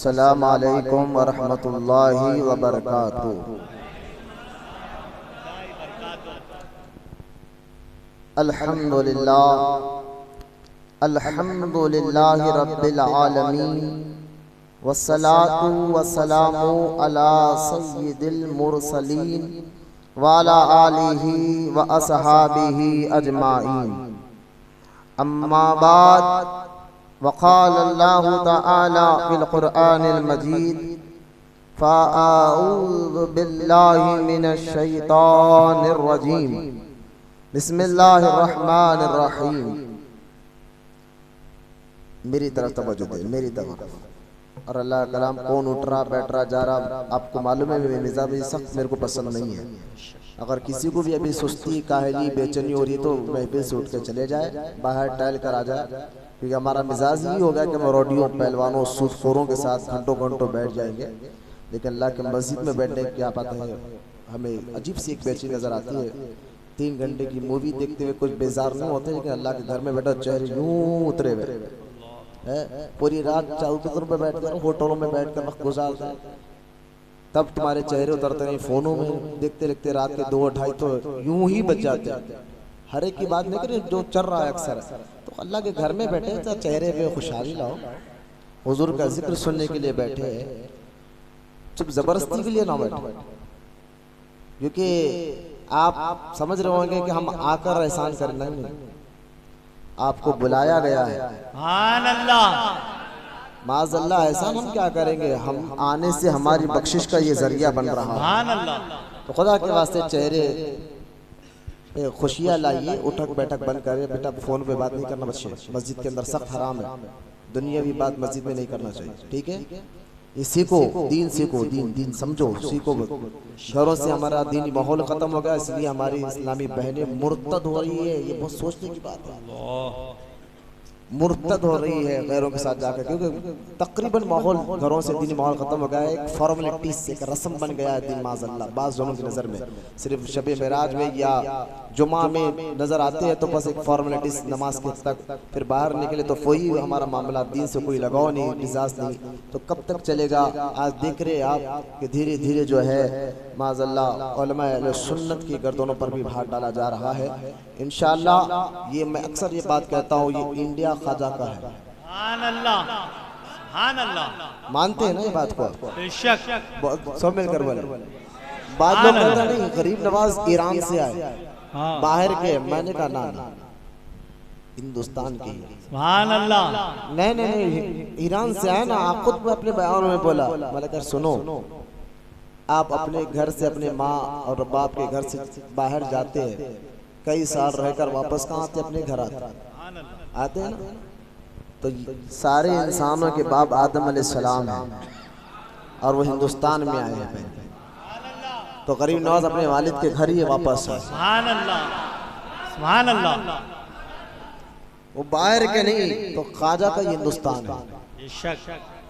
अस्सलामु अलैकुम वरहमतुल्लाहि वबरकातुहू। अल्हम्दुलिल्लाह अल्हम्दुलिल्लाहि रब्बिल आलमीन वस्सलातु वस्सलामु अला सय्यिदिल मुरसलीन व अला आलिहि व अस्हाबिहि अजमाइन। अम्मा बाद वक़ाल अल्लाहु तआला फिल क़ुरआनिल मजीद फ़अऊज़ु बिल्लाहि मिनश शैतानिर रजीम बिस्मिल्लाहिर रहमानिर रहीम। मेरी तरफ तवज्जो दे, मेरी तरफ। और अल्लाह का कलाम कौन उठ रहा बैठ रहा जा रहा, आपको मालूम है मेरे मिजाज सख्त मेरे को पसंद नहीं है। अगर किसी को भी अभी सुस्ती काहली बेचैनी हो रही तो महफिल से उठ के चले जाए, बाहर टहल कर आ जाए, क्योंकि हमारा मिजाज ही हो गया कि हम रोडियों पहलवानों सूदखोरों के साथ घंटों घंटों बैठ जाएंगे। लेकिन अल्लाह के मस्जिद में बैठने की क्या बात है, हमें अजीब सी एक बेचैनी नजर आती है। 3 घंटे की मूवी देखते हुए कुछ बेजार नहीं होते, लेकिन अल्लाह के घर में बैठा चेहरे यूं उतरे हुए है। पूरी रात चौधरों पे बैठ कर होटलों में बैठ कर वक्त गुजारते हैं, तब तुम्हारे चेहरे उतरते नहीं। फोनों में देखते देखते रात के 2-2:30 तो यूं ही बच जाते हैं। हर एक की बात नहीं करें, जो चल रहा है अक्सर। तो अल्लाह के घर में बैठे तो चेहरे पे खुशहाली लाओ, हुजूर का जिक्र सुनने के लिए बैठे, चुप जबरदस्ती के लिए ना बैठे। क्योंकि आप समझ रहे होंगे कि हम आकर एहसान करना ही नहीं, आपको बुलाया गया है। सुभान अल्लाह। माज़अल्लाह एहसान हम क्या करेंगे, हम आने से हमारी बख्शिश का ये जरिया बन रहा है। सुभान अल्लाह। तो खुदा के वास्ते चेहरे पे खुशियाँ लाइए, उठक बैठक बंद करिए। बेटा फोन पे बात नहीं करना, बच्चे मस्जिद के अंदर सख्त हराम है, दुनियावी बात मस्जिद में नहीं करना चाहिए, ठीक है। ये सीखो, दीन सीखो, दीन समझो, सीखो। घरों से हमारा दीनी माहौल खत्म हो गया, इसलिए हमारी इस्लामी बहनें मुर्तद हो रही है। ये बहुत सोचने की बात है, मुर्तद हो रही है गैरों के साथ जाकर, क्योंकि तकरीबन माहौल घरों से दीनी माहौल खत्म हो गया है। एक फॉर्मेलिटी से एक रस्म बन गया है दीन। माज़अल्लाह बाज़ लोगों की नज़र में सिर्फ शबे मेराज में या जुमा में नज़र आते हैं तो बस एक फॉर्मेलिटी नमाज के तक, फिर बाहर निकले तो वही हमारा मामला, दीन से कोई लगाव नहीं, मिजाज नहीं। तो कब तक चलेगा। आज देख रहे आप कि धीरे धीरे जो है माज़अल्लाह उलमा अहले सुन्नत की गर्दनों पर भी भार डाला जा रहा है। इंशाअल्लाह ये मैं अक्सर ये बात कहता हूँ, ये इंडिया ख्वाजा का है। सुभान अल्लाह। सुभान अल्लाह। मानते हैं ना ये बात को? बेशक। सब मिलकर बोले। बाद लोग कहते नहीं गरीब नवाज ईरान से आए, बाहर के। मैंने कहा ना, हिंदुस्तान की। सुभान अल्लाह। नहीं, ईरान से आए ना। आप खुद अपने बयान में बोला, मैंने कहा सुनो, आप अपने घर से अपने माँ और बाप के घर से बाहर जाते हैं, कई साल रहकर वापस कहाँ आते? अपने घर आते हैं ना। तो सारे इंसानों के बाप आदम अलैहिस्सलाम हैं और वो हिंदुस्तान में आए हैं, तो गरीब नवाज अपने वालिद के घर ही वापस है। सुभान अल्लाह। सुभान अल्लाह। वो बाहर के नहीं, तो ख्वाजा का हिंदुस्तान है। बेशक।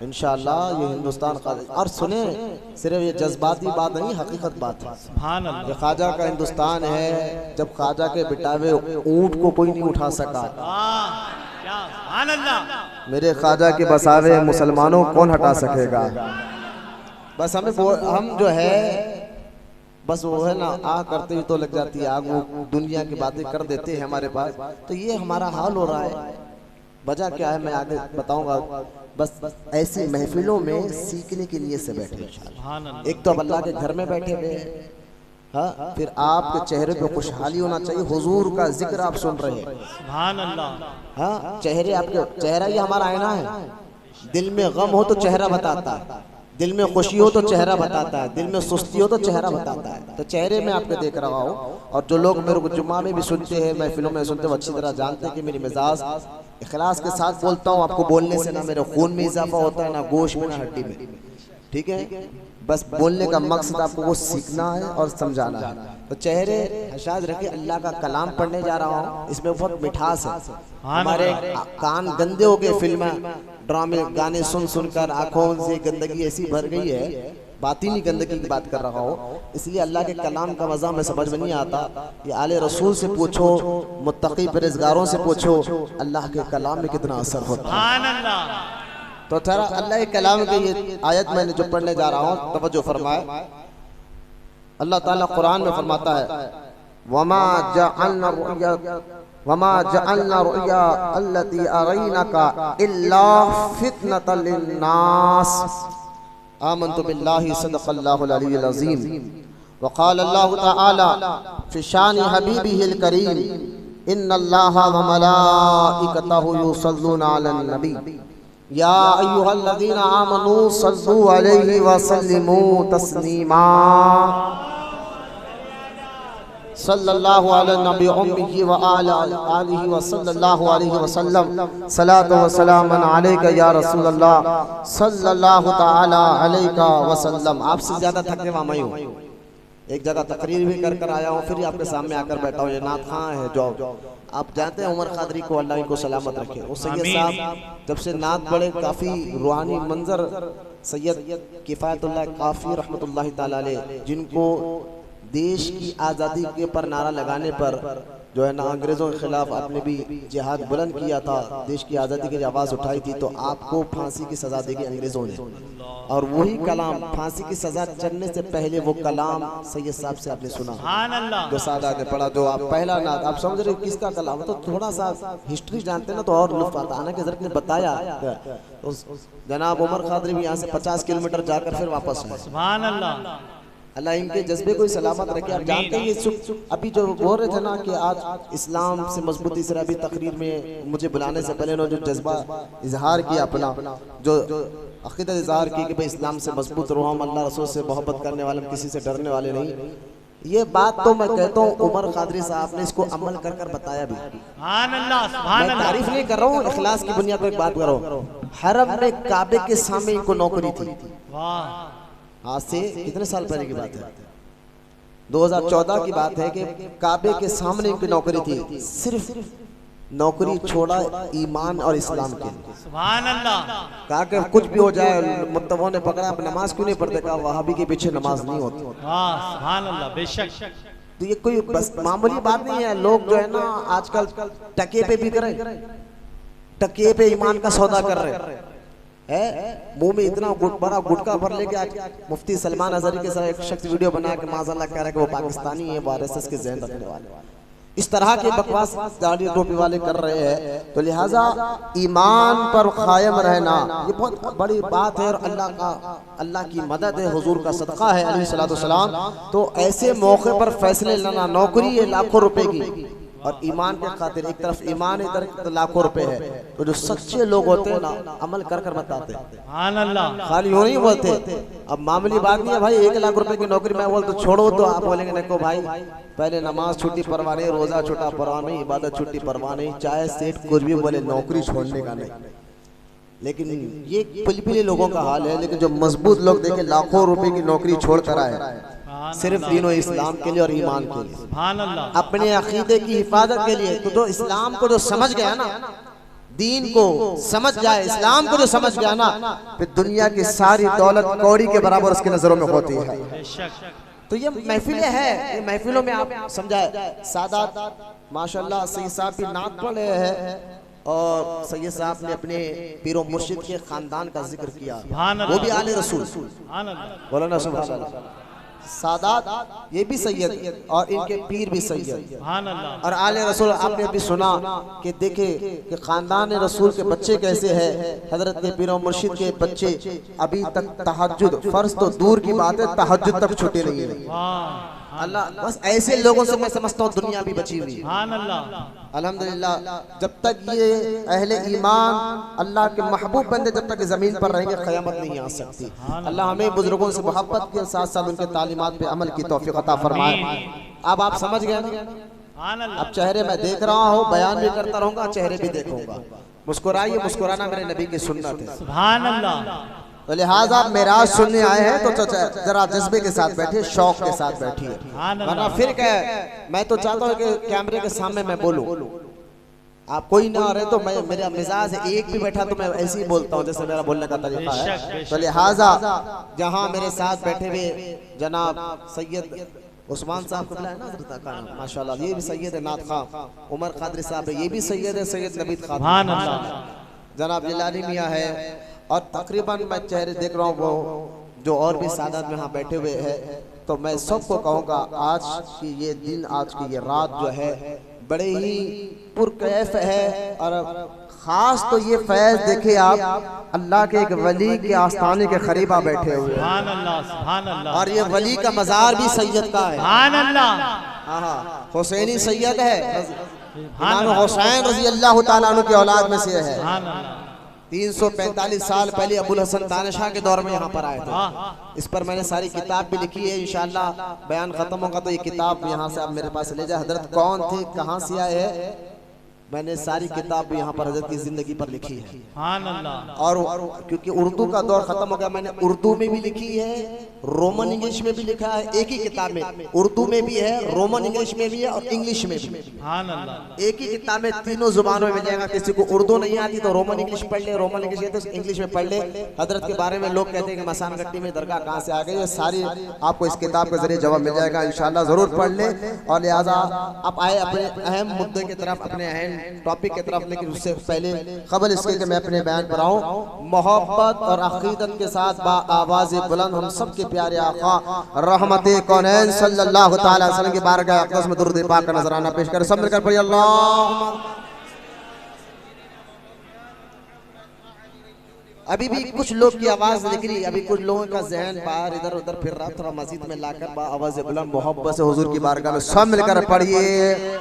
इंशाअल्लाह ये हिंदुस्तान ख्वाजा। और सुने, सिर्फ ये जज्बाती बात नहीं, हकीकत बात है। सुभान अल्लाह। ये ख्वाजा का हिंदुस्तान है। जब ख्वाजा के बिटावे ऊंट को कोई नहीं उठा सका, सुभान अल्लाह। मेरे ख्वाजा के बसावे मुसलमानों कौन हटा सकेगा। बस हम जो है बस वो है ना, आ करते ही तो लग जाती है आग, वो दुनिया की बातें कर देते हैं हमारे पास। तो ये हमारा हाल हो रहा है। वजह क्या है मैं आगे बताऊंगा। बस ऐसी महफिलों में सीखने के लिए से बैठे। एक तो अब अल्लाह के घर में बैठे हुए, हाँ, फिर आपके चेहरे पे खुशहाली होना चाहिए, हुजूर का जिक्र आप सुन रहे हैं। सुभान अल्लाह। हाँ, चेहरे आपके, चेहरा ये हमारा आईना है। दिल में गम हो तो चेहरा बताता है, दिल में खुशी हो तो चेहरा बताता है, दिल में सुस्ती हो तो चेहरा बताता है। तो चेहरे में आपके देख रहा हूँ। और जो लोग मेरे को जुम्मा में भी सुनते हैं, महफिलों में सुनते हैं, वो अच्छी तरह जानते हैं कि मेरी मिजाज इखलास के साथ बोलता हूँ। आपको बोलने से ना मेरे खून में इजाफा होता है, ना गोश्त में, ना हड्डी में, ठीक है। बस बोलने का मकसद आपको वो सीखना है और समझाना है। तो चेहरे हशाद रखे, अल्लाह का कलाम पढ़ने जा रहा हूँ, इसमें बहुत मिठास है। हमारे कान गंदे हो गए, फिल्में ड्रामे गाने सुन सुनकर आंखों से गंदगी ऐसी भर गई है, बातिनी गंदगी की बात कर रहा हूँ। इसलिए अल्लाह के कलाम का मज़ा में समझ में नहीं आता। ये आले रसूल से पूछो, मुत्तकी परहेज़गारों से पूछो, अल्लाह के कलाम में कितना असर होता है। तो थोड़ा अल्लाह के कलाम की ये आयत मैंने जो पढ़ने जा रहा हूँ, तवज्जो फरमाए। अल्लाह ताला कुरान में फरमाता है, वमा जअलना रुया अल्लती अरैनाका इल्ला फितनतल लिन्नास आमनतु बिल्लाहि सदक़ल्लाहुल अलियुल अज़ीम व क़ाल अल्लाहु तआला फ़ी शानि हबीबिहिल करीम इन्नल्लाहा व मलाइकतहु युसल्लूना अलन नबी या अय्युहल्लज़ीना आमनू सल्लू अलैहि व सल्लिमू तस्लीमा सल्लल्लाहु अला नबी उम्मी व आला आलिहि व सल्लल्लाहु अलैहि वसल्लम सलातो व सलामन अलैका या रसूल अल्लाह सल्लल्लाहु तआला अलैका वसल्लम। आपसे ज्यादा थकने वाला मैं हूँ। एक जगह तकरीर भी कर कर आया हूँ, फिर आपके सामने आकर बैठा हूँ। ये नात खां है जो आप जानते हैं, उमर कादरी को अल्लाह इनको सलामत रखे। वो सैयद साहब जब से नात पढ़े काफ़ी रूहानी मंजर, सैयद किफ़ायतुल्लाह काफ़ी रहमतुल्लाह ताला अलैह, जिनको देश की आज़ादी के पर नारा लगाने पर जो है ना अंग्रेज़ों के खिलाफ आपने भी जिहाद बुलंद किया था, देश की आज़ादी के लिए आवाज़ उठाई थी, तो आपको फांसी की सज़ा देगी अंग्रेज़ों ने। और वही कलाम फांसी की सज़ा चलने से पहले वो कलाम सैयद साहब से आपने सुना, जो सादा ने पढ़ा, जो आप पहला ना आप समझ रहे किसका कलाम, तो थोड़ा सा हिस्ट्री जानते ना तो और लुत्फ़ आता। आना कि हज़रत ने बताया तो जनाब उमर कादरी भी यहाँ से 50 किलोमीटर जाकर फिर वापस आए। सुभान अल्लाह, अल्लाह इनके जज्बे को सलामत रखे। आप जानते हैं ये अभी जो बोल रहे थे ना कि आज इस्लाम से मजबूती से, अभी तकरीर में मुझे बुलाने से पहले उन्होंने जो जज्बा इजहार किया, अपना जो अक़ीदत इजहार की कि भाई इस्लाम से मजबूत रहो, हम अल्लाह रसूल से मोहब्बत करने वाले, किसी से डरने वाले नहीं, ये बात तो मैं कहता हूँ उमर कादरी साहब ने इसको अमल कर कर बताया भी। मैं तारीफ नहीं कर रहा हूँ, इखलास की बुनियाद पर एक बात कर रहा हूँ। हरम में काबे के सामने इनको नौकरी थी। आज से कितने साल पहले की बात है, 2014 की बात है कि काबे के सामने इनकी नौकरी थी। सिर्फ नौकरी छोड़ा ईमान और इस्लाम के लिए। सुभान अल्लाह। कहा कि कुछ भी हो जाए, मुत्तबों ने पकड़ा, आप नमाज क्यों नहीं पढ़ते? कहा वहाबी के पीछे नमाज नहीं होती। सुभान अल्लाह, बेशक। तो ये कोई बस मामूली बात नहीं है। लोग जो है ना आजकल टके पे बिक रहे, टके पे ईमान का सौदा कर रहे है। मुंह में इतना बड़ा गुटका भर लेके आज मुफ्ती सलमान अजहरी के साथ एक शख्स वीडियो बना के माज़अल्लाह कह रहा है कि वो पाकिस्तानी है, वो आरएसएस के ज़हन रखने वाले। इस तरह के बकवास दाढ़ी टोपी वाले कर रहे हैं। तो लिहाजा ईमान पर कायम रहना ये बहुत बड़ी बात है, और अल्लाह की मदद है, हुजूर का सदका है अलैहिस्सलातु वस्सलाम। तो ऐसे मौके पर फैसले लेना, नौकरी है लाखों रुपए की, और ईमान के खातिर एक तरफ ईमान, इधर तो लाखों रुपए है। तो जो सच्चे लोग होते हैं ना अमल कर कर बताते हैं, खाली यूं नहीं बोलते। अब मामूली बात नहीं है भाई, 1 लाख रुपए की नौकरी मैं बोल तो छोड़ो, तो आप बोलेंगे नहीं को भाई पहले नमाज छुट्टी परवाह नहीं, रोजा छुट्टा परवाह नहीं, इबादत छुट्टी परवाह नहीं, चाहे सेठ कुछ भी बोले, नौकरी छोड़ने का नहीं। लेकिन ये पिलपिले लोगों का हाल है। लेकिन जो मजबूत लोग देखे लाखों रुपए की नौकरी छोड़ कर आए सिर्फ दीन इस्लाम के लिए और ईमान के लिए, अपने अकीदे की हिफाजत के लिए। तो जो इस्लाम को जो समझ गया ना, दीन को समझ जाए, इस्लाम को जो समझ गया ना, फिर दुनिया की सारी दौलत कौड़ी के बराबर उसकी नजरों में होती है। तो ये महफिलें हैं, ये महफिलों में आप समझाए। सादात माशाल्लाह सैयद साहब भी नात पढ़ रहे हैं, और सैयद साहब ने अपने पीरो मुर्शिद के खानदान का जिक्र किया, वो भी आले रसूल। बोलो ना सुभान अल्लाह। सादात ये भी सैयद और इनके पीर भी सैयद और आले रसूल। आपने अभी सुना कि देखे कि खानदान रसूल के बच्चे कैसे हैं। हजरत के पीर मुर्शिद के बच्चे अभी तक तहज्जुद, फर्ज तो दूर की बात है, तहज्जुद तक छुटे नहीं है। अल्लाह, बस ऐसे लोगों से मैं समझता हूँ दुनिया भी बची हुई है। अल्हम्दुलिल्लाह, जब तक ये अहले ईमान अल्लाह के महबूब बंदे जब तक जमीन पर रहेंगे क़यामत नहीं आ सकती। अल्लाह हमें बुजुर्गों से मोहब्बत के साथ साथ उनके तालीमात पे अमल की तौफीक अता फरमाए। अब आप समझ गए ना, अब चेहरे मैं देख रहा हूँ, बयान भी करता रहूंगा, चेहरे भी देखूंगा। मुस्कुराइए, मुस्कुराना मेरे नबी की सुन्नत है। सुभान अल्लाह। तो लिहाजा मेराज सुनने आए हैं तो जरा जज्बे के साथ बैठिए, शौक के साथ बैठिए, वरना फिर क्या, मैं तो चाहता हूँ कि कैमरे के सामने मैं बोलूं, आप कोई ना आ रहे तो मैं, मेरा मिजाज एक भी बैठा तो मैं ऐसे ही बोलता हूँ जैसे मेरा बोलने का तरीका है। तो लिहाजा जहाँ मेरे साथ बैठे हुए जनाब सैयद उस्मान साहब को बुलाया ना, माशाल्लाह ये भी सैयद है, नात खां उमर कादरी साहब है, ये भी सैयद है, सैयद नबीद खान, जनाब जिलानी मियाँ है, और तकरीबन मैं चेहरे देख रहा हूँ वो जो और भी सादात में यहाँ बैठे हुए हैं, तो मैं सबको कहूँगा आज की ये दिन, आज की ये रात जो है बड़े ही पुरकैफ है। और खास तो ये फैज देखे आप, अल्लाह के एक वली के आस्थाने के करीब आ बैठे हुए हैं, सुभान अल्लाह। और ये वली का मज़ार भी सैयद का है, सुभान अल्लाह। हाँ, हुसैनी सैयद है, इमाम हुसैन रज़ी अल्लाह ताला अन्हु की औलाद में से है। 345 साल पहले अबुल हसन तानशाह के दौर में यहाँ पर आए थे। इस पर मैंने सारी किताब भी लिखी है, इंशाअल्लाह बयान खत्म होगा तो ये किताब यहाँ से आप मेरे पास ले जाए। हजरत कौन थे, कहाँ से आए हैं, मैंने सारी किताब भी यहाँ पर हजरत की जिंदगी पर लिखी है। और क्योंकि उर्दू का दौर खत्म हो गया, मैंने उर्दू में भी लिखी है, रोमन इंग्लिश में भी लिखा है, एक ही किताब में उर्दू में भी है, रोमन इंग्लिश में भी है और इंग्लिश में भी। एक ही किताब में तीनों जुबानों में मिल जाएगा। किसी को उर्दू नहीं आती तो रोमन इंग्लिश पढ़ ले, रोमन इंग्लिश तो इंग्लिश में पढ़ ले। हजरत के बारे में लोग कहते हैं कि मसान गट्टी में दरगाह कहाँ से आ गई, सारी आपको इस किताब के जरिए जवाब मिल जाएगा, इंशाल्लाह जरूर पढ़ ले। और लिहाजा आप आए अपने अहम मुद्दे की तरफ, अपने अहम टॉपिक की तरफ, लेकिन उससे पहले खबर इसके कि मैं अपने बयान पर आऊं। मोहब्बत और अकीदत के साथ आवाज़ बुलंद हम सब के प्यारे आका रहमते कौनैन सल्लल्लाहु ताला अलैहि वसल्लम की बारगाह अक़दस में दुरूद पाक का नजराना पेश कर, सब मिलकर पढ़िए अल्लाह। अभी भी कुछ लोग की आवाज निकली रही, अभी कुछ लोगों का जहन बाहर इधर उधर फिर रहा, थोड़ा मस्जिद में लाकर आवाज़ बुलंद मोहब्बत से हुजूर की बारगाह में सब मिलकर पढ़िए।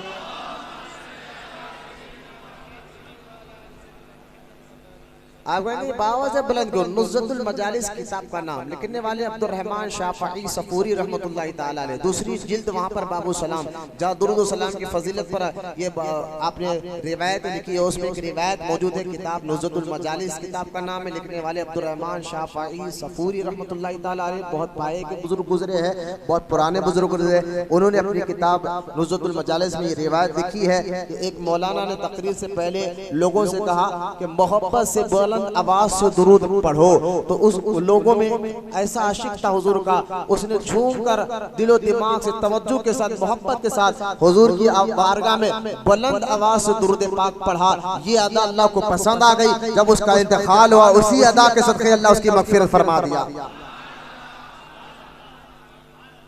बावज़ बुलंद को नुज़्ज़तुल मजालिस किताब का नाम लिखने वाले अब्दुर्रहमान शाफ़ई सफूरी रहमतुल्लाहि ताला अलैह, दूसरी जिल्द वहाँ पर बाबू सलाम जहाँ दुरूद सलाम की फजीलत पर ये आपने रिवायत लिखी है, उसमें एक रिवायत मौजूद है, किताब नुज़्ज़तुल मजालिस किताब का नाम है। लिखने वाले अब्दुर्रहमान शाफ़ई सफूरी रहमतुल्लाहि ताला अलैह बहुत पाए के बुजुर्ग गुजरे हैं, बहुत पुराने बुजुर्ग गुजरे। उन्होंने अपनी किताब नुज़्ज़तुल मजालिस में ये रिवायत लिखी है कि एक मौलाना ने तकरीर से पहले लोगों से कहा कि मोहब्बत से आवाज से दुरूद पढ़ो, तो उस लोगों में ऐसा आशिक था हुजूर का, उसने झूम कर दिलो दिमाग से तवज्जो के साथ मोहब्बत के साथ हुजूर की बारगाह में बुलंद आवाज से दुरूद पाक पढ़ा। ये अदा अल्लाह को पसंद आ गई। जब उसका इंतकाल हुआ, उसी अदा के सदक़े अल्लाह उसकी मग़फ़िरत फरमा दिया।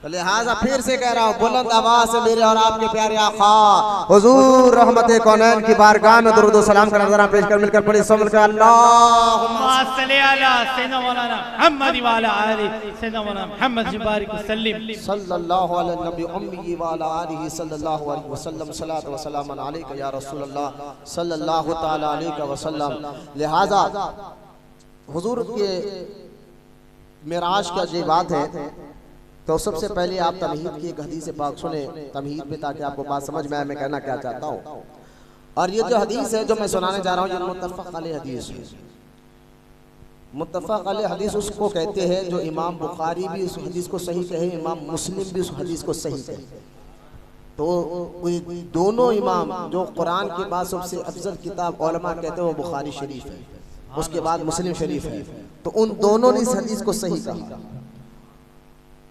लिहाजा फिर से कह रहा हूँ, बुलंद आवाज से मेरे और आपके प्यारे आका हुजूर रहमते कौनैन की बारगाह में दुरूद व सलाम का नज़राना पेश कर, मिलकर पढ़े सब मिलकर अल्लाहुम्मा सल्ली अला सय्यिदना मौलाना मुहम्मद व अला आलि सय्यिदना मौलाना मुहम्मद बारिक वसल्लम सल्लल्लाहु अलैहि नबी उम्मी व अला आलिहि सल्लल्लाहु अलैहि वसल्लम सलात व सलाम अलैका या रसूल अल्लाह सल्लल्लाहु तआला अलैहि वसल्लम। लिहाजा हुजूर के मेराज का जो बात है, तो सबसे पहले आप तमहीद की एक हदीस पाक सुने तमहीद में, ताकि आपको बात समझ में आए मैं कहना क्या चाहता हूँ। और ये जो हदीस है जो मैं सुनाने जा रहा हूँ, ये मुत्तफ़क़ अलैह हदीस है। मुत्तफ़क़ अलैह हदीस उसको कहते हैं जो इमाम बुखारी भी उस हदीस को सही कहे, इमाम मुस्लिम भी उस हदीस को सही कहे। तो दोनों इमाम जो कुरान के बाद सबसे अफजल किताब उलमा कहते हैं वो बुखारी शरीफ है, उसके बाद मुस्लिम शरीफ है। तो उन दोनों ने इस हदीस को सही कहा,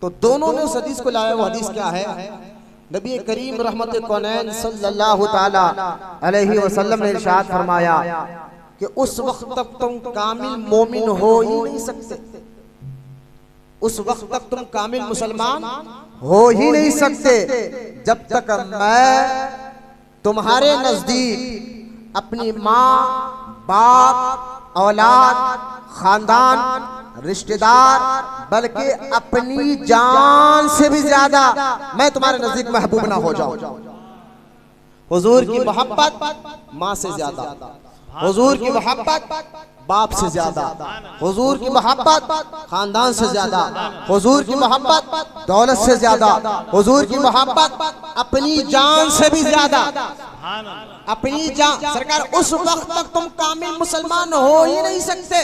तो दोनों ने उस हदीस को लाया। वो हदीस क्या है? नबी करीम रहमत कौनैन सल्लल्लाहु ताला अलैहि वसल्लम ने इरशाद फरमाया कि उस वक्त तक तुम कामिल मोमिन हो ही नहीं सकते, उस वक्त तक तुम कामिल मुसलमान हो ही नहीं सकते जब तक मैं तुम्हारे नजदीक अपनी माँ, बाप, औलाद, खानदान, रिश्तेदार, बल्कि अपनी जान से भी ज्यादा मैं तुम्हारे नजदीक महबूब ना हो जाऊं। हुजूर की मोहब्बत माँ से ज्यादा, हुजूर की मोहब्बत बाप से ज्यादा, हुजूर की मोहब्बत खानदान से ज्यादा, हुजूर की मोहब्बत दौलत से ज्यादा, हुजूर की मोहब्बत अपनी जान से भी ज्यादा, अपनी जान। सरकार उस वक्त तक तुम कामिल मुसलमान हो ही नहीं सकते।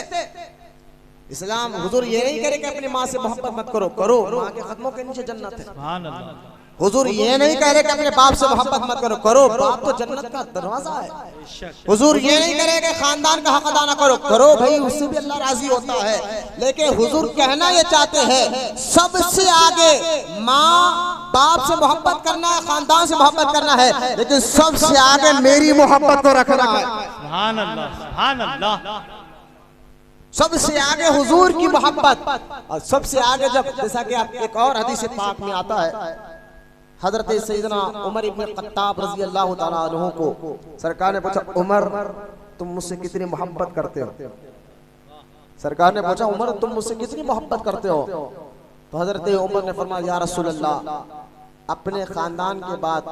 इस्लाम हुजूर ये नहीं करे कि अपनी माँ से मोहब्बत मत करो, करो, माँ के कदमों के नीचे जन्नत है। हुजूर ये नहीं कह रहे कि अपने बाप से मोहब्बत मत करो, करो, बाप तो जन्नत का दरवाजा है। हुजूर ये नहीं करे कि खानदान का हक अदा ना करो, करो भाई, उससे भी अल्लाह राजी होता है। लेकिन हुजूर कहना ये चाहते हैं सबसे आगे माँ बाप से मोहब्बत करना है, खानदान से मोहब्बत करना है, लेकिन सबसे आगे मेरी मोहब्बत को रखना है। सुभान अल्लाह, सुभान अल्लाह। सबसे आगे हुजूर की मोहब्बत। और सबसे आगे जब, जैसा कि आप एक और हदीस पाक में आता है, हजरत सैयदना उमर इब्न खत्ताब रजी अल्लाह तआला अन्हु को सरकार ने पूछा, उमर तुम मुझसे कितनी मोहब्बत करते हो? सरकार ने पूछा, उमर तुम मुझसे कितनी मोहब्बत करते हो? तो हजरत उमर ने फरमाया, या रसूल अल्लाह, अपने खानदान के बाद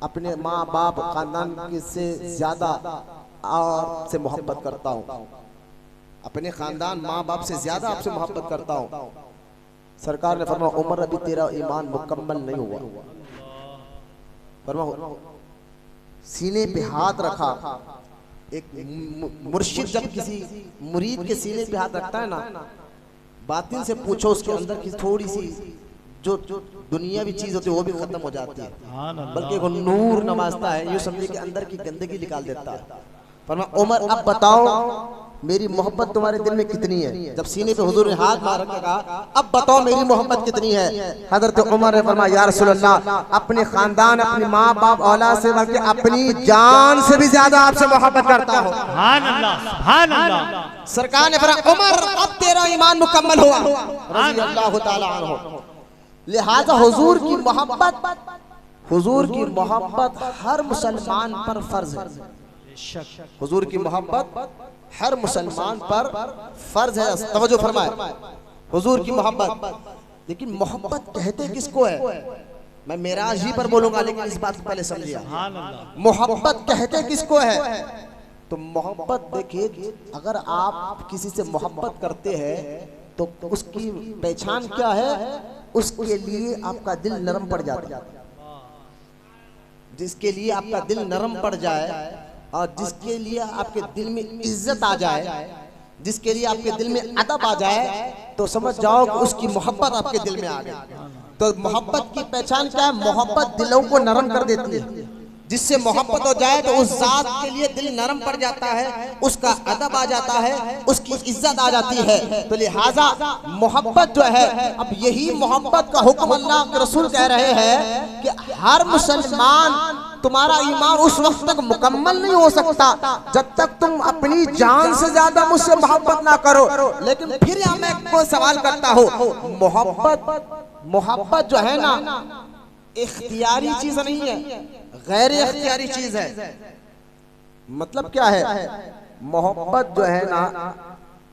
अपने माँ बाप खानदान से ज्यादा आपसे मोहब्बत करता हूँ, अपने खानदान माँ बाप से ज्यादा आपसे मोहब्बत करता हूँ। सरकार ने फरमाया, उमर अभी तेरा ईमान मुकम्मल नहीं हुआ। फरमाया, सीने पे हाथ रखा। एक मुर्शिद जब किसी मुरीद के सीने पे हाथ रखता है ना, बातिन से पूछो उसके अंदर की थोड़ी सी जो दुनियावी चीज होती है वो भी खत्म हो जाती है, बल्कि वो नूर नवाजता है, यूं समझिए कि अंदर की गंदगी निकाल देता है। फरमाया, उमर अब बताओ मेरी मोहब्बत तुम्हारे दिल में कितनी है? जब सीने पे हुजूर ने हाथ मार के कहा, अब बताओ मेरी मोहब्बत कितनी है? हजरत उमर ने फरमाया, या रसूल अल्लाह, अपने खानदान, अपनी माँ बाप औलाद से बल्कि अपनी जान से भी ज्यादा आपसे मोहब्बत करता हूँ। सुभान अल्लाह, सुभान अल्लाह। सरकार ने फरमाया, उमर अब तेरा ईमान मुकम्मल हुआ, रज़ी अल्लाह ताला अन्हु। लिहाजा हुजूर की मोहब्बत, हुजूर की मोहब्बत हर मुसलमान पर फर्ज है। हुजूर की मोहब्बत हर मुसलमान पर फर्ज है। तवज्जो फरमाए, हुजूर की मोहब्बत। लेकिन मोहब्बत कहते किसको है? मैं मेराज ही पर बोलूंगा, लेकिन इस बात को पहले समझिए, मोहब्बत कहते किसको है? तो मोहब्बत देखिए, अगर आप किसी से मोहब्बत करते हैं तो उसकी पहचान क्या है? उसके लिए आपका दिल नरम पड़ जाता है। जिसके लिए आपका दिल नरम पड़ जाए और जिसके लिए आपके दिल में इज्जत आ जाए, जिसके लिए आपके दिल में अदब आ जाए, तो समझ जाओ कि उसकी मोहब्बत आपके दिल में आ गई। तो मोहब्बत की पहचान क्या है? मोहब्बत दिलों को नरम कर देती है। जिससे मोहब्बत हो जाए तो उस जात के लिए दिल नरम पड़ जाता है, उसका अदब आ जाता है, उसकी इज्जत आ जाती है। तो लिहाजा मोहब्बत जो है, अब यही मोहब्बत का हुक्म अल्लाह के रसूल कह रहे हैं कि हर मुसलमान, तुम्हारा ईमान उस वक्त तक मुकम्मल नहीं हो सकता जब तक तुम अपनी जान से ज्यादा मुझसे मोहब्बत ना करो। लेकिन फिर यहाँ मैं कोई सवाल करता हूँ, मोहब्बत जो है ना, इख्तियारी चीज नहीं है, गैर इख्तियारी चीज है। मतलब क्या है? मोहब्बत जो है ना,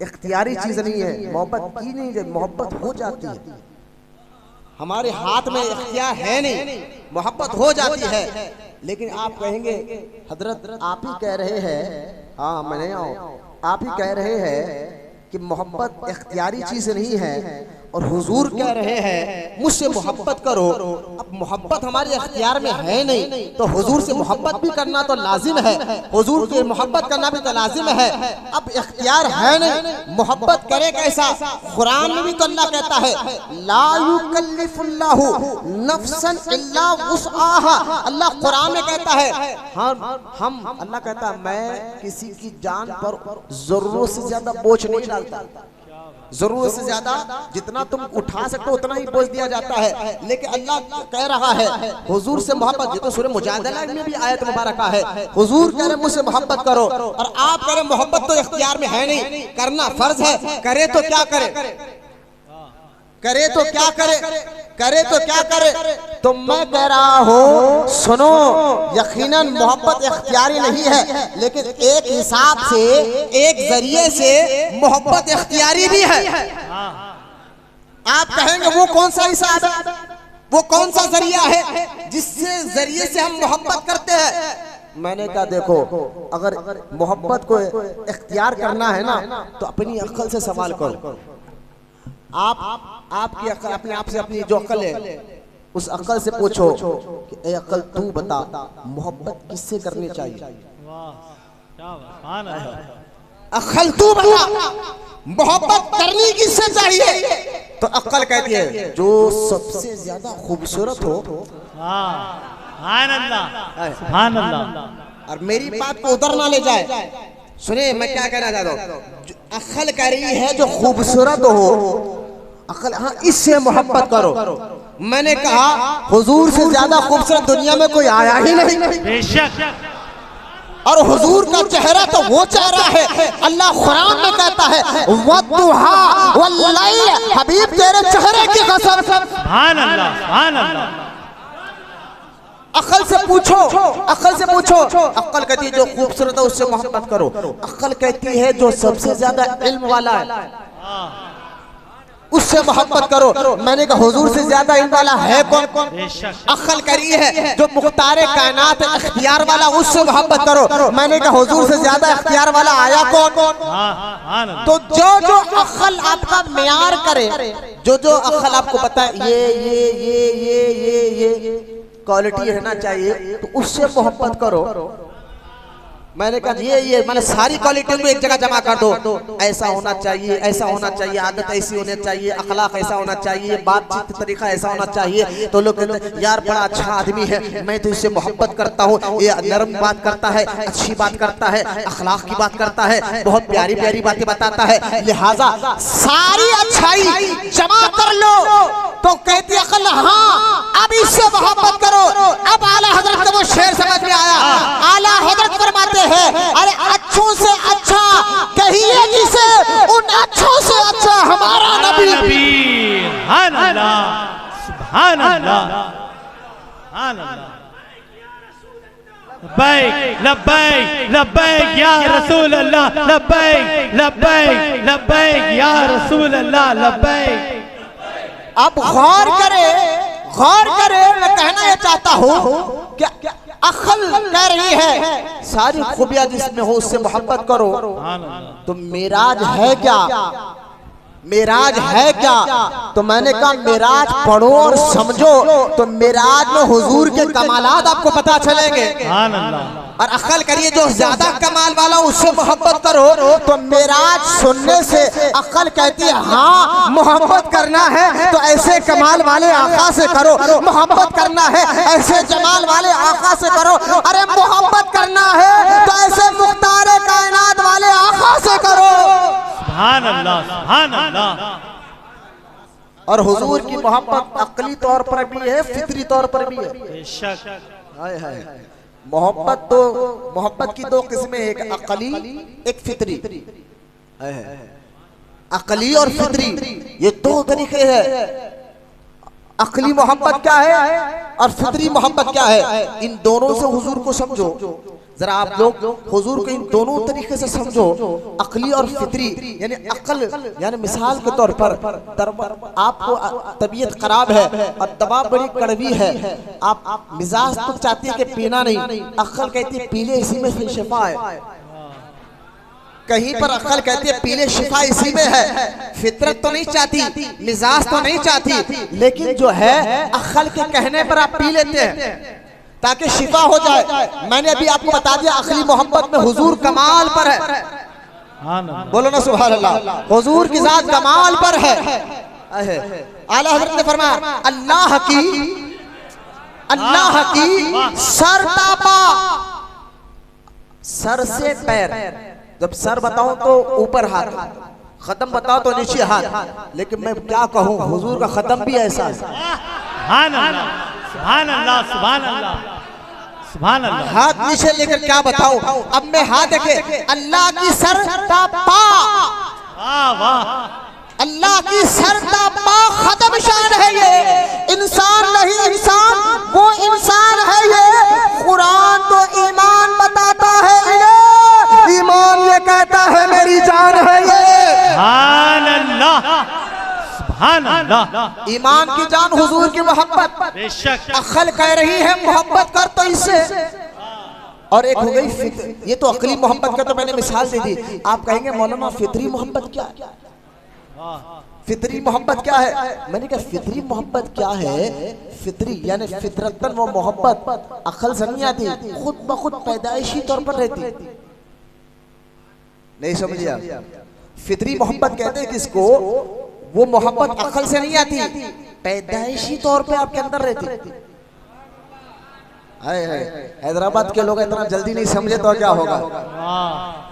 इख्तियारी चीज नहीं है, मोहब्बत की नहीं है, मोहब्बत हो जाती है। हमारे हाथ में इख्तियार है नहीं, मोहब्बत हो जाती है। लेकिन आप कहेंगे, हजरत आप ही कह रहे हैं, हाँ मैं नहीं आऊँ, आप ही कह रहे हैं कि मोहब्बत इख्तियारी चीज नहीं है, और हुजूर कह रहे हैं मुझसे मोहब्बत करो। अब मोहब्बत हमारे इख्तियार में है नहीं, तो हुजूर से मोहब्बत भी करना तो लाजिम है, हुजूर की मोहब्बत करना भी तो लाजिम है। अब इख्तियार है नहीं, मोहब्बत करे कैसा? कुरान में भी तो अल्लाह कहता है, ला युकल्लिफुल्लाहु नफ्सन इल्ला वुसआहा। अल्लाह कुरान में कहता है, हम अल्लाह कहता है, मैं किसी की जान पर जरूरत से ज्यादा बोझ नहीं डालता। जरूरत से ज्यादा जितना तुम उठा सकते हो उतना ही बोझ दिया जाता है। लेकिन अल्लाह कह रहा है हुजूर से मोहब्बत, ये तो सूरह मुजादला में भी आयत मुबारका है, हुजूर कह रहे मुझसे मोहब्बत करो, और आप कह रहे मोहब्बत तो इख्तियार में है नहीं, करना फर्ज है। करे तो क्या करे? करे तो क्या करे? करे तो क्या करे? तो मैं कह रहा हूँ, सुनो, यकीनन मोहब्बत इख्तियारी नहीं है, लेकिन एक हिसाब से, एक जरिए से मोहब्बत इख्तियारी भी है। आप कहेंगे वो कौन सा हिसाब है, वो कौन सा जरिया है जिससे जरिए से हम मोहब्बत करते हैं? मैंने कहा देखो, अगर मोहब्बत को इख्तियार करना है ना, तो अपनी अक्ल से सवाल करो। आपकी अक्ल, अपने आप से अपनी जो अक्ल है उस अक्ल से पूछो कि ए अक्ल तू बता, मोहब्बत किससे करनी चाहिए? अक्ल तू बता, मोहब्बत करनी किससे चाहिए? तो अक्ल कहती है जो सबसे ज्यादा खूबसूरत हो। सुभान अल्लाह, सुभान अल्लाह। और मेरी बात को उधर ना ले जाए, सुने मैं क्या कहना चाहता हूँ। अक्ल कह रही है जो खूबसूरत हो, अक्ल, हाँ, इससे मोहब्बत करो। मैंने कहा हुजूर से ज्यादा खूबसूरत दुनिया में कोई आया ही नहीं। बेशक और हुजूर का चेहरा तो वो चेहरा है, अल्लाह कुरान में कहता है वद्दुहा वल्लैल, हबीब तेरे चेहरे की कसम। सुभान अल्लाह, सुभान अल्लाह। अक्ल से पूछो, अक्ल से पूछो। अक्ल कहती है जो खूबसूरत है उससे मोहब्बत करो। अक्ल कहती है जो सबसे ज्यादा इल्म वाला है उससे मोहब्बत करो। मैंने कहा हुजूर से ज्यादा इल्म वाला है कौन? अक्ल करी है जो मुख्तारे कायनात इख्तियार वाला, उससे मोहब्बत करो। मैंने कहा हुजूर से ज्यादा इख्तियार वाला आया कौन? तो जो जो अक्ल आपका मियार करे, जो जो अक्ल आपको बताए ये क्वालिटी रहना चाहिए, तो उससे मोहब्बत करो। मैंने कहा ये मैंने सारी क्वालिटी को एक जगह जमा कर दो। ऐसा होना चाहिए, ऐसा होना चाहिए, आदत ऐसी होनी चाहिए, अखलाक ऐसा होना चाहिए, बातचीत तरीका ऐसा होना चाहिए। तो लोग कहते हैं यार बड़ा अच्छा आदमी है, मैं तो इससे मोहब्बत करता हूँ, ये नरम बात करता है, अच्छी बात करता है, अखलाक की बात करता है, बहुत प्यारी प्यारी बातें बताता है, लिहाजा सारी अच्छाई जमा कर लो। तो कहती अकल हाँ अब इससे मोहब्बत करो। अब आला हजरत को वो शेर समझ में आया। आला हजरत फरमाते हैं अरे अच्छों से अच्छा कहिए जिसे, उन अच्छों से अच्छा हमारा नबी। सुभान अल्लाह, सुभान अल्लाह, सुभान अल्लाह। लब्बैक लब्बैक लब्बैक या रसूल अल्लाह, लब्बैक लब्बैक लब्बैक या रसूल अल्लाह, लब्बैक। अब गौर करे, गौर करे। मैं कहना यह चाहता हूँ कि अक्ल कह रही है सारी खूबियां जिसमें हो उससे मोहब्बत करो। तो मेराज है क्या? मेराज है क्या? तो मैंने कहा मेराज पढ़ो और समझो, तो मेराज में हुजूर के कमालात आपको पता चलेंगे। और अक्ल करिए जो ज्यादा कमाल वाला उससे मोहब्बत करो। तो मेराज सुनने से अक्ल कहती है हाँ मोहब्बत करना है तो ऐसे कमाल वाले आका से करो, मोहब्बत करना है ऐसे जमाल वाले आका से करो, अरे मोहब्बत करना है तो ऐसे मुख्तारे कायनात वाले आका से करो। सुभान अल्लाह, सुभान अल्लाह। और हुजूर की मोहब्बत अकली तौर पर भी है, फितरी तौर पर भी है। बेशक। हाय हाय। मोहब्बत की दो किस्में, एक अकली एक फितरी। अकली और फितरी ये दो तरीके हैं। अकली मोहब्बत क्या है और फितरी मोहब्बत क्या है, इन दोनों से हुजूर को समझो जरा। आप लोग हुजूर को इन दोनों तरीके से समझो, अकली और फितरी। यानी अकल यानी मिसाल के तौर पर आपको तबीयत खराब है और दवा बड़ी कड़वी है, आप मिजाज तो चाहती है कि पीना नहीं, अकल कहती है पीले इसी में शिफा है। कहीं पर अकल कहती है पीले शिफा इसी में है। फितरत तो नहीं चाहती, मिजाज तो नहीं चाहती, लेकिन जो है अकल के कहने पर आप पी लेते हैं ताकि शिफा हो जाए। मैंने अभी आपको बता दिया अखली मोहब्बत में हुजूर कमाल पर है। बोलो ना सुभान अल्लाह। हुजूर की जात कमाल पर है। आला हज़रत ने फरमाया अल्लाह की सर तापा, सर से पैर। जब सर बताऊं तो ऊपर हाथ, खत्म बताओ तो नीचे हाथ, लेकिन मैं क्या कहूं हुजूर का खत्म भी ऐसा है। सुभान अल्लाह, सुभान अल्लाह, सुभान अल्लाह, सुभान अल्लाह। हाथ नीचे लेकर क्या बताऊं। अब मैं हाथ देखे अल्लाह की सर तापा, वाह वाह, अल्लाह की सर तापा खत्म शान है ये। इंसान नहीं इंसान, वो इंसान है ये। कुरान तो ईमान बताता है इन्हें, ईमान ये कहता है मेरी जान है ये। सुभान अल्लाह, सुभान अल्लाह। ईमान की जान हुजूर की मोहब्बत। बेशक। अक्ल कह रही है मोहब्बत कर तो इससे। और एक हो गई फिक्र, ये तो अकली मोहब्बत का तो मैंने मिसाल दे दी। आप कहेंगे मौलाना फितरी मोहब्बत क्या है? फितरी मोहब्बत क्या है? मैंने कहा फितरी मोहब्बत क्या है? फितरी यानी फितरतन वो मोहब्बत अकल से नहीं आती, खुद ब खुद पैदाइशी तौर पर रहती। नहीं समझिए? फितरी मोहब्बत कहते हैं किसको? वो मोहब्बत अकल से नहीं आती, पैदाइशी तौर पे आपके अंदर रहती। हैदराबाद के लोग इतना जल्दी नहीं समझे तो क्या होगा?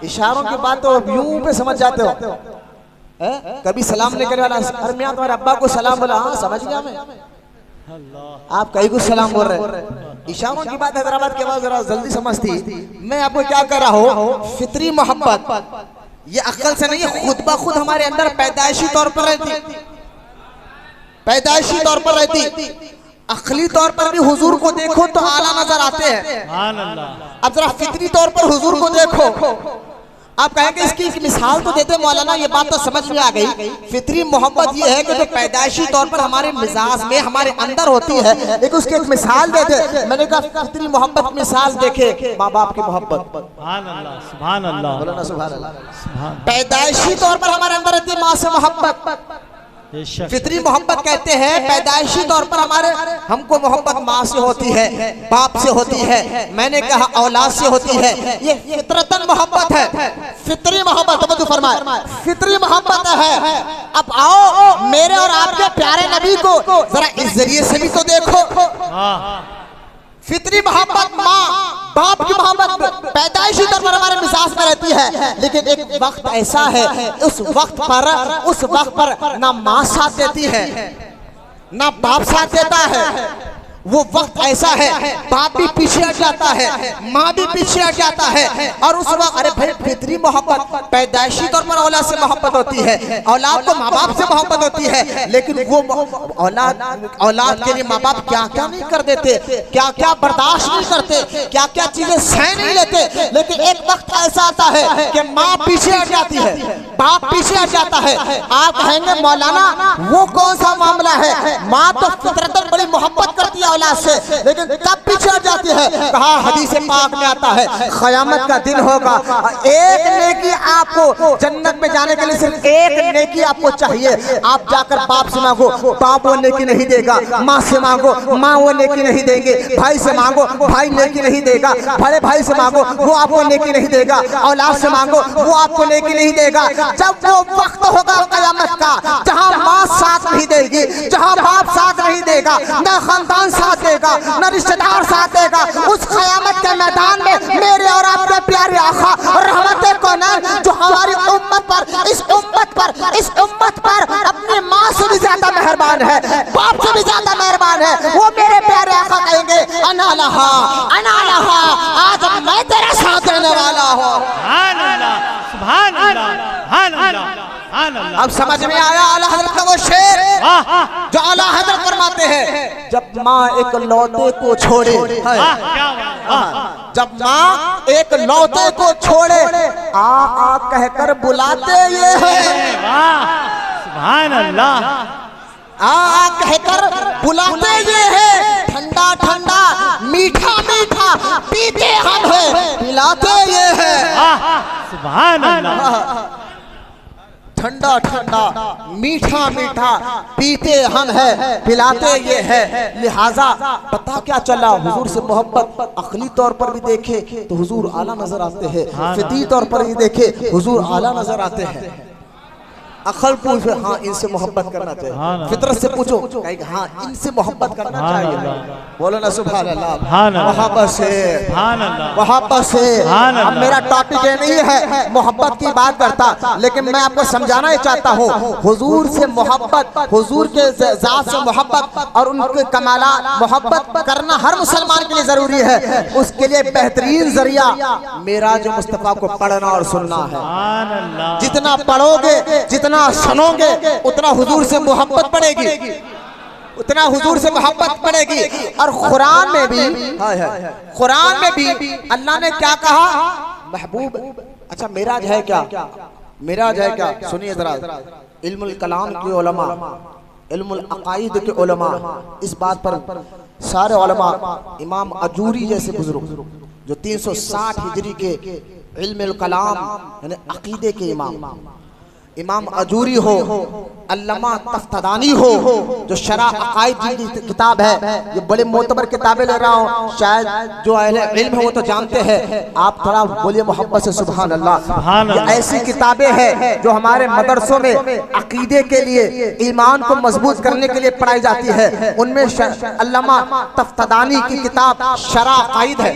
इशारों की बात तो यूं पे समझ जाते हो। कभी सलाम नहीं करने वाला, अरे मैं तुम्हारे अब्बा को सलाम बोला, हाँ समझ गया मैं। आप कहीं को सलाम बोल रहे हैं। इशारों की बात हैदराबाद के बाद जरा जल्दी समझती। मैं आपको क्या कर रहा हूँ, फितरी मोहब्बत ये अक्ल से नहीं है, खुद ब खुद हमारे अंदर पैदाइशी तौर पर रहती, पैदाइशी तौर पर रहती। अखली तौर पर भी हुजूर को देखो तो आला नजर आते हैं। अब जरा फितरी तौर पर हुजूर को देखो, आप कहेंगे इसकी मिसाल तो देते मौलाना, ये बात तो समझ में आ गई। फितरी मोहब्बत ये है कि जो पैदाइशी तौर पर हमारे मिजाज में हमारे अंदर होती है, लेकिन उसकी एक मिसाल देते। मैंने कहा फितरी मोहब्बत मिसाल देखे माँ बाप की मोहब्बत, सुभान अल्लाह, बोलो ना सुभान अल्लाह। पैदाइशी तौर पर हमारे अंदर रहती है माँ से मोहब्बत, फितरी मोहब्बत कहते हैं। पैदाइशी तौर पर हमारे हमको मोहब्बत माँ से होती है, बाप से होती है, मैंने कहा औलाद से होती है, ये फितरतन मोहब्बत है। फितरी मोहब्बत तो फरमाए फितरी मोहब्बत है। अब आओ मेरे और आपके प्यारे नबी को जरा इस जरिए से भी तो देखो। फितरी मोहब्बत माँ बाप की मोहब्बत पैदाइशी तौर पर हमारे मिजाज में रहती है, लेकिन एक वक्त ऐसा है उस वक्त पर ना माँ साथ देती है ना बाप साथ देता है। वो वक्त ऐसा है बाप भी पीछे हट जाता है, माँ भी पीछे हट जाता है। और उस वक्त अरे भाई फितरी मोहब्बत पैदाइशी तौर पर औलाद से मोहब्बत होती है, औलाद को माँ बाप से मोहब्बत होती है, लेकिन वो औलाद के लिए माँ बाप क्या क्या नहीं कर देते, क्या क्या बर्दाश्त नहीं करते, क्या क्या चीजें सह नहीं लेते। लेकिन एक वक्त ऐसा आता है कि माँ पीछे हट जाती है, बाप पीछे हट जाता है। आप कहेंगे मौलाना वो कौन सा मामला है, माँ तो फितरतन बड़ी मोहब्बत करती है औलाद से, लेकिन कब पीछे हट जाती है। कहा हदीस पाक में आता है क़यामत का दिन होगा, एक नेकी आपको जन्नत में जाने के लिए सिर्फ एक नेकी आपको चाहिए। आप जाकर बाप से मांगो, बाप वो नेकी नहीं देगा, माँ से मांगो, माँ वो नेकी नहीं देंगे, भाई से मांगो, भाई नेकी नहीं देगा, बड़े भाई से मांगो वो आपको नेकी नहीं देगा, औलाद से मांगो वो आपको नेकी नहीं देगा। जब वो वक्त होगा क़यामत का जहाँ माँ साथ नहीं देगी, जहाँ बाप साथ नहीं देगा, न खानदान साथ देगा, न रिश्तेदार साथ देगा, उस क़यामत के मैदान में मेरे और आपके प्यारे आका रहमत कौनैन जो हमारी उम्मत पर इस उम्मत पर अपनी माँ से भी ज्यादा मेहरबान है, बाप से भी ज्यादा मेहरबान है, वो मेरे प्यारे आका कहेंगे अना लहा आज मैं तेरा साथ देने वाला हूँ। सुभान अल्लाह, सुभान अल्लाह। अब समझ में आया आला हज़रत का वो शेर जो आला हज़रत फरमाते हैं, जब माँ एक लौते को छोड़े, जब माँ एक लौते को छोड़े आ कहकर बुलाते ये है, सुभान अल्लाह, आ कहकर बुलाते ये है, ठंडा ठंडा मीठा मीठा पीते हम है, पिलाते ये है। सुभान अल्लाह, ठंडा ठंडा मीठा मीठा पीते हम है, पिलाते ये है। लिहाजा पता क्या चला, हुजूर से मोहब्बत अखली तौर पर भी देखे तो हुजूर आला नजर आते हैं, फितरी तौर पर भी देखे हुजूर आला नजर आते हैं। अकल पूछे हाँ इनसे मोहब्बत करना चाहिए, फितरत से पूछो हाँ इनसे मोहब्बत करना चाहिए। बोलो ना सुभान अल्लाह, मोहब्बत से, मोहब्बत से। अब मेरा टॉपिक ये नहीं है मोहब्बत की बात करता, लेकिन मैं आपको समझाना चाहता हूँ हुजूर से मोहब्बत, हुजूर के ज़ात से मोहब्बत और उनके कमालात मोहब्बत करना हर मुसलमान के लिए जरूरी है। उसके लिए बेहतरीन जरिया मेराज मुस्तफा को पढ़ना और सुनना है। जितना पढ़ोगे जितना सुनोगे उतना हुजूर से मोहब्बत बढ़ेगी, उतना हुजूर से मोहब्बत बढ़ेगी। और कुरान में भी अल्लाह ने क्या कहा, महबूब। अच्छा मेराज है क्या, मेराज है क्या, सुनिए जरा। इल्मुल कलाम के उलमा, इल्मुल अकाईद के उलमा, इस बात पर सारे उलमा, इमाम अजूरी जैसे बुजुर्ग जो 360 हिजरी के इल्मुल कलाम यानी अकीदे के इमाम अजूरी हो, अल्लामा तफ्तादानी हो जो शरा अकाईद की किताब है, ये बड़े मोतबर किताबें ले रहा हूँ, शायद जो अहले इल्म है वो तो जानते हैं। आप थोड़ा बोलिए मोहब्बत से सुभान अल्लाह। ये ऐसी किताबें हैं जो हमारे मदरसों में अकीदे के लिए, ईमान को मजबूत करने के लिए पढ़ाई जाती है। उनमें अल्लामा तफ्तादानी की किताब शरा अकाईद है,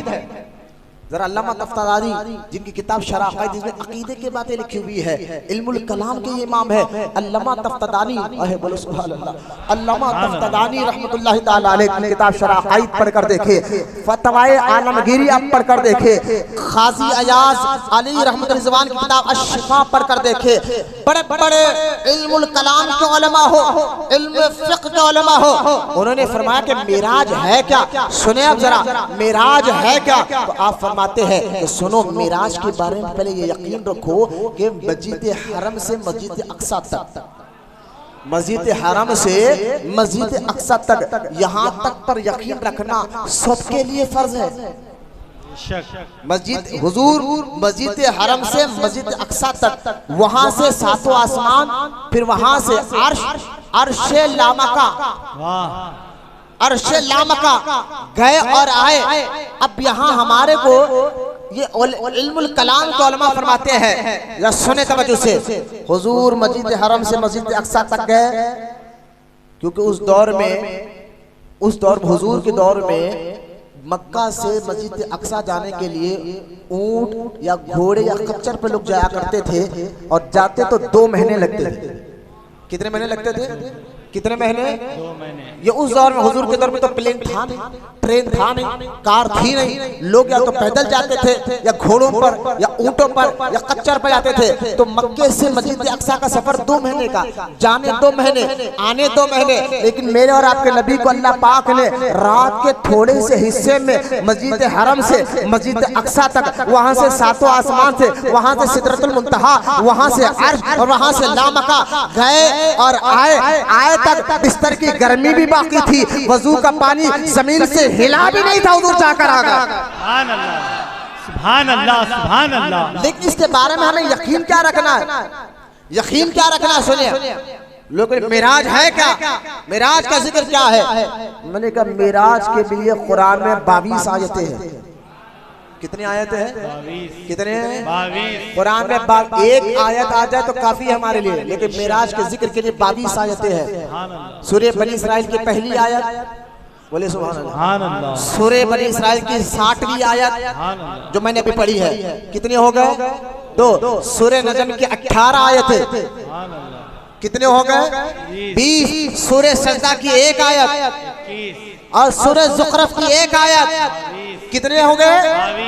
जरा अल्लामा तफ्तादानी जिनकी किताब शरह अक़ीदा जिसमें अकीदे की बातें लिखी हुई है, इल्मुल कलाम के ये इमाम है अल्लामा तफ्तादानी, बोलो सुभान अल्लाह। अल्लामा तफ्तादानी रहमतुल्लाहि तआला अलैह की किताब शरह अक़ीदा पढ़कर देखे, फतवाए आलमगीरी आप पढ़कर देखे, क़ाज़ी अयाज़ अली रहमतुल्लाह रिज़वान की किताब अश-शिफ़ा पढ़कर देखे, बड़े बड़े इल्मुल कलाम के उलमा हो, इल्म फ़िक़्ह के उलमा हो, उन्होंने फरमाया कि मेराज है क्या। सुने आप जरा, मेराज है क्या? तो आप फरमाते हैं कि सुनो, मेराज के बारे में पहले ये यकीन रखो कि मस्जिद हरम से मस्जिद अक्सा तक, मस्जिद हरम से मस्जिद अक्सा तक, यहाँ तक पर यकीन रखना सबके लिए फर्ज है। मस्जिद हुजूर मस्जिद हरम से मस्जिद अक्सा तक, वहां से सातों आसमान, फिर वहां से अर्शे लामका, अर्शे लामका गए और आए। अब यहाँ हमारे को ये इल्मुल कलाम के उलमा फरमाते हैं, या सुने तवज्जो से, हुजूर मस्जिद हरम से मस्जिद अक्सा तक गए क्योंकि उस दौर हुजूर के दौर में मक्का से मस्जिद अक्सा जाने के लिए ऊंट या घोड़े या खच्चर पे लोग जाया करते थे, और जाते तो 2 महीने लगते थे। कितने महीने लगते थे? कितने महीने? 2 महीने। ये उस दौर में, हुजूर के दौर में तो प्लेन था नहीं, ट्रेन था नहीं, कार थी नहीं, लोग या तो पैदल जाते थे या घोड़ों पर या ऊंटों पर या कच्चर पर जाते थे। तो मक्के से मस्जिद अक्सा का सफर 2 महीने का, जाने 2 महीने, आने 2 महीने। लेकिन मेरे और आपके नबी को अल्लाह पाक ने रात के थोड़े से हिस्से में मस्जिद हरम से मस्जिद अक्सा तक, वहां से सातों आसमान से, वहां से सिदरतुल मुंतहा, वहां से अर्श और वहां से लामका गए और आए तक बिस्तर की गर्मी भी बाकी थी, वजू का पानी जमीन से हिला भी नहीं था, हुजूर जाकर आ गए। सुभान अल्लाह, सुभान अल्लाह, सुभान अल्लाह। लेकिन इसके बारे में हमें यकीन क्या रखना है? यकीन क्या रखना है? सुनिए, लोग मेराज है क्या? मेराज का जिक्र क्या है? मैंने कहा मेराज के लिए कुरान में 22 आयतें हैं। कितनी आयतें हैं? 22। कितने? 22। कुरान में एक आयत आ जाए तो काफी हमारे लिए, लेकिन मेराज के जिक्र के लिए 22 आयतें हैं। सूरह बनी इस्राइल की पहली आयत, बोले सुभान अल्लाह। सूरह बनी इस्राइल की 60वीं आयत जो मैंने अभी पढ़ी है, कितने हो गए? 2। सूरह नजम की 18 आयत, कितने हो गए? 20। सूरह सजदा की 1 आयत और सूरह ज़ुखरफ की 1 आयत, कितने हो गए?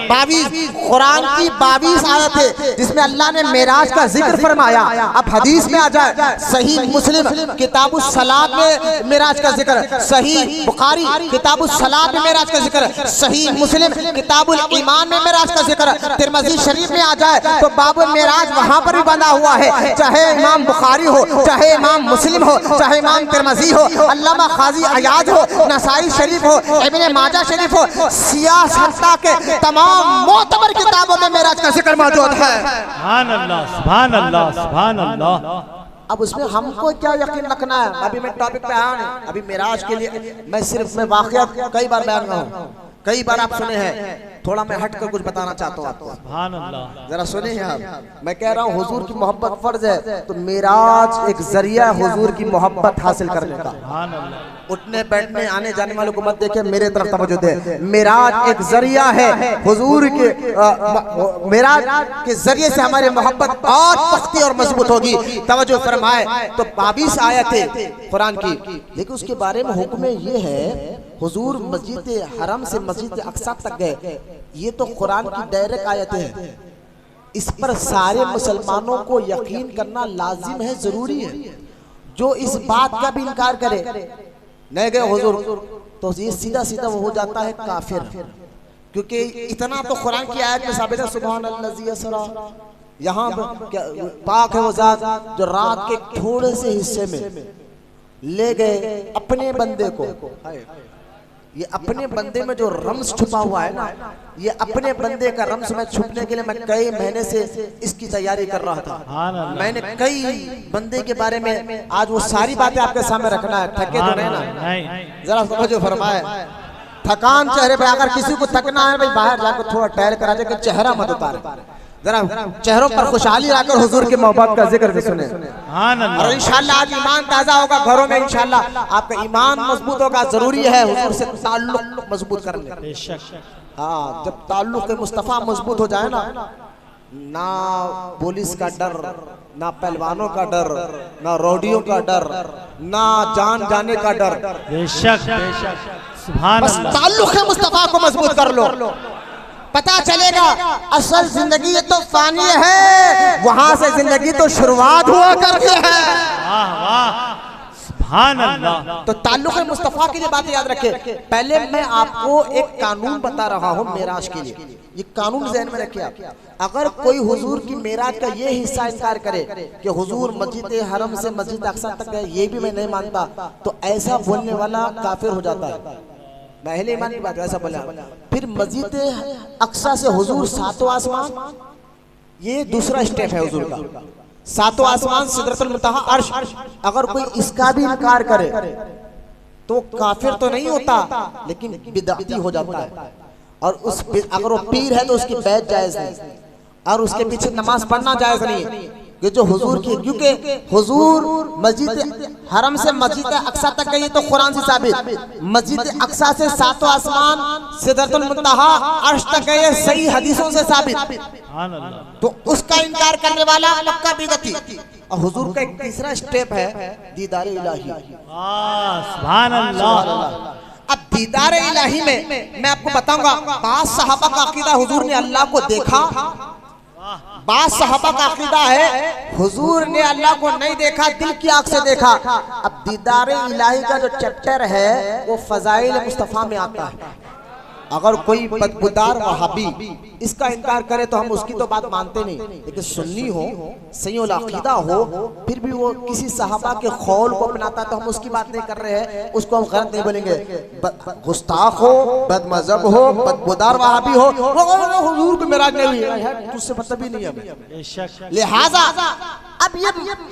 22। कुरान की 22 आयत है जिसमें अल्लाह ने मेराज का जिक्र फरमाया। अब हदीस में आ जाए, सही मुस्लिम किताबुस सलात में मेराज का जिक्र, सही बुखारी किताबुस सलात में मेराज का जिक्र, सही मुस्लिम किताबुल ईमान में मेराज का जिक्र, तिरमिज़ी शरीफ में आ जाए तो बाबुल मेराज वहां पर भी बंधा हुआ है। चाहे इमाम बुखारी हो, चाहे इमाम मुस्लिम हो, चाहे इमाम तिरमिज़ी हो, अल्लामा क़ाज़ी अयाज़ हो, नसाई शरीफ हो, इब्ने माजा शरीफ हो, सियासत के तमाम मोतबर किताबों में मेराज का जिक्र मौजूद है। सुभान अल्लाह, सुभान अल्लाह, सुभान अल्लाह। अब उसमें हमको क्या यकीन रखना है? अभी मैं टॉपिक पे आया नहीं, अभी मेराज के लिए मैं सिर्फ मैं वाक़या कई बार बयान रहा हूँ, कई बार आप सुने हैं, थोड़ा मैं हट कर कुछ बताना चाहता हूँ आपको। सुभान अल्लाह। जरा सुने आप, मैं कह रहा हूँ हुजूर की मोहब्बत फर्ज है, तो मेराज एक जरिया हुजूर की मोहब्बत हासिल करने का। सुभान अल्लाह। उठने बैठने आने जाने वालों को मत देखे, मेरे तरफ तवज्जो दे। मेराज एक जरिया है हुजूर के, मेराज के जरिए से हमारी मोहब्बत और पख्ती और मजबूत होगी। तवज्जो फरमाए, तो 22 आयतें कुरान की, लेकिन उसके बारे में हुक्म ये है, हुजूर मस्जिद हरम से मस्जिद अक्सा तक गए, ये तो कुरान की डायरेक्ट आयतें हैं। इस पर सारे मुसलमानों को यकीन करना लाजिम है, जरूरी है। जो इस बात का भी इनकार करे नहीं गए हुजूर, तो ये सीधा सीधा वो हो जाता है काफिर, क्योंकि इतना तो कुरान की आयत में साबित है, सुभान अल्लाज़ी असरा, यहाँ पाक है वो ज़ात जो रात के थोड़े से हिस्से में ले गए अपने बंदे को। ये अपने बंदे में जो रम्स छुपा हुआ है ना, ये अपने बंदे का रम्स में छुपने के लिए मैं कई महीने से इसकी तैयारी कर रहा था। मैंने कई बंदे के बारे में, आज वो सारी बातें आपके सामने रखना है। थके तो नहीं ना? जरा समझो फरमाए, थकान चेहरे पे, अगर किसी को थकना है भाई बाहर जाकर थोड़ा टहल कर आ जाए, चेहरा मत उतारे, जरा चेहरों पर खुशहाली लाकर हुजूर के मोहब्बत का जिक्र भी सुने। और इंशाल्लाह आज ईमान ताजा होगा घरों में, इंशाल्लाह आपका ईमान मजबूत होगा। जरूरी है हुजूर से ताल्लुक मजबूत करने। हाँ, जब ताल्लुक मुस्तफ़ा मजबूत हो जाए ना पुलिस का डर, ना पहलवानों का डर, ना रौडियों का डर, ना जान जाने का डर। बेशक बेशक, सुभान अल्लाह। ताल्लुक मुस्तफ़ा को मजबूत कर लो, पता चलेगा असल जिंदगी ये तो फानी है, वहां से जिंदगी तो शुरुआत हुआ करती है। वाह वाह, सुभान अल्लाह। तो ताल्लुक मुस्तफ़ा की ये बात याद रखे। पहले मैं आपको एक कानून बता रहा हूँ मेराज के लिए, ये कानून ज़हन में रखिए आप। अगर कोई हुजूर की मेराज का ये हिस्सा इनकार करे कि हुजूर मस्जिद हरम से मस्जिद अक्सा तक गए, ये भी मैं नहीं मानता, तो ऐसा बोलने वाला काफिर हो जाता है। पहले ईमान की बात ऐसा बोला। फिर मस्जिद अक्सा से हुजूर सातों आसमान, ये दूसरा स्टेप है हुजूर का। सातों आसमान, सिदरतुल मुंतहा, अर्श, अगर कोई इसका भी इनकार करे तो काफिर तो नहीं होता, लेकिन बिदअती हो जाता है। और उस अगर वो पीर है तो उसकी बैत जायज नहीं, और उसके पीछे नमाज पढ़ना जायज नहीं है। कि जो हुजूर की, क्योंकि हुजूर मस्जिद हरम से मस्जिद अक्सा तक गई तो कुरान से साबित, मस्जिद अक्सा से सातों आसमान, सिदरतुल मुंतहा, अर्श तक गए सही हदीसों से साबित। तो उसका इनकार करने वाला पक्का बिदअती। और हुजूर का एक तीसरा स्टेप है दीदार इलाही। सुभान अल्लाह। अब दीदार इलाही में मैं आपको बताऊंगा, बास सहाबा का अकीदा हुजूर ने अल्लाह को देखा, बास सहाबा का अकीदा है हुजूर ने अल्लाह को नहीं देखा, दिल की आंख से देखा। अब दीदार इलाही का जो चैप्टर है वो फजाइल मुस्तफ़ा में आता है। अगर कोई बदबूदार वहाबी इसका इनकार करे तो हम उसकी तो बात मानते नहीं, लेकिन सुन्नी हो, सही अकीदा हो, फिर भी वो किसी सहाबा के खौल को अपनाता तो हम उसकी बात नहीं कर रहे हैं, उसको हम गलत नहीं बोलेंगे। गुस्ताख हो, बदमज़हब हो, बदबूदार वहाबी हो, वो हुजूर को मेराज नहीं हुई है, तुझसे मतलब ही नहीं है। लिहाजा अब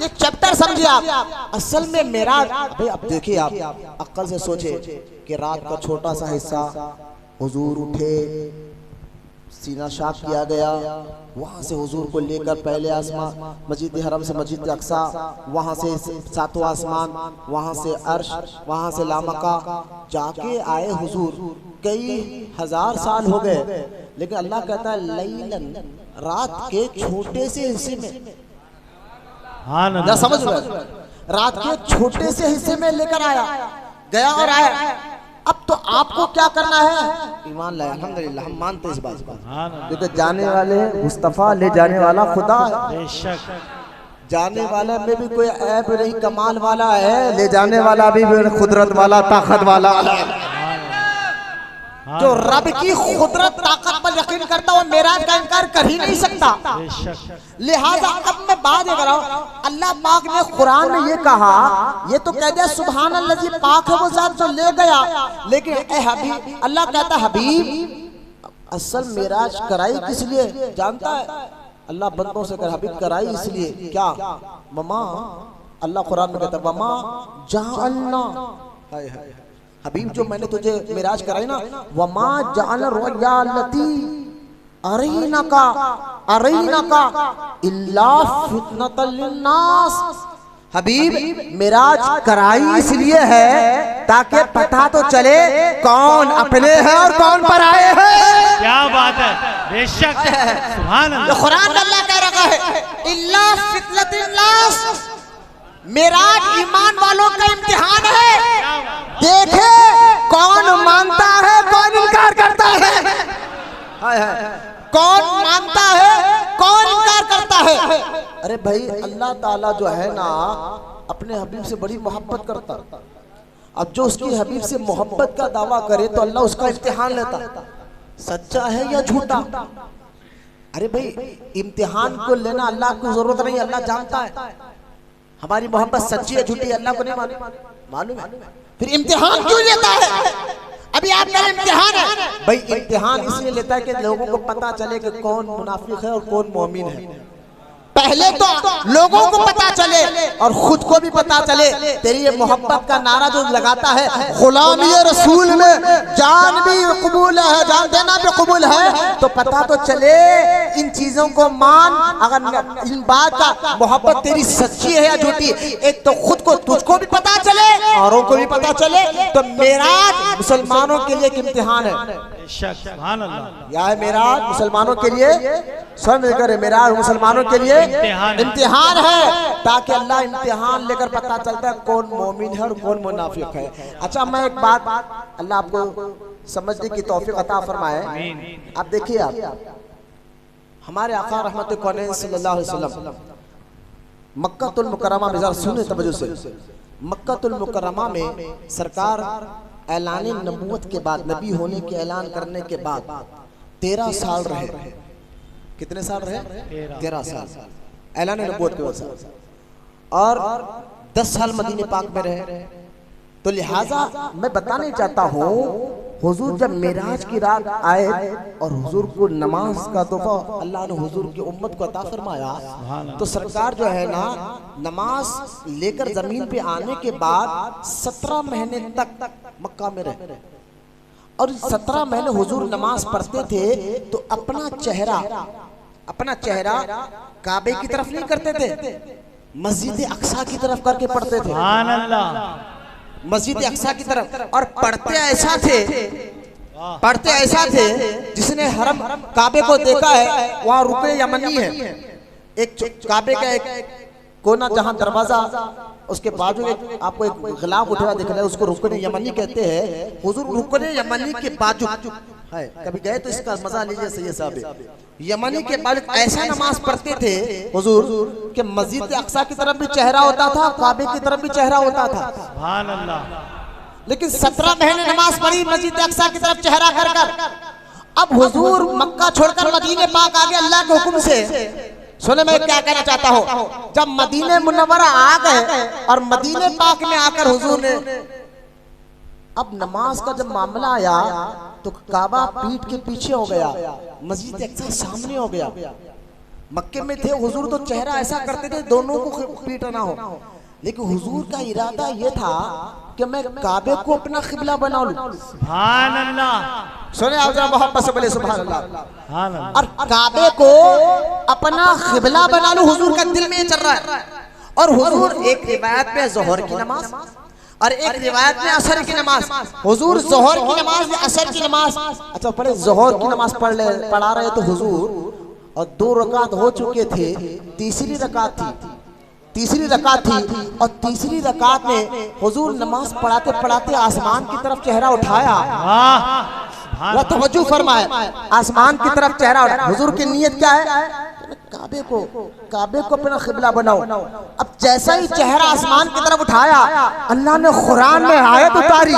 ये चैप्टर समझिए आप। असल में मेराज भाई, अब देखिए आप अक्ल से सोचे कि रात का छोटा सा हिस्सा हुजूर उठे, सीना शाक किया गया, वहाँ से हुजूर को लेकर पहले आसमान मस्जिद हरम से मस्जिद अक्सा, वहाँ से सातों आसमान, वहाँ से अर्श, वहाँ से लामका जाके आए हुजूर। कई हजार साल हो गए, लेकिन अल्लाह कहता है लैलन, रात के छोटे से हिस्से में, ना समझ रहे, रात के छोटे से हिस्से में लेकर आया गया और आया। अब तो आपको क्या करना है? ईमान लाया, अल्हम्दुलिल्लाह हम मानते इस बात को, क्योंकि जाने वाले मुस्तफ़ा, ले जाने वाला खुदा है। जाने वाले में भी कोई ऐब नहीं, कमाल वाला है, ले जाने वाला भी खुदरत वाला, ताकत वाला। जो रब की खुदरत ताकत पर यकीन करता है वो मेराज का इनकार कर ही नहीं सकता। लिहाजा अब मैं बात कर रहा हूँ, अल्लाह पाक ने कुरान में ये कहा, ये तो कह दिया सुभान अल्लाह जी, पाक है वो ज़ात जो ले गया, लेकिन ए हबीब, अल्लाह कहता हबीब असल मेराज कराई किस लिए जानता है? अल्लाह बंदों से कर हबीब कराई इसलिए क्या? ममा, अल्लाह कुरान में कहता ममा जअलना, हबीब जो मैंने तुझे मिराज कराई ना, वमा जअल रुयालती अरीना का इल्ला फितनतल लिन्नास। हबीब मिराज कराई इसलिए है ताकि पता तो चले कौन अपने हैं और कौन पराए हैं। क्या बात है, बेशक, सुभान अल्लाह। कुरान में अल्लाह कह रहा है इल्ला फितनतल लिन्नास, मिराज ईमान वालों का इम्तिहान है, देखे कौन मानता है कौन इनकार करता है। कौन मानता है कौन इनकार करता है। अरे भाई अल्लाह ताला जो है ना अपने हबीब से बड़ी मोहब्बत करता, अब जो उसकी हबीब से मोहब्बत का दावा करे तो अल्लाह उसका इम्तिहान लेता, सच्चा है या झूठा। अरे भाई इम्तिहान को लेना अल्लाह को जरूरत नहीं, अल्लाह जानता है हमारी मोहब्बत सच्ची है झूठी, अल्लाह को नहीं मालूम है, फिर इम्तिहान क्यों लेता है? अभी आप मेरा इम्तिहान है भाई, इम्तिहान इसलिए लेता है कि लोगों को पता चले कि कौन मुनाफिक है और कौन मोमिन है। पहले तो लोगों को पता चले और खुद को भी पता चले। तेरी ये मोहब्बत का नारा जो लगाता है गुलामी रसूल में जान भी कबूल है, जान देना भी कबूल है, तो पता तो चले इन चीजों को मान। अगर इन बात का मोहब्बत तेरी सच्ची है या झूठी, एक तो खुद को तुझको भी पता चले औरों को भी पता चले। तो मेराज मुसलमानों के लिए एक इम्तिहान है। सुभान अल्लाह। यह है मेराज मुसलमानों के लिए, स्वयं लेकर मेराज मुसलमानों के लिए इम्तिहान है, ताकि अल्लाह इम्तिहान लेकर पता चलता है कौन मोमिन है और कौन मुनाफिक है। अच्छा मैं एक बात, अल्लाह आपको समझने की तौफीक अता फरमाए। आप देखिए, आप हमारे आका रहमत कौनैन सल्लल्लाहु अलैहि वसल्लम मक्कातुल मुकर्रमा में, जरा सुने तवज्जो से, मक्कातुल मुकर्रमा में सरकार ऐलान नबूवत के बाद, नबी होने के ऐलान करने के बाद 13 साल रहे। कितने साल रहे? 13 साल ऐलान नबूवत के बाद, और 10 साल मदीने पाक में रहे। तो लिहाजा मैं बताने चाहता हूँ, हुजूर जब मेराज की रात आए और हुजूर को नमाज का तोहफा अल्लाह ने हुजूर की उम्मत को अता फरमाया, तो सरकार जो है ना नमाज लेकर जमीन पे आने के बाद 17 महीने तक मक्का में रहे। और 17 महीने हुजूर नमाज पढ़ते थे तो अपना चेहरा काबे की तरफ नहीं करते थे, मस्जिद अक्सा की तरफ करके पढ़ते थे। सुभान अल्लाह। मस्जिद अक्सा की तरफ। और पढ़ते ऐसा थे जिसने हरम काबे को देखा है, वहाँ रुकने यमनी है, एक काबे का एक कोना जहाँ दरवाजा, उसके बाजू एक आपको एक गिलाफ उठा हुआ दिख रहा है, उसको रुकने यमनी कहते हैं। हुजूर रुकने यमनी के बाजू है, कभी गए तो इसका मजा लीजिए सही साहब। यमनी के बाजू ऐसा नमाज पढ़ते थे हुजूर कि मस्जिद अक्सा की तरफ भी चेहरा होता था, काबे की तरफ भी चेहरा होता था। सुभान अल्लाह। लेकिन 17 महीने नमाज पढ़ी मस्जिद अक्सा की तरफ चेहरा कर कर। अब हुजूर मक्का छोड़कर मदीने पाक आ गए अल्लाह के हुक्म से। सुने मैं क्या कहना चाहता हूँ, जब मदीने मुनव्वरा आ गए और मदीने पाक में आकर हुजूर ने, अब नमाज का जब मामला आया तो काबा पीठ के पीछे हो गया, मस्जिद अक्सा सामने हो गया। मक्के में थे हुजूर तो चेहरा ऐसा करते थे दोनों को पीट ना हो, लेकिन हुजूर का इरादा यह था कि मैं काबे को अपना क़िबला बना लूं। सुभान अल्लाह। सुने आप जरा मोहब्बत से बोले सुभान अल्लाह। सुभान अल्लाह। और काबे को अपना क़िबला बना लूं, हुजूर का दिल में ये चल रहा है। और हुजूर एक रिवायत में ज़ोहर की नमाज और एक रिवायत में असर की नमाज, हुजूर ज़ोहर की नमाज या असर की नमाज, अच्छा पढ़े ज़ोहर की नमाज पढ़ा रहे तो हुजूर, और 2 रकात हो चुके थे, तीसरी रकात थी और तीसरी रकात में हुजूर नमाज पढ़ाते पढ़ाते आसमान की तरफ चेहरा उठाया। तवज्जो फरमाए, आसमान की तरफ चेहरा उठाया। हुजूर की नीयत क्या है? काबे को अपना क़िबला बनाओ। अब जैसा ही चेहरा आसमान की तरफ उठाया, अल्लाह ने कुरान में आयत उतारी।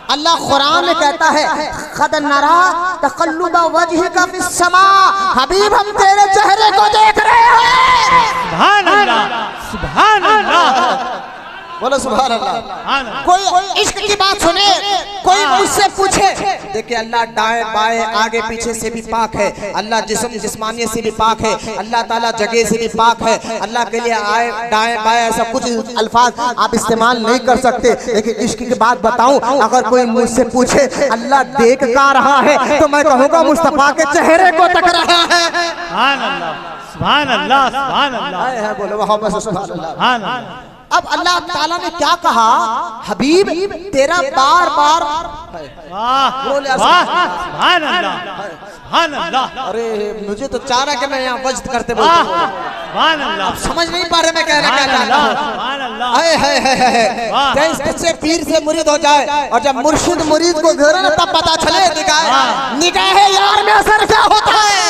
अल्लाह कुरान में कहता है, क़द नरा तक़ल्लुब वजहिका फिस्समा, हबीब हम तेरे चेहरे को देख रहे हैं। सुभान अल्लाह। सुभान अल्लाह। बोलो सुभान अल्लाह। कोई इश्क की बात सुने, कोई मुझसे पूछे, देखिए अल्लाह दाएं बाएं आगे पीछे से भी पाक है, अल्लाह जिस्मानियत से भी पाक है, अल्लाह ताला जगह से भी पाक है। अल्लाह के लिए आए दाएं बाएं ऐसा कुछ अल्फाज आप इस्तेमाल नहीं कर सकते। लेकिन इश्क की बात बताऊं, अगर कोई मुझसे पूछे अल्लाह देख का रहा है तो मैं कहूँगा मुस्तफा के चेहरे को तक रहा है। सुभान अल्लाह। सुभान अल्लाह। सुभान अल्लाह। बोलो मोहब्बत से सुभान अल्लाह। सुभान अल्लाह। अब अल्लाह ताला ने क्या कहा, हबीब तेरा बार बार सुभान अल्लाह। सुभान अल्लाह। अरे मुझे तो चाह रहा कि मैं यहाँ वज्द करते सुभान अल्लाह। समझ नहीं पा रहे मैं कहना क्या चाहता हूँ। सुभान अल्लाह। जैसे पीर से मुरीद हो जाए और जब मुर्शिद मुरीद को घेरे ना तब पता चले निगाह यार में असर क्या होता है।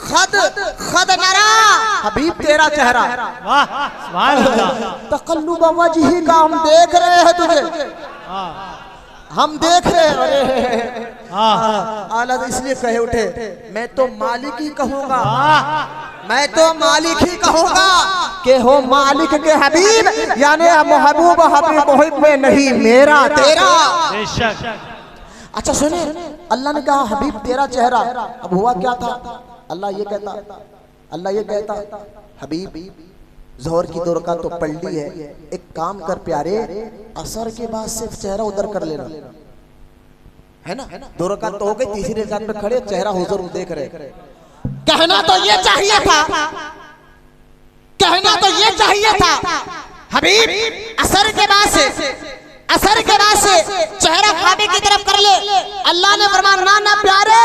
खद नरा हबीब तेरा चेहरा, सुभान अल्लाह। तक़ल्लुब वजही का हम देख रहे हैं तुझे, हम देख रहे हैं। आला इसलिए कहे उठे, मैं तो मालिक ही कहूँगा, मैं तो मालिक ही कहूँगा कि हो मालिक के हबीब, यानी महबूब हबीब मुहिब में नहीं मेरा तेरा। अच्छा सुने, अल्लाह ने कहा हबीब तेरा चेहरा। अब हुआ क्या था, अल्लाह ये कहता हबीब ज़ोहर की 2 रकात तो पढ़ ली है, एक काम कर प्यारे, असर के बाद सिर्फ चेहरा उधर कर लेना, है ना। 2 रकात तो हो गई, तीसरी रकात में खड़े चेहरा हुजूर देख रहे। कहना तो ये चाहिए था, हबीब असर के बाद से असर के बाद से चेहरा काबे की तरफ कर ले। अल्लाह ने फरमाया ना ना प्यारे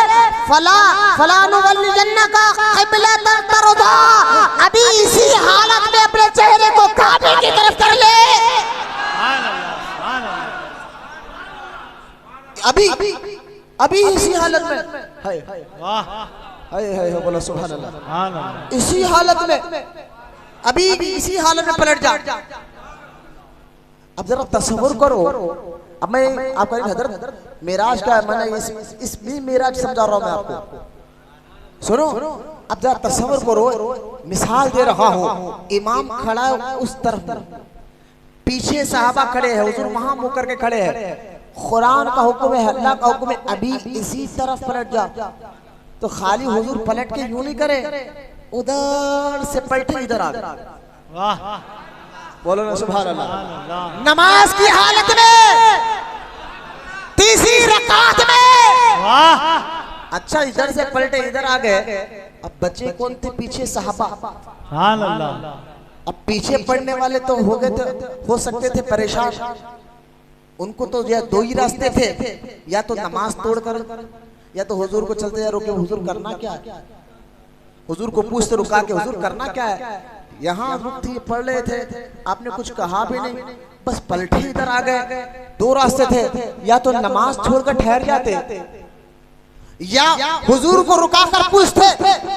फलानु वल्ली जन्नका क़िबलतन तरदा, अभी इसी हालत में अपने चेहरे को काबे की तरफ कर ले। अभी अभी इसी हालत में हाय बोलो सुभान अल्लाह। इसी हालत में अभी इसी हालत में पलट जा। अब जरा तस्वीर करो। अब मैं आपका हजरत मेराज का मैंने इस मेराज समझा रहा हूं मैं आपको। सुनो अब जरा तस्वीर करो, मिसाल दे रहा हूं। इमाम खड़ा उस तरफ, पीछे सहाबा खड़े हैं, हुजूर वहां मुंह करके खड़े हैं। कुरान का हुक्म है, अल्लाह का हुक्म है, अभी इसी तरफ पलट जा। तो खाली हुजूर पलट के यूं नहीं करे, उधर से पलटे इधर आ गए। बोलो ना सुभान अल्लाह। नमाज की हालत में तीसरी रकात में अच्छा इधर से पलटे इधर आ गए। अब बचे कौन थे? पीछे सहाबा। सुभान अल्लाह। अब पीछे पढ़ने वाले तो हो गए थे, हो सकते थे परेशान। उनको तो या दो ही रास्ते थे, या तो नमाज तोड़कर, या तो हुजूर को चलते या रोके, हुजूर करना क्या है? हुजूर को पूछते रुका के हुजूर करना क्या है? यहाँ रुकती पढ़ रहे थे, आपने कुछ कहा भी नहीं, बस पलटे इधर आ गए। दो रास्ते थे, या तो नमाज छोड़कर ठहर जाते, या हुजूर को रुकाकर पूछते।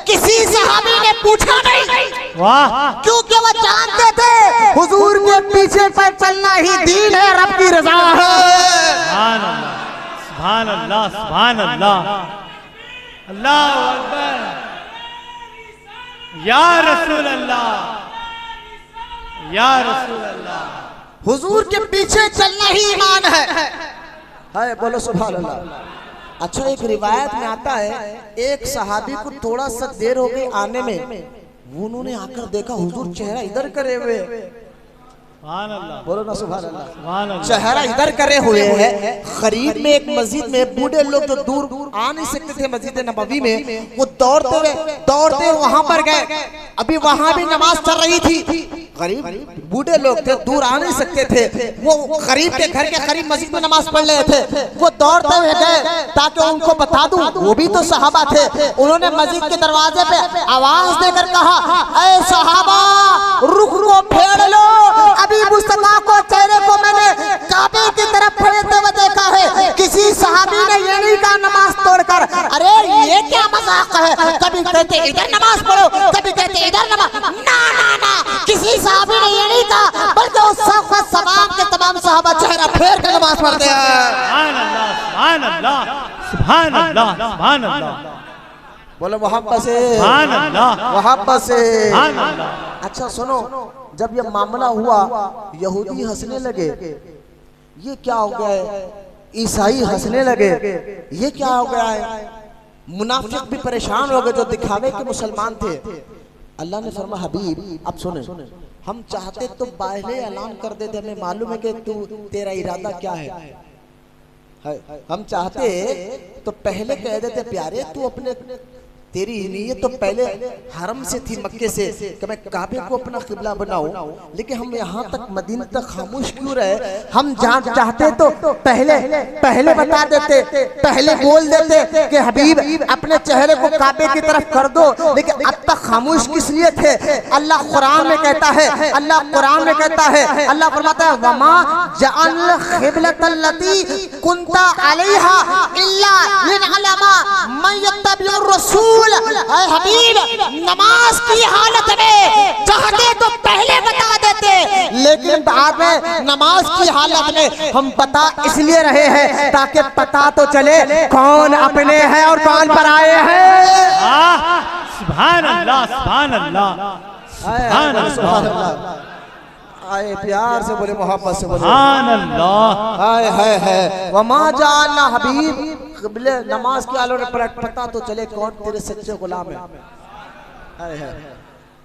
किसी सहाबी ने पूछा नहीं, क्योंकि वो जानते थे हुजूर के पीछे पर चलना ही दीन है, रब की रजा है। सुभान अल्लाह, सुभान अल्लाह, अल्लाहु अकबर, या रसूल अल्लाह, या रसूल अल्लाह। हुजूर के पीछे चलना ही ईमान है। बोलो सुभान अल्लाह। अच्छा एक रिवायत में आता है, एक सहाबी को थोड़ा सा देर हो गई आने में, वो उन्होंने आकर देखा हुजूर चेहरा इधर करे हुए। बोलो ना सुभान अल्लाह। चेहरा इधर करे हुए है। करीब में एक मस्जिद में बूढ़े लोग जो दूर आ नहीं सकते थे मस्जिद नबवी में, वो दौड़ते वहां पर गए। अभी वहां भी नमाज चल रही थी। गरीब बूढ़े लोग थे, दूर आ नहीं सकते थे, वो गरीब के घर के करीब मस्जिद में नमाज पढ़ रहे थे। वो दौड़ते हुए गए ताकि उनको बता दूं, वो भी तो सहाबा थे। उन्होंने मस्जिद के दरवाजे पे आवाज देकर कहा, ऐ सहाबा रुख को फेर लो, अभी मुस्तफा को चेहरे को मैंने काबे की तरफ फेरते हुए देखा है। किसी सहाबी ने ये नहीं कहा नमाज तोड़कर, अरे ये क्या मजाक है? कभी कहते इधर नमाज पढ़ो, कभी कहते इधर नमाज। ना ना ना, किसी सहाबी ने ये नहीं कहा, बल्कि उस तमाम के तमाम सहाबा चेहरा फेर के नमाज पढ़ते हैं। सुभान अल्लाह, सुभान अल्लाह, सुभान अल्लाह, सुभान अल्लाह। बोलो मोहब्बत से, सुभान अल्लाह, मोहब्बत से। सुभान अल्लाह। अच्छा सुनो, जब ये मामला हुआ यहूदी हंसने लगे, ये क्या हो गया है? ईसाई हंसने लगे, ये क्या हो गया है? मुनाफिक भी परेशान हो गए जो दिखावे के मुसलमान थे। अल्लाह ने फरमाया हबीब अब सुने, हम चाहते तो पहले ऐलान कर देते, हमें मालूम है कि तू तेरा इरादा क्या है। हम चाहते तो पहले कह देते प्यारे तू अपने, तेरी नीयत तो पहले हरम से थी, मक्के से, कि मैं काबे को अपना किबला बनाऊं, लेकिन हम यहाँ तक मदीना तक खामोश क्यों रहे? हम चाहते तो पहले बता देते, पहले बोल देते कि हबीब अपने चेहरे को काबे की तरफ कर दो, लेकिन अब तक खामोश किस लिए थे? अल्लाह कुरान में कहता है, अल्लाह फरमाता है वमा जअल क़िबलतल्लती कुंता अलैहा इल्ला लिनअलमा मन यत्तबिउर रसूल। हबीब नमाज की हालत में चाहते तो पहले बता देते, लेकिन बाद में नमाज की हालत में हम बता इसलिए रहे हैं ताकि पता तो चले कौन अपने हैं और कौन पराए हैं। सुभान अल्लाह, सुभान अल्लाह, सुभान अल्लाह। आए प्यार से बोले, मोहब्बत से बोले, सुभान अल्लाह। है वमा जाना हबीब क़िबले नमाज की हालत में पता तो चले कौन तेरे सच्चे गुलाम है।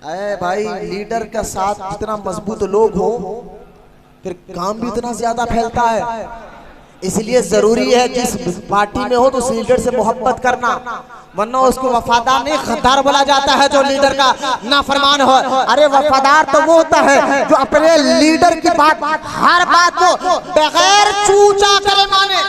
अरे भाई लीडर का साथ जितना मजबूत लोग हो, फिर काम भी इतना ज्यादा फैलता है। इसलिए जरूरी है जिस पार्टी में हो तो उस लीडर से मोहब्बत करना, वरना उसको वफादार नहीं गद्दार बोला जाता है जो लीडर का नाफरमान हो। अरे वफादार तो वो होता है जो अपने लीडर की बात हर बात को बगैर चूचा करे माने,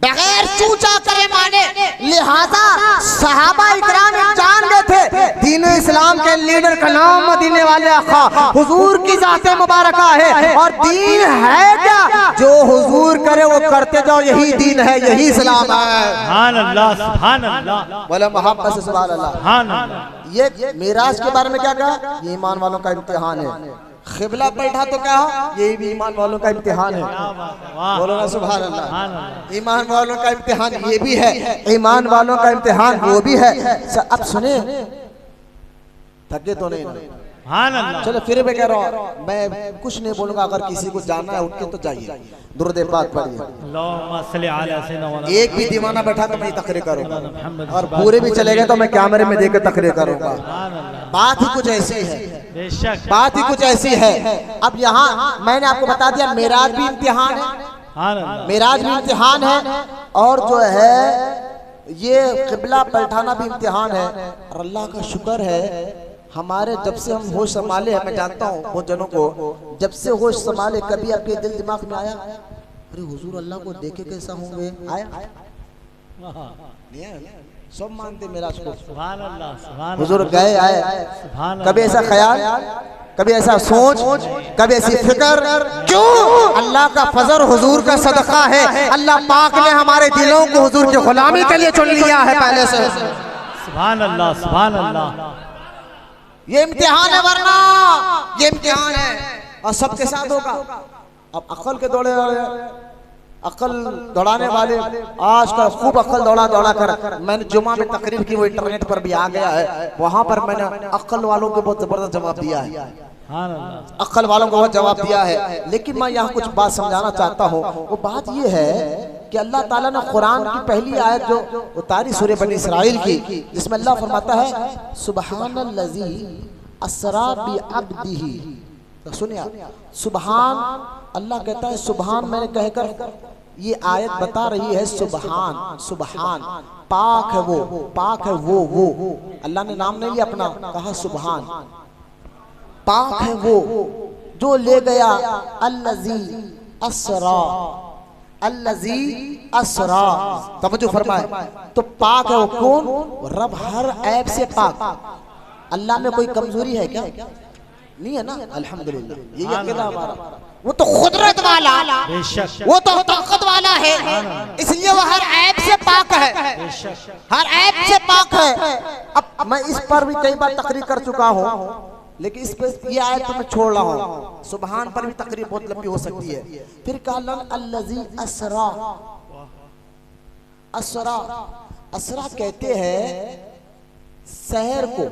बगैर चूचा करे माने। लिहाजा सहाबा इकराम जान गए थे दीन इस्लाम के लीडर का नाम मदीने वाले आका हुजूर की जाते मुबारका है, और दीन है क्या जो हुजूर करे वो करते जाओ, यही दीन है, यही इस्लाम है। सुभान अल्लाह, सुभान अल्लाह, बोले मोहब्बत से सुभान अल्लाह। सुभान अल्लाह। ये मेराज के बारे में क्या कहा? ये ईमान वालों का इम्तिहान है। खिबला पलटा तो क्या हो? ये भी ईमान वालों का इम्तिहान है। बोलो ना सुभान अल्लाह। ईमान वालों का इम्तिहान ये भी है, ईमान वालों का इम्तिहान वो भी है। अब सुने, थके तो नहीं ना? चलो फिर मैं कह रहा हूँ, मैं कुछ नहीं बोलूंगा। अगर किसी को जाना है उठ के तो जाइए, दुरूद पाक पढ़िए। एक भी दीवाना बैठा तो मैं तकरीर करूंगा, और पूरे भी चले गए तो मैं कैमरे में देकर तकरीर करूंगा। बात ही कुछ ऐसी है, बात ही कुछ ऐसी है। अब यहाँ मैंने आपको बता दिया मेराज भी इम्तिहान है, मेराज भी इम्तिहान है, और जो है ये किबला पलटाना भी इम्तिहान है। और अल्लाह का शुक्र है हमारे जब से हम होश संभाले हैं, मैं जानता हूँ वो जनों को, जब से होश संभाले कभी आपके दिल दिमाग में आया अरे हुजूर अल्लाह को देखे कैसा होंगे? आया? नहीं आया? सब मानते मेरा हुजूर गए आए, कभी ऐसा ख्याल, कभी ऐसा सोच, कभी ऐसी फिक्र? क्यों? अल्लाह का फजल हुजूर का सदका है। अल्लाह पाक ने हमारे दिलों को हुजूर की गुलामी के लिए चुन लिया है पहले से। सुभान अल्लाह, सुभान अल्लाह। ये इम्तिहान है, वरना ये इम्तिहान है और सबके साथ होगा। अब अकल के दौड़े वाले, अकल दौड़ाने वाले आजकल खूब अकल दौड़ा कर, मैंने जुमा में तकरीर की, वो इंटरनेट पर भी आ गया है, वहां पर मैंने अकल वालों को बहुत जबरदस्त जवाब दिया है, अकल वालों को बहुत जवाब दिया है। लेकिन मैं यहाँ कुछ बात समझाना चाहता हूँ। वो बात ये है कि अल्लाह ताला ने कुरान की पहली आयत जो उतारी सूरह बनी इसराइल की, जिसमें अल्लाह फरमाता है सुबहानल्लज़ी अस्रा बिअब्दिही। तो सुनिए, सुबहान, अल्लाह कहता है सुबहान, मैंने कहकर ये आयत बता रही है सुबहान, सुबहान पाक है वो, पाक है वो अल्लाह ने नाम नहीं लिया अपना, कहा सुबहान, पाक है वो जो ले गया अल्लज़ी अस्रा, अल्लज़ी अस्रा, तवज्जो फरमाए। तो पाक है वो कौन? रब हर ऐब से पाक। अल्लाह में कोई कमजोरी है क्या? नहीं है ना, अल्हम्दुलिल्लाह। ये अकीदा हमारा। वो तो कुदरत वाला, वो तो ताकत वाला है, इसलिए वो हर ऐब से पाक है, हर ऐब से पाक है। अब मैं इस पर भी कई बार तकरीर कर चुका हूँ, लेकिन इस पर ये आयत तो मैं छोड़ रहा हूँ। सुबहान पर भी तकरीर बहुत लंबी हो सकती है। फिर कहा अल्लज़ी अस्रा, अस्रा, अस्रा कहते हैं शहर को,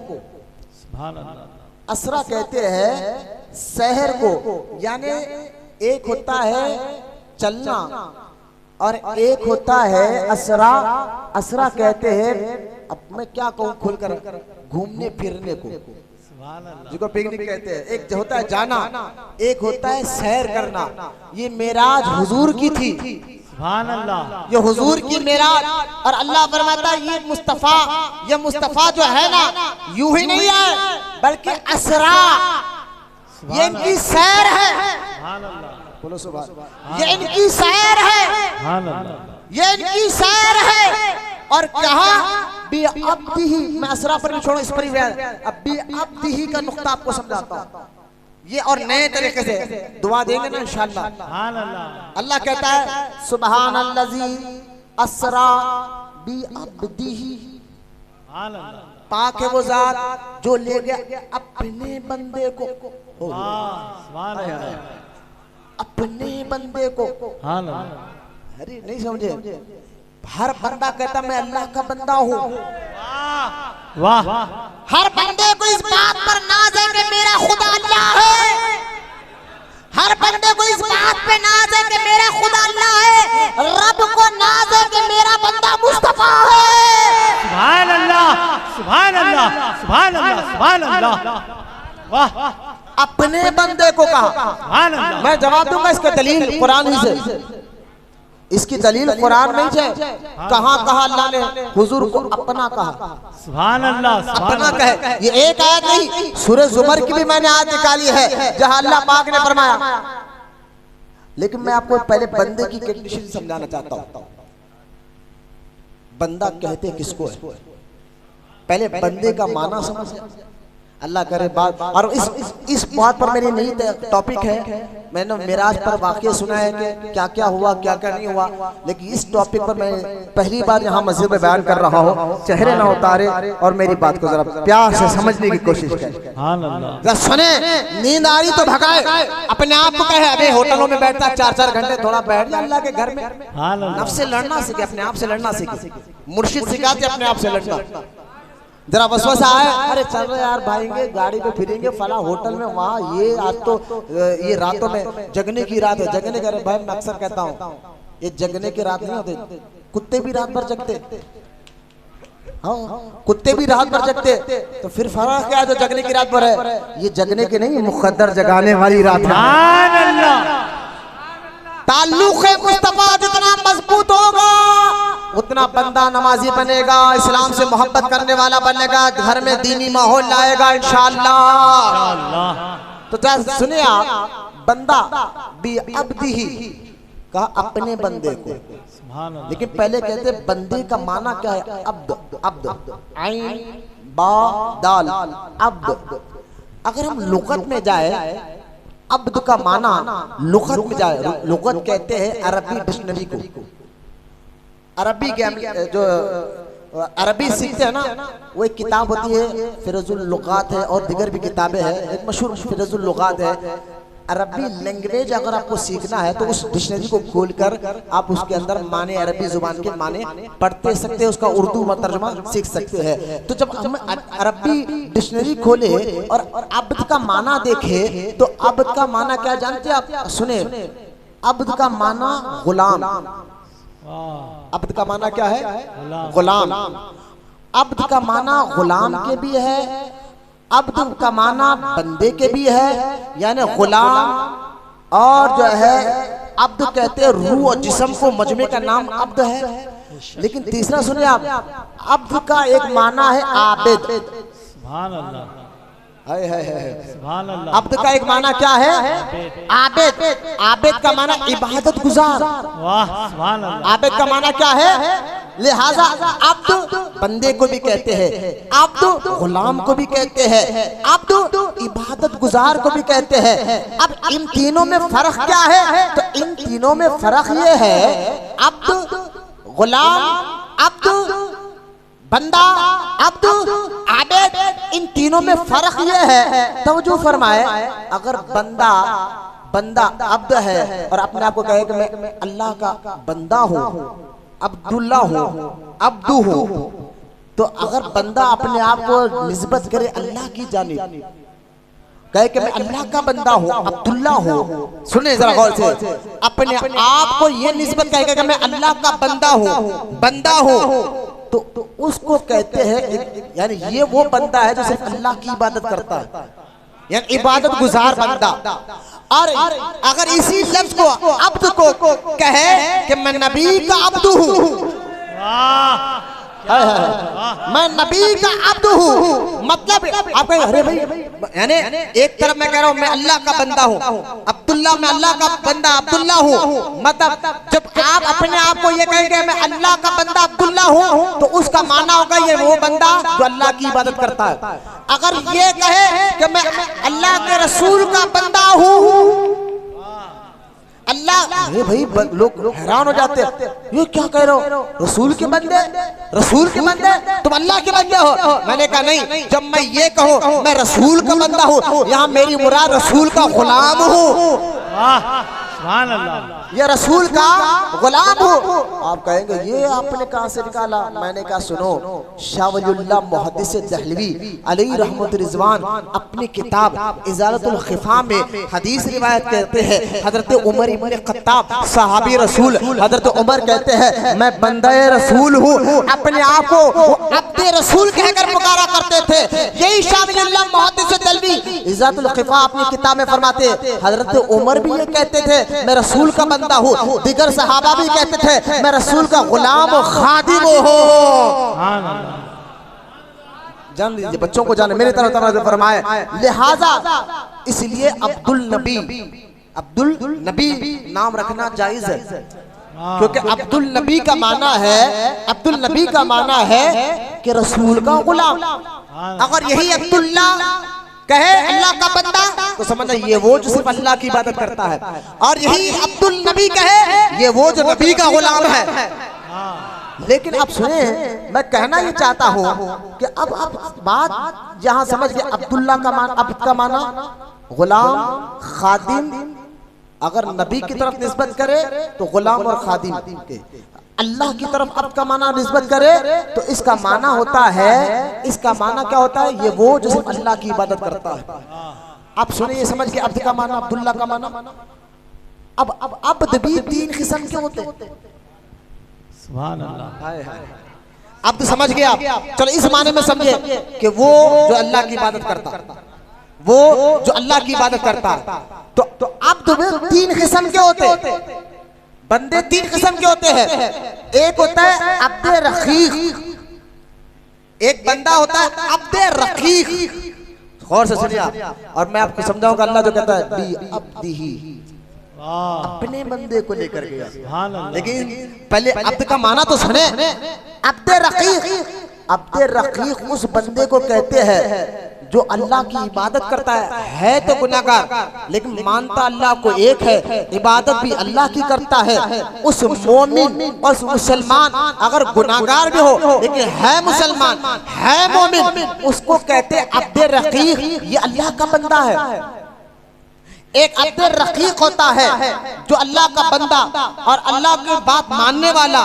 असरा कहते हैं शहर को, यानी एक होता है चलना और एक होता है असरा। असरा कहते हैं, अब मैं क्या कहूँ खुलकर, घूमने फिरने को, जिसको पिकनिक कहते हैं। एक होता है जाना, एक होता है सैर करना। ये मेराज हुजूर की थी, सुभान अल्लाह, ये हुजूर की मेराज। और अल्लाह फरमाता है ये मुस्तफा, ये मुस्तफा जो है ना, यूं ही नहीं है बल्कि असरा, ये इनकी सैर है। बोलो सुभान, ये इनकी सैर है, ये इनकी सैर है। और कहा बिअब्दिही, मैं असरा पर भी छोड़ो, इस पर ही अब बिअब्दिही का नुक्ता आपको समझाता हूं। ये और नए तरीके से दुआ देंगे ना इंशाअल्लाह। अल्लाह कहता है सुबहानल्लज़ी अस्रा बिअब्दिही, पाक है वो जात जो ले गया अपने बंदे को, अपने बंदे को। अरे नहीं समझे? हर बंदा कहता मैं अल्लाह का बंदा हूँ। वाह, हर बंदे को इस बात पर नाज़ है कि मेरा खुदा अल्लाह है। हर बंदे को इस बात पे नाज़ है कि मेरा खुदा अल्लाह है। रब को नाज़ है कि मेरा बंदा मुस्तफा है। सुभान अल्लाह, सुभान अल्लाह, सुभान अल्लाह, सुभान अल्लाह। वाह, अपने बंदे को कहा। सुभान अल्लाह। मैं जवाब दूंगा इसका दलील कुरान ही से। इसकी दलील कुरान में ही है। कहाँ कहा अल्लाह ने हुजूर को अपना कहा, सुभान अल्लाह, अपना कहे। ये एक आयत नहीं, सूरह जुमर की भी मैंने आयत निकाली है जहां अल्लाह पाक ने फरमाया। लेकिन मैं आपको पहले बंदे की कंडीशन समझाना चाहता हूं। बंदा कहते किसको है, पहले बंदे का माना समझ। अल्लाह करे बात। और इस बात पर मेरी नई टॉपिक है। मैंने मिराज पर वाकया सुना है कि क्या क्या हुआ क्या क्या नहीं हुआ, लेकिन इस टॉपिक पर मैं पहली बार यहाँ मस्जिद में बयान कर रहा हूँ। चेहरे ना उतारे और मेरी बात को जरा प्यार से समझने की कोशिश करें। सुने, नींद आ रही तो भगाए, अपने आप को कहे अबे होटलों में बैठता 4-4 घंटे, थोड़ा बैठ जा अल्लाह के घर में। नफ्स से लड़ना सीखे, अपने आप से लड़ना सीखे। मुर्शिद सिखाते अपने आप से लड़ना। जरा वसवसा आए, अरे चल रहे यार भाईंगे गाड़ी पे फिरेंगे फला होटल में, वहाँ ये आज तो ये रातों में जगने की रात है। जगने का भाई मैं अक्सर कहता हूँ ये जगने की रात नहीं होती, कुत्ते भी रात भर जगते। हाँ, कुत्ते भी रात भर जगते, तो फिर फर्क क्या है जो जगने की रात भर है? ये जगने की नहीं, मुकद्दर जगाने वाली रात है। ताल्लुक़ मुस्तफा जितना मजबूत होगा उतना बंदा नमाजी बनेगा, इस्लाम से मोहब्बत करने वाला बनेगा, घर में दीनी माहौल लाएगा इंशाअल्लाह। तो क्या सुने आप, बंदा भी अब्दिही कहा अपने बंदे को। लेकिन पहले कहते बंदे का माना क्या है? अब्द, अब्द, आइन बा दाल, अब्द। अगर हम लुगत में जाए, अब्द का माना लुगत में जाए, लुगत कहते हैं अरबी डिक्शनरी को। अरबी जो अरबी सीखते हैं ना, वो एक किताब होती है फिरोजुल लुगात है, और दिगर भी किताबें हैं। एक मशहूर फिरोजुल लुगात है। अरबी लैंग्वेज अगर आपको सीखना है तो उस डिक्शनरी को खोलकर आप उसके अंदर माने, अरबी जुबान के माने पढ़ते सकते हैं, उसका उर्दू में तर्जुमा सीख सकते हैं। तो जब हम अरबी डिक्शनरी खोले और अब्द का माना देखे तो अब्द का माना क्या जानते हैं आप? सुने, अब्द का माना गुलाम। अब्द का माना क्या है? गुलाम। अब्द का माना गुलाम के भी है, अब्द का माना बंदे के भी है, यानी गुलाम और जो है अब्द कहते हैं रूह और जिस्म को, मजमे का नाम अब्द है। लेकिन तीसरा सुनिए आप, अब्द का एक माना है आबिद। सुभान अल्लाह, अब्द का एक माना क्या है? आबिद। आबिद का माना इबादत गुजार। आबिद का माना क्या है? लिहाजा अब्द बंदे को भी कहते हैं, अब्द गुलाम को भी कहते हैं, अब्द इबादत गुजार को भी कहते हैं। अब इन तीनों में फर्क क्या है? तो इन तीनों में फर्क ये है, अब्द गुलाम, अब्द बंदा, अब्द आबिद, इन तीनों में फर्क ये है। तवज्जो फरमाए, अगर बंदा अब्द है और अपने आप को कहे कि मैं अल्लाह का बंदा हूँ, अब्दुल्ला हूँ, अब्दू हूँ, तो अगर बंदा अपने आप को निस्बत करे अल्लाह की जानिब, कहे कि मैं अल्लाह का बंदा हूँ, अब्दुल्ला हूँ, सुने जरा गौर से, अपने आप को ये निस्बत कहेगा कि मैं अल्लाह का बंदा हूँ, तो उसको कहते हैं, यानी ये वो बंदा है जो सिर्फ अल्लाह की इबादत करता है, यानी इबादत गुजार बंदा। और अगर इसी लफ्ज को अब्द को कहे कि मैं नबी का अब्द हूँ, मैं नबी का अब्द हूँ, मतलब आप कहें अरे भाई, यानी एक तरफ मैं कह रहा हूँ मैं अल्लाह का बंदा हूँ, अब्दुल्ला, मैं अल्लाह का बंदा अब्दुल्ला हूँ, मतलब जब आप अपने आप को ये कहेंगे मैं अल्लाह का बंदा अब्दुल्ला हूँ, तो उसका माना होगा ये वो बंदा जो अल्लाह की इबादत करता है। अगर ये कहे कि मैं अल्लाह के रसूल का बंदा हूँ, अल्लाह, अरे भाई लोग हैरान हो जाते हैं, ये क्या कह रहे हो? रसूल के बंदे, रसूल के बंदे, तुम अल्लाह के बंदे हो? मैंने कहा नहीं, जब मैं ये कहूँ मैं रसूल का बंदा हूँ, यहाँ मेरी मुराद रसूल का गुलाम हूँ। ये रसूल का गुलाम हो। आप कहेंगे ये आपने कहां से निकाला? मैंने कहा सुनो, शाह वलीउल्लाह मुहद्दिस दहलवी अलैहि रहमत रिजवान अपनी किताब इजालतुल खिफा में हदीस रिवायत करते हैं, हजरत उमर इब्न खत्ताब सहाबी रसूल हजरत उमर कहते हैं मैं बंदे रसूल हूँ, अपने आप को अब्दे रसूल कहकर पुकारा करते थे। यही शाह वलीउल्लाह मुहद्दिस दहलवी इजालतुल खिफा अपनी किताब में फरमाते, हजरत उमर भी ये कहते थे थे मैं रसूल का बंदा हूँ, दिगर सहाबा भी कहते थे मैं रसूल का गुलाम और खादिम हूँ। जान लीजिए, बच्चों को जाने, मेरी तरफ तवज्जो फरमाए। लिहाजा इसलिए अब्दुल नबी नाम रखना जायज है, क्योंकि अब्दुल नबी का माना है कि रसूल का गुलाम। अगर यही अब्दुल्ला कहे अल्लाह का बंदा तो समझना ये वो जो सिर्फ अल्लाह की इबादत करता है, और यही अब्दुल नबी कहे ये वो जो नबी का गुलाम है। लेकिन अब सुने, मैं कहना ये चाहता हूँ कि अब बात जहाँ समझ गए, अब्दुल्ला का माना, अब्द का माना गुलाम, खादिम। अगर नबी की तरफ निस्बत करे तो गुलाम और खादिम के, अल्लाह की तरफ अब्द का माना निस्बत करे तो इसका माना होता है, इसका माना क्या होता है, ये वो जो सिर्फ अल्लाह की इबादत करता है। अब सुने, ये समझ के अब्द का माना, अब्दुल्ला का माना। अब अब्द भी 3 किस्म के होते हैं। सुभान अल्लाह। अब तो समझ गए आप। चलो इस माने में समझे कि वो जो अल्लाह की इबादत करता, वो जो अल्लाह की इबादत करता, तो अब्द में 3 किस्म के होते, बंदे 3 किस्म के होते हैं। एक होता है अब्द रकीक, एक बंदा होता है अब्द रकीक। गौर से सुनिए आप, और मैं आपको समझाऊंगा। अल्लाह जो कहता है बी अब्दिही, अपने बंदे को लेकर गया। लेकिन पहले अब्द का माना तो सुने। अब्द रकीक उस बंदे को कहते हैं जो अल्लाह की इबादत करता है तो गुनाहगार, लेकिन मानता अल्लाह को एक है, इबादत भी अल्लाह की करता है। उस मोमिन और मुसलमान अगर गुनाहगार भी हो लेकिन है मुसलमान, है मोमिन, उसको कहते हैं अब्द रकीक, ये अल्लाह का बंदा है। एक अब्द रकीक होता है जो अल्लाह का बंदा और अल्लाह की बात मानने वाला,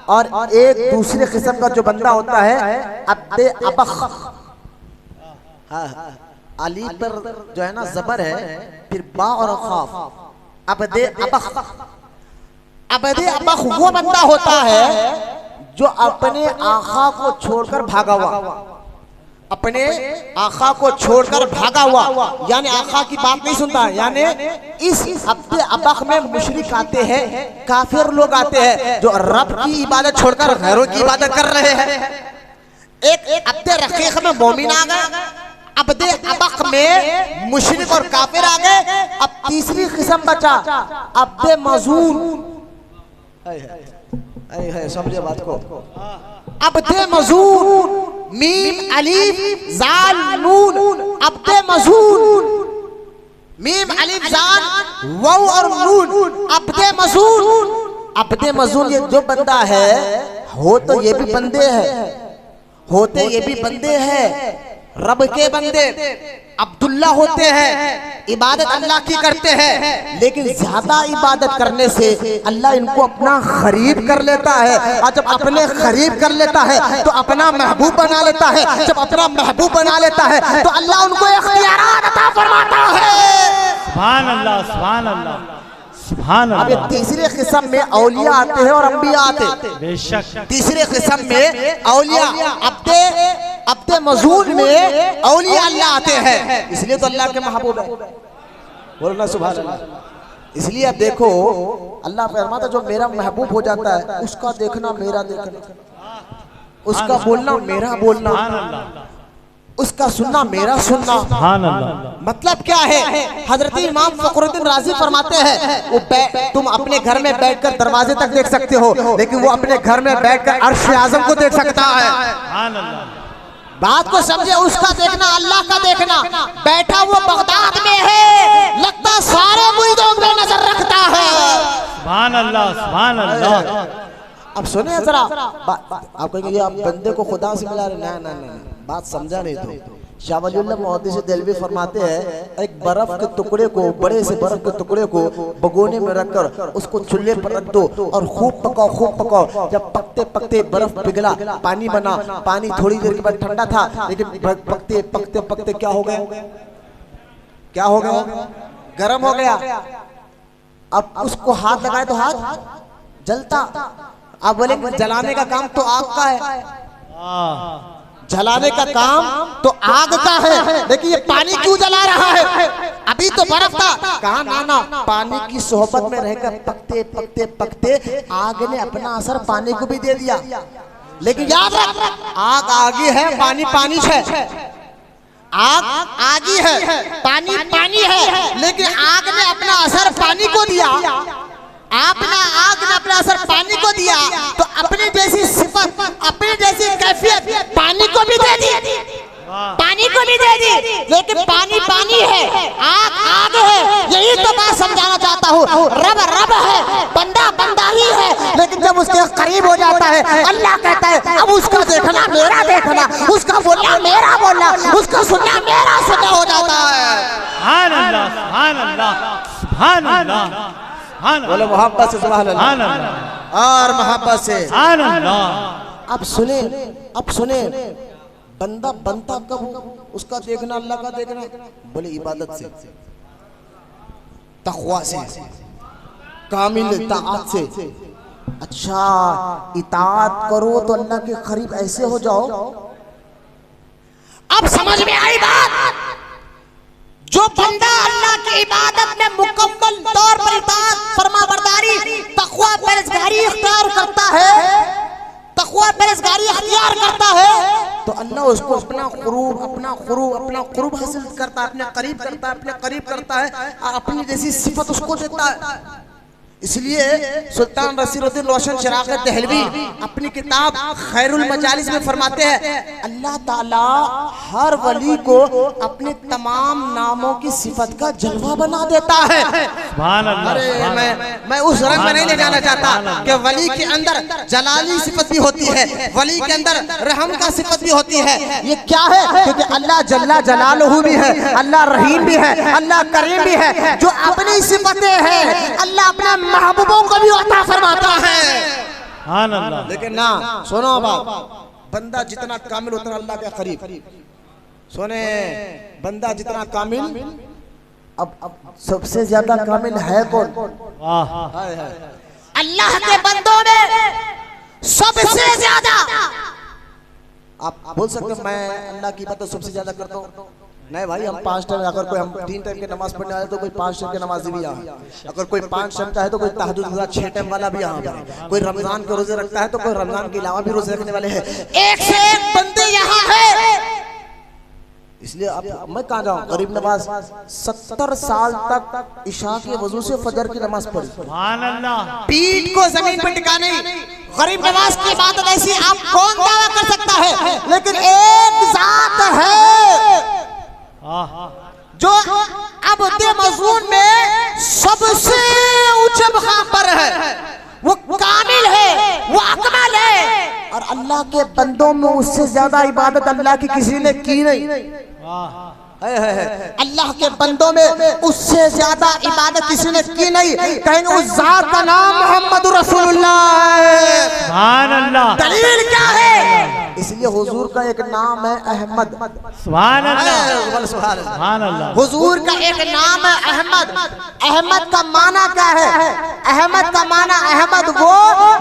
और एक दूसरे किस्म का जो बंदा होता है अब्द अबख। अली पर जो है ना जबर है, फिर बा और खाफ, अब्द अबख। अब्द अबख वो बंदा होता है जो अपने आका को छोड़कर भागा हुआ, अपने आका को छोड़कर भागा हुआ, यानी आका की बात नहीं सुनता। यानी इस अब्द अबख में मुशरिक आते हैं, काफिर लोग आते हैं जो रब की इबादत छोड़कर गैरों की इबादत कर रहे हैं। एक अब्द रकीक में मोमिन आ गए, अब्द अबख में मुशरिक और काफिर आ गए। अब तीसरी किस्म बचा अब्द मजून। समझे बात को? अब्द मजून, मीम अलीफ जाल नून, अब्द मजून, मीम अलीफ जाल वाव और नून, अब्द मजून। अब्द मजून ये जो बंदा है, हो तो ये भी बंदे हैं, होते ये भी बंदे हैं, रब के बंदे अब्दुल्ला होते हैं, इबादत अल्लाह की करते हैं, लेकिन ज्यादा इबादत करने से अल्लाह इनको अपना खरीद कर लेता है। और जब अपने खरीद कर लेता है तो अपना महबूब बना लेता है। जब अपना महबूब बना लेता है तो अल्लाह उनको इख्तियारात अता फरमाता है। सुभान अल्लाह, सुभान अल्लाह, सुभान अब अल्लाह। तीसरे किस्म में औलिया आते हैं और अंबिया आते हैं। बेशक तीसरे किस्म में औलिया, अब्द मजून में औलिया अल्लाह आते हैं, इसलिए तो अल्लाह के महबूब है। बोलना सुभान अल्लाह। इसलिए अब देखो अल्लाह फरमाता जो मेरा महबूब हो जाता है उसका देखना मेरा देखना, उसका बोलना मेरा बोलना, उसका सुनना मेरा सुनना। सुभान अल्लाह। मतलब क्या है? हजरत इमाम फखरुद्दीन राजी फरमाते हैं वो तुम अपने घर में बैठकर दरवाजे तक देख सकते हो, लेकिन वो अपने घर में बैठकर अर्श आजम को देख सकता है। सुभान अल्लाह। बात को समझे, उसका देखना अल्लाह का देखना। बैठा वो बगदाद में है, लगता सारे मुरीदों पे नजर रखता है। सुभान अल्लाह, सुभान अल्लाह। अब सुने जरा, आप कहेंगे आप बंदे को खुदा से मिला रहे, ना, बात समझा नहीं तो। शाह वलीउल्लाह मुहद्दिस देलवी फरमाते हैं एक बर्फ के टुकड़े को, बड़े से बर्फ के टुकड़े को भगोने में रखकर उसको चूल्हे पर रख दो और खूब पकाओ। जब पकते पकते बर्फ पिघला, पानी बना। पानी थोड़ी देर के बाद ठंडा था, लेकिन पकते क्या हो गया? क्या हो गया? गर्म हो गया। अब उसको हाथ लगाए तो हाथ जलता। अब बोले जलाने का काम तो आग का है, जलाने का काम तो आग का है, लेकिन ये पानी क्यों जला रहा है? अभी तो बर्फ था। कहा ना, पानी की सोहबत में रहकर पकते पकते पकते आग ने अपना असर पानी को भी दे दिया। लेकिन याद रख, आग आगी है, पानी पानी है। आग आगी है, पानी पानी है, लेकिन आग ने अपना असर पानी को दिया। आपने आग ने अपना असर पानी को दिया, तो अपनी जैसी सिफत, अपनी जैसी कैफियत पानी को भी दे दी, पानी को भी दे दी। लेकिन पानी पानी है, आग आग है। यही तो बात समझाना चाहता हूँ। रब रब है, बंदा बंदा ही है, लेकिन जब उसके करीब हो जाता है, अल्लाह कहता है अब उसका देखना मेरा देखना, उसका बोलना मेरा बोलना, उसका सुनना मेरा सुनना हो जाता है। सुभान अल्लाह, सुभान अल्लाह, सुभान अल्लाह। बोले मोहब्बत से सुभान अल्लाह, और मोहब्बत से सुभान अल्लाह। अब सुने, अब सुने, बंदा बनता कब? उसका देखना अल्लाह का देखना। बोले इबादत से, तक़वा से, कामिल इताअत से। अच्छा, इताअत करो तो अल्लाह के करीब ऐसे हो जाओ। अब समझ में आई बात। जो बंदा अल्लाह की इबादत में मुकम्मल तौर पर इताअत, फरमाबरदारी, तक़वा, परहेज़गारी इख्तियार करता है, तक़वा परहेज़गारी इख्तियार करता है, तो अल्लाह उसको अपना क़ुर्ब हासिल करता है, अपने करीब करता है, अपने करीब करता है, अपनी जैसी सिफत उसको देता है। इसलिए सुल्तान रसीरुद्दीन रोशन चिराग़ दहलवी अपनी किताब खैरुल मजालिस में फरमाते हैं, अल्लाह ताला हर वली को अपने तमाम नामों की सिफत का जलवा बना देता है। सुभान अल्लाह। अरे मैं उस रंग में नहीं ले जाना चाहता कि वली के अंदर जलाली सिफत भी होती है, वली के अंदर रहम का सिफत भी होती है। ये क्या है? क्योंकि अल्लाह जल्ला जलालहू भी है, अल्लाह रहीम भी है, अल्लाह करीम भी है। जो अपनी सिफतें हैं अल्लाह अपने महबूबों को भी अता फरमाता है। सुभान अल्लाह। लेकिन ना सुनो बात, बंदा जितना कामिल उतना अल्लाह के करीब। सुने, बंदा जितना कामिल, अब सबसे ज्यादा कामिल है कौन? अल्लाह के बंदों में सबसे ज्यादा। आप बोल सकते हैं मैं अल्लाह की इबादत सबसे ज्यादा करता हूँ। नहीं भाई, हम 5 टाइम, अगर कोई हम 3 टाइम की नमाज पढ़ने आए तो कोई 5 टाइम की नमाजी भी यहाँ, अगर कोई 5 टाइम का है तो कोई तहज्जुद के साथ 6 टाइम वाला भी यहाँ पर, कोई रमजान के रोजे रखता है तो कोई रमजान के अलावा भी रोजे रखने वाले हैं। एक से एक बंदे यहाँ है। इसलिए अब मैं कहाँ जाऊँ? गरीब नवाज 70 साल तक इशा के वजू से फजर की नमाज पढ़ी। सुभान अल्लाह। पीठ को जमीन पर टिका नहीं। गरीब नवाज की बात ऐसी आप कौन दावा कर सकता है? लेकिन एक जात है जो अब मज़मून में सबसे ऊंचे मुकाम पर है, वो कामिल है, वो अकमल है, और अल्लाह के बंदों में उससे ज्यादा इबादत अल्लाह की किसी ने की नहीं। अल्लाह के बंदों में उससे ज्यादा इबादत किसी ने की नहीं। कहेंगे उस जात का नाम मोहम्मद रसूलुल्लाह। सुभान अल्लाह। दलील क्या है? इसलिए हुजूर का एक नाम है अहमद। सुभान अल्लाह। सुभान अल्लाह। हुजूर का एक नाम है अहमद। अहमद का माना क्या है? अहमद का माना, अहमद वो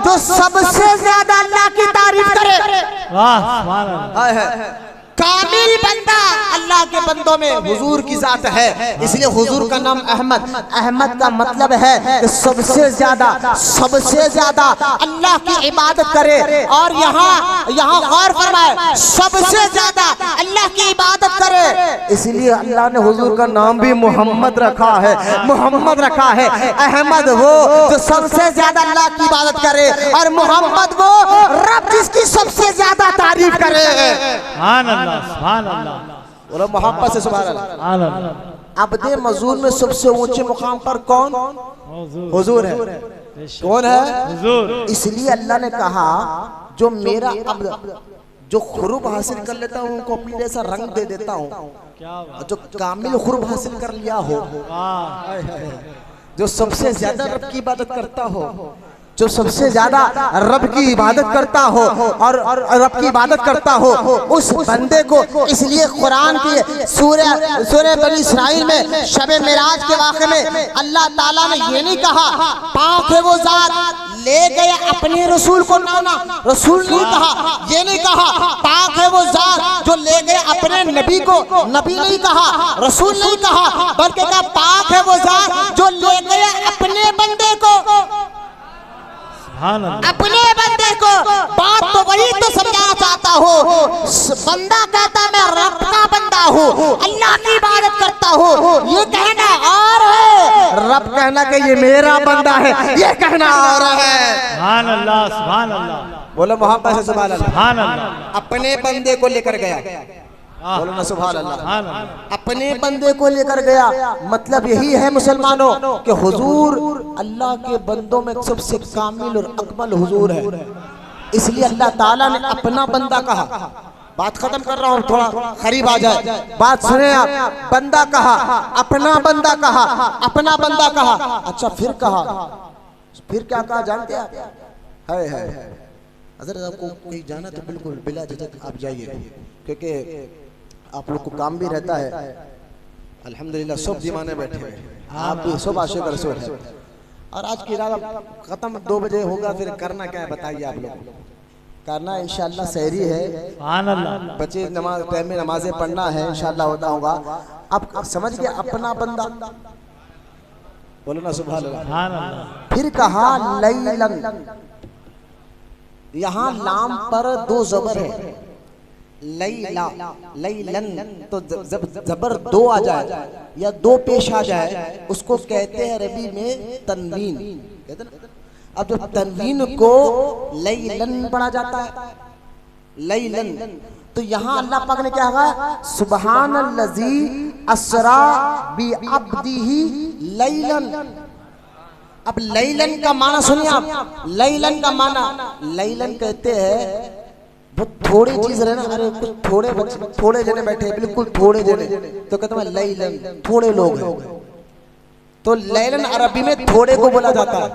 जो सबसे ज्यादा अल्लाह की तारीफ करे। वाह, सुभान अल्लाह। कामिल बंदा अल्लाह के बंदों में हुजूर की जात है, इसलिए हुजूर का नाम अहमद। अहमद का मतलब है कि सबसे ज्यादा अल्लाह की इबादत करे। और यहाँ गौर फरमाए, सबसे ज्यादा अल्लाह की इबादत करे। इसलिए अल्लाह ने हुजूर का नाम भी मोहम्मद रखा है। मोहम्मद रखा है। अहमद वो जो सबसे ज्यादा अल्लाह की इबादत करे, और मोहम्मद वो रब जिसकी सबसे ज्यादा तारीफ करे। सुभान अल्लाह। बोलो मोहब्बत से सुभान अल्लाह। अब्दे मज़ून में सबसे ऊंचे मुकाम पर कौन? हुजूर है। कौन है? हुजूर। इसलिए अल्लाह ने कहा जो मेरा अब्द जो खुरूब हासिल कर लेता हूँ उनको अपनी जैसा रंग दे देता हूँ। जो कामिल खुरूब हासिल कर लिया हो, जो सबसे ज्यादा रब की इबादत करता हो, जो सबसे ज्यादा रब की इबादत करता हो और रब की इबादत करता हो उस बंदे को, इसलिए कुरान की सूरह बनी इसराइल में शबे मेराज के वाक़े में अल्लाह ताला ने ये नहीं कहा पाक है वो ज़ात ले गए अपने रसूल को, ना रसूल नहीं कहा, ये नहीं कहा पाक है वो ज़ात जो ले गए अपने नबी को, नबी नहीं कहा, रसूल नहीं कहा, बल्कि कहा पाक है वो ज़ात जो ले गए अपने बंदे को, अपने बंदे को। बात तो वही तो समझाना चाहता हूँ, बंदा कहता मैं रब का बंदा हूँ, अल्लाह की इबादत करता हूँ, ये कहना और है, रब कहना कि ये मेरा बंदा है, ये कहना और है। सुभान अल्लाह, सुभान अल्लाह, बोलो मोहब्बत से सुभान अल्लाह। सुभान अल्लाह। अपने बंदे को लेकर गया, बोलो ना सुभान अल्लाह। सुभान अल्लाह। अपने बंदे को लेकर गया, मतलब यही है मुसलमानों कि हुजूर अल्लाह के बंदों में सबसे कामिल और अकमल हुजूर है, इसलिए अल्लाह ताला ने अपना बंदा कहा। बात खत्म कर रहा हूँ, थोड़ा करीब आ जाए, बात सुने आप। बंदा कहा, अपना बंदा कहा, अपना बंदा कहा। अच्छा फिर कहा, फिर क्या कहा जानते हैं? है अगर आपको कहीं जाना तो बिल्कुल बिला झिझक आप जाइए, क्योंकि आप लोग को काम भी रहता है। अल्हम्दुलिल्लाह सब जीवाने बैठे हैं, आप भी सब आशिक रसूल है। और आज की रात खत्म 2 बजे होगा, फिर करना क्या है बताइए आप लोग? करना इंशाअल्लाह सहरी है, सुभान अल्लाह। बच्चे नमाज टाइम में नमाजें पढ़ना है, इंशाअल्लाह होता होगा। आप समझ गए अपना बंदा, बोलो ना सुभान अल्लाह। सुभान अल्लाह। फिर कहा लैलन, यहाँ लाम पर 2 जबर है, लैला लैलन, तो जब जबर 2 आ जाए या 2 पेश आ जाए उसको कहते हैं अरबी में तनवीन, कहते हैं ना। अब जब तनवीन को लैलन पढ़ा जाता है, लैलन, तो यहाँ अल्लाह पाक ने क्या कहा? सुबहानल्लज़ी अस्रा बि अब्दिही लैलन। अब लैलन का माना सुनिए आप, लैलन का माना, लैलन कहते हैं बहुत थोड़ी चीज रहे ना, अरे कुछ थोड़े बच्चे थोड़े जने बैठे, बिल्कुल थोड़े जने, तो कहते हैं लैलन, थोड़े लोग हैं। तो लैलन अरबी में थोड़े को बोला जाता है,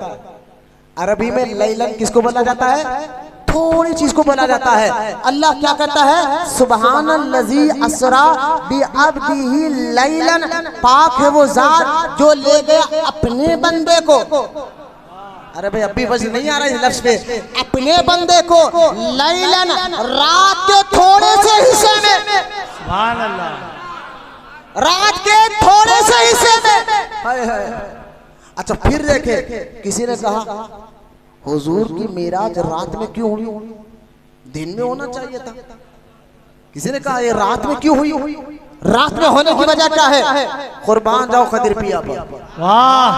अरबी में लैलन किसको बोला जाता है? थोड़ी चीज को बोला जाता है। अल्लाह क्या कहता है? सुबहानल्लज़ी अस्रा बि अब्दिही लैलन, पाक है वो जात जो ले गया अपने बंदे को। अरे भाई अभी वजन नहीं आ रहा है लफ्ज़ पे, अपने बंदे को लैलन, रात के थोड़े से हिस्से में, सुभान अल्लाह, रात के थोड़े से हिस्से में। अच्छा फिर देखे, किसी ने कहा हुजूर की मेराज रात में क्यों हुई? दिन में होना चाहिए था। किसी ने कहा ये रात में क्यों हुई? रात में होने की वजह क्या है? कुर्बान जाओ खदीर पिया पर। वाह,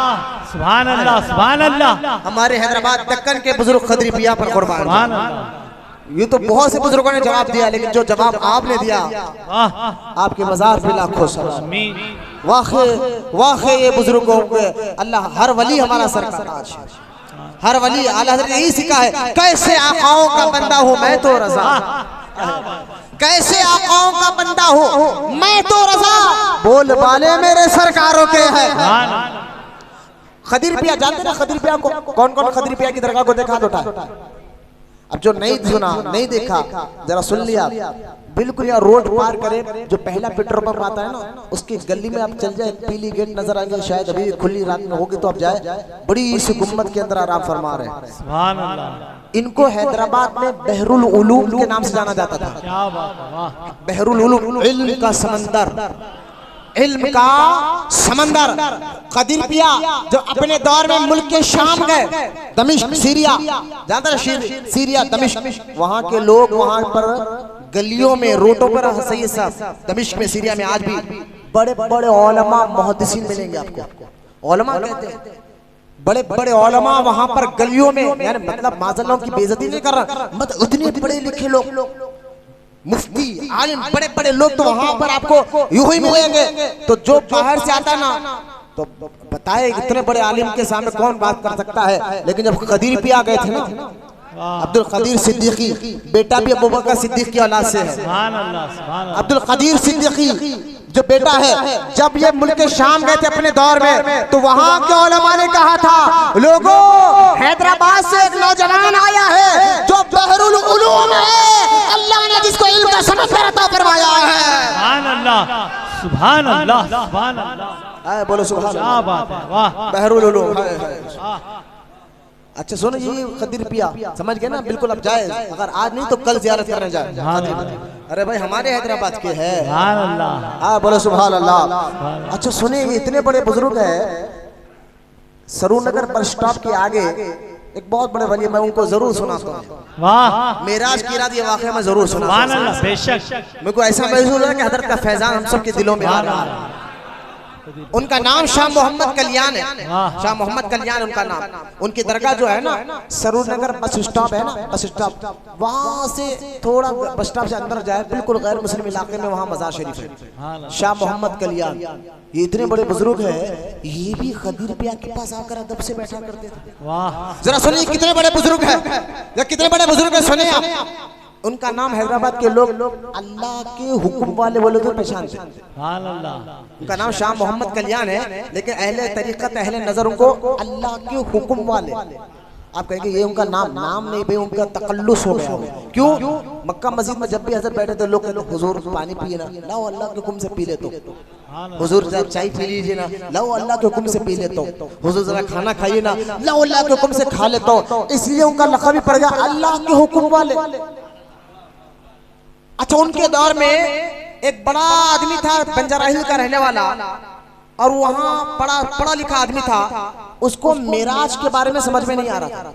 सुभान अल्लाह, सुभान अल्लाह। हमारे हैदराबाद दक्कन के बुजुर्ग खदीर पिया पर कुर्बान। सुभान अल्लाह। ये तो बहुत से बुजुर्गों ने जवाब दिया, लेकिन जो जवाब आपने दिया, आपके मज़ार पे लाखों सलाम। वाक़ई ये बुजुर्गों के अल्लाह, हर वली हमारा सरकार आज, हर वली आला हज़रत यही सिखा है, कैसे आकाओं का बंदा हूँ मैं तो रज़ा, कैसे आकाओं का बंदा हूँ मैं तो रज़ा, बोल बाले मेरे सरकारों के हैं। खदीर पिया जानते ना? खदीर पिया को कौन कौन खदीर पिया की दरगाह को देखा तो उठा। अब जो नहीं सुना, नहीं देखा, जरा सुन लिया। बिल्कुल यहाँ रोड पार करे, जो पहला पेट्रोल पंप आता है ना, उसकी गली में आप चल जाए, पीली गेट नजर आएंगे, शायद अभी खुली रात में होगी तो आप जाए, बड़ी सी गुम्मत के अंदर आराम फरमा रहे हैं। सुभान अल्लाह। इनको हैदराबाद में बहरुल उलूम के नाम से जाना जाता था। क्या बात है, वाह। बहरुल उलूम, इल्म का समंदर, इल्म का समंदर। खदीर पिया जो अपने दौर में मुल्क के शाम गए, दमिश्क सीरिया, जानते हैं सीरिया दमिश्क, वहाँ के लोग वहाँ पर गलियों में, रोडों पर, सैयद साहब दमिश्क में, सीरिया में आज भी बड़े बड़े औलमा मुहद्दिसीन मिलेंगे आपको। औलमा कहते हैं, बड़े बड़े औलमा वहाँ पर गलियों में, यानी मतलब माज़ल्लाह की बेइज्जती नहीं कर रहा, मतलब उतने पढ़े लिखे लोग, मुफ्ती आलिम, बड़े बड़े लोग तो वहाँ पर आपको यूं ही मिलेंगे। तो जो बाहर से आता ना, तो बताए इतने बड़े आलिम के सामने कौन बात कर सकता है। लेकिन जब खदीर पिया गए थे ना, अब्दुल कदीर सिद्दीकी बेटा भी अबू बकर सिद्दीक की औलाद से है। सुभान अल्लाह, सुभान अल्लाह। अब्दुल कदीर सिद्दीकी जो बेटा है, जब ये मुल्क शाम गए थे अपने दौर में, तो वहां के उलमा ने कहा था, लोगों हैदराबाद से एक नौजवान आया है जो बहरुल उलूम है, अल्लाह ने जिसको इल्म का समझ अता फरमाया है। सुभान अल्लाह, सुभान अल्लाह, सुभान अल्लाह। बोलो सुभान क्या अल्लाह। बात है, वाह। बहरुल उलूम। वाह। अच्छा सुनो जी, खदीर पिया समझ गए ना, बिल्कुल अब जाए, अगर आज नहीं तो कल ज़ियारत करने जाए। अरे भाई हमारे हैदराबाद के है। सुभान अल्लाह। हाँ बोलो सुभान अल्लाह। अच्छा सुने, ये इतने बड़े बुजुर्ग है, सरूनगर बस स्टॉप के आगे एक बहुत बड़े वली, मैं उनको जरूर सुनाता हूँ। वाह। मेराज की रात ये वाक़या मैं जरूर सुना। सुभान अल्लाह, बेशक। मेरे को ऐसा महसूस है कि हज़रत का फैजान हम सब के दिलों में आ रहा है। उनका नाम शाह मोहम्मद कल्याण है। शाह मोहम्मद कल्याण उनका नाम। उनकी दरगाह जो है ना, सरूनगर बस स्टॉप है ना, बस स्टॉप, वहां से थोड़ा बस स्टॉप से अंदर जाए, बिल्कुल गैर मुस्लिम इलाके में, वहां मज़ार शरीफ है। शाह मोहम्मद कल्याण, ये इतने बड़े बुजुर्ग है, ये भी खदीर पिया के पास आकर अदब से बैठा करते थे। वाह। जरा सुनिए कितने बड़े बुजुर्ग है, कितने बड़े बुजुर्ग है, सुनिए आप। उनका नाम हैदराबाद के लोग अल्लाह के हुक्म वाले बोले तो पहचानते। सुभान अल्लाह। उनका नाम शाह मोहम्मद कल्याण है, लेकिन अहले तरीक़त अहले नजर उनको अल्लाह के हुक्म वाले। आप कहेंगे ये उनका नाम नहीं भाई, उनका तकल्लुस हो गया। क्यों? मक्का मस्जिद में जब भी हज़रत बैठे थे, लोग कहते हुजूर पानी पिए ना, लाओ अल्लाह के हुक्म से पी ले। तो हुजूर जरा चाय पी लीजिए ना, लाओ अल्लाह के हुक्म से पी लेता हूँ। हुजूर जरा खाना खाइए ना, लाओ अल्लाह के हुक्म से खा लेता हूँ। इसलिए उनका लक़ब भी पड़ गया अल्लाह के हुक्म वाले। अच्छा उनके दौर में एक बड़ा आदमी था, बंजारा हिल का रहने वाला, और वहां पढ़ा लिखा आदमी था। उसको मेराज के बारे में समझ में नहीं आ रहा था।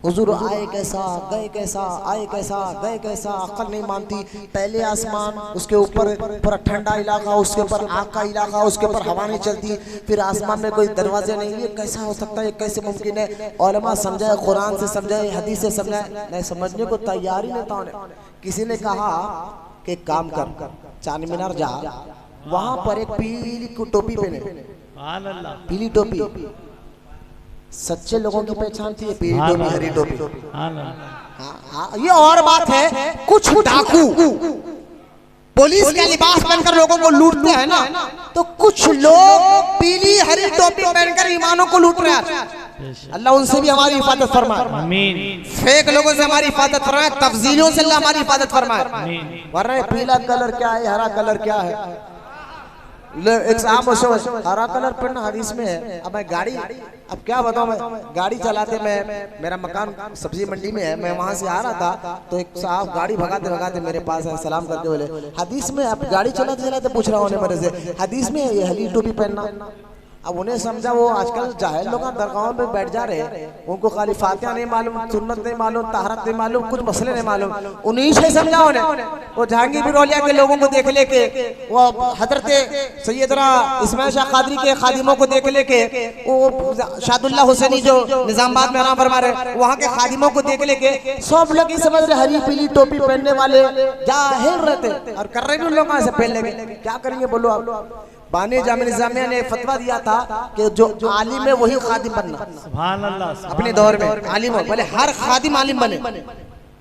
हुजूर आए कैसा, गए कैसा, आए कैसा, गए कैसा, अक्ल नहीं मानती। पहले आसमान, उसके ऊपर पूरा ठंडा इलाका, उसके ऊपर आग का इलाका, उसके ऊपर हवा नहीं चलती, फिर आसमान में कोई दरवाजे नहीं, ये कैसा हो सकता है, कैसे मुमकिन है? उलमा समझाए, कुरान से समझाए, हदीस से समझाए, नहीं समझने को तैयार ही नहीं था। किसी ने कहा कि एक काम कर, चांद मीनार जा, वहां पर एक पीली टोपी पहने, पीली टोपी, सच्चे लोगों की पहचान थी पीली टोपी, हरी टोपी। हाँ, ये और बात है, कुछ डाकू पुलिस का लिबास पहनकर लोगों को लूटते हैं ना, तो कुछ लोग पीली हरी टोपी पहनकर ईमानों को लूट रहे हैं। अल्लाह उनसे भी हमारी हिफाजत फरमाए, आमीन। फेक लोगों से हमारी हिफाजत फरमाए, तफजीलों से अल्लाह हमारी हिफाजत फरमाए। वरना पीला कलर क्या है, हरा कलर क्या है? एक साहब हरा कलर पहनना हदीस में है। अब मैं गाड़ी, अब क्या बताऊं, मैं गाड़ी चलाते, मैं मेरा मकान सब्जी मंडी में है, मैं वहां से आ रहा था, तो एक साहब गाड़ी भगाते भगाते मेरे पास है, सलाम करके बोले, हदीस में, अब गाड़ी चलाते चलाते पूछ रहा हूँ मेरे से, हदीस में ये हरी टोपी पहनना। अब उन्हें समझा, वो आजकल जाहिल लोग दरगाहों में बैठ जा रहे हैं, उनको खाली फातिहा नहीं मालूम, सुन्नत नहीं मालूम, तहरत नहीं मालूम, कुछ मसले नहीं मालूम। उन्हीं से समझा उन्हें। वो जहांगीर बिन औलिया के लोगों को देख लेके, वो हजरत सैयदना इस्माइल शाह कादरी के खादिमों को देख लेके, वो शादुल्लाह हुसैनी जो निजामाबाद में आराम फरमा रहे, वहाँ के खादिमों को देख लेके सब लोग ही समझ रहे हरी पीली टोपी पहनने वाले जाहिल रहते, और कर रहे भी उन लोगों से पहन लेंगे। क्या करेंगे बोलो आप? बानी जामिया निज़ामिया ने फतवा दिया था कि जो आलिम है वही खादिम बनना। सुभान अल्लाह। अपने दौर में आलिम हो, बोले हर खादिम आलिम बने।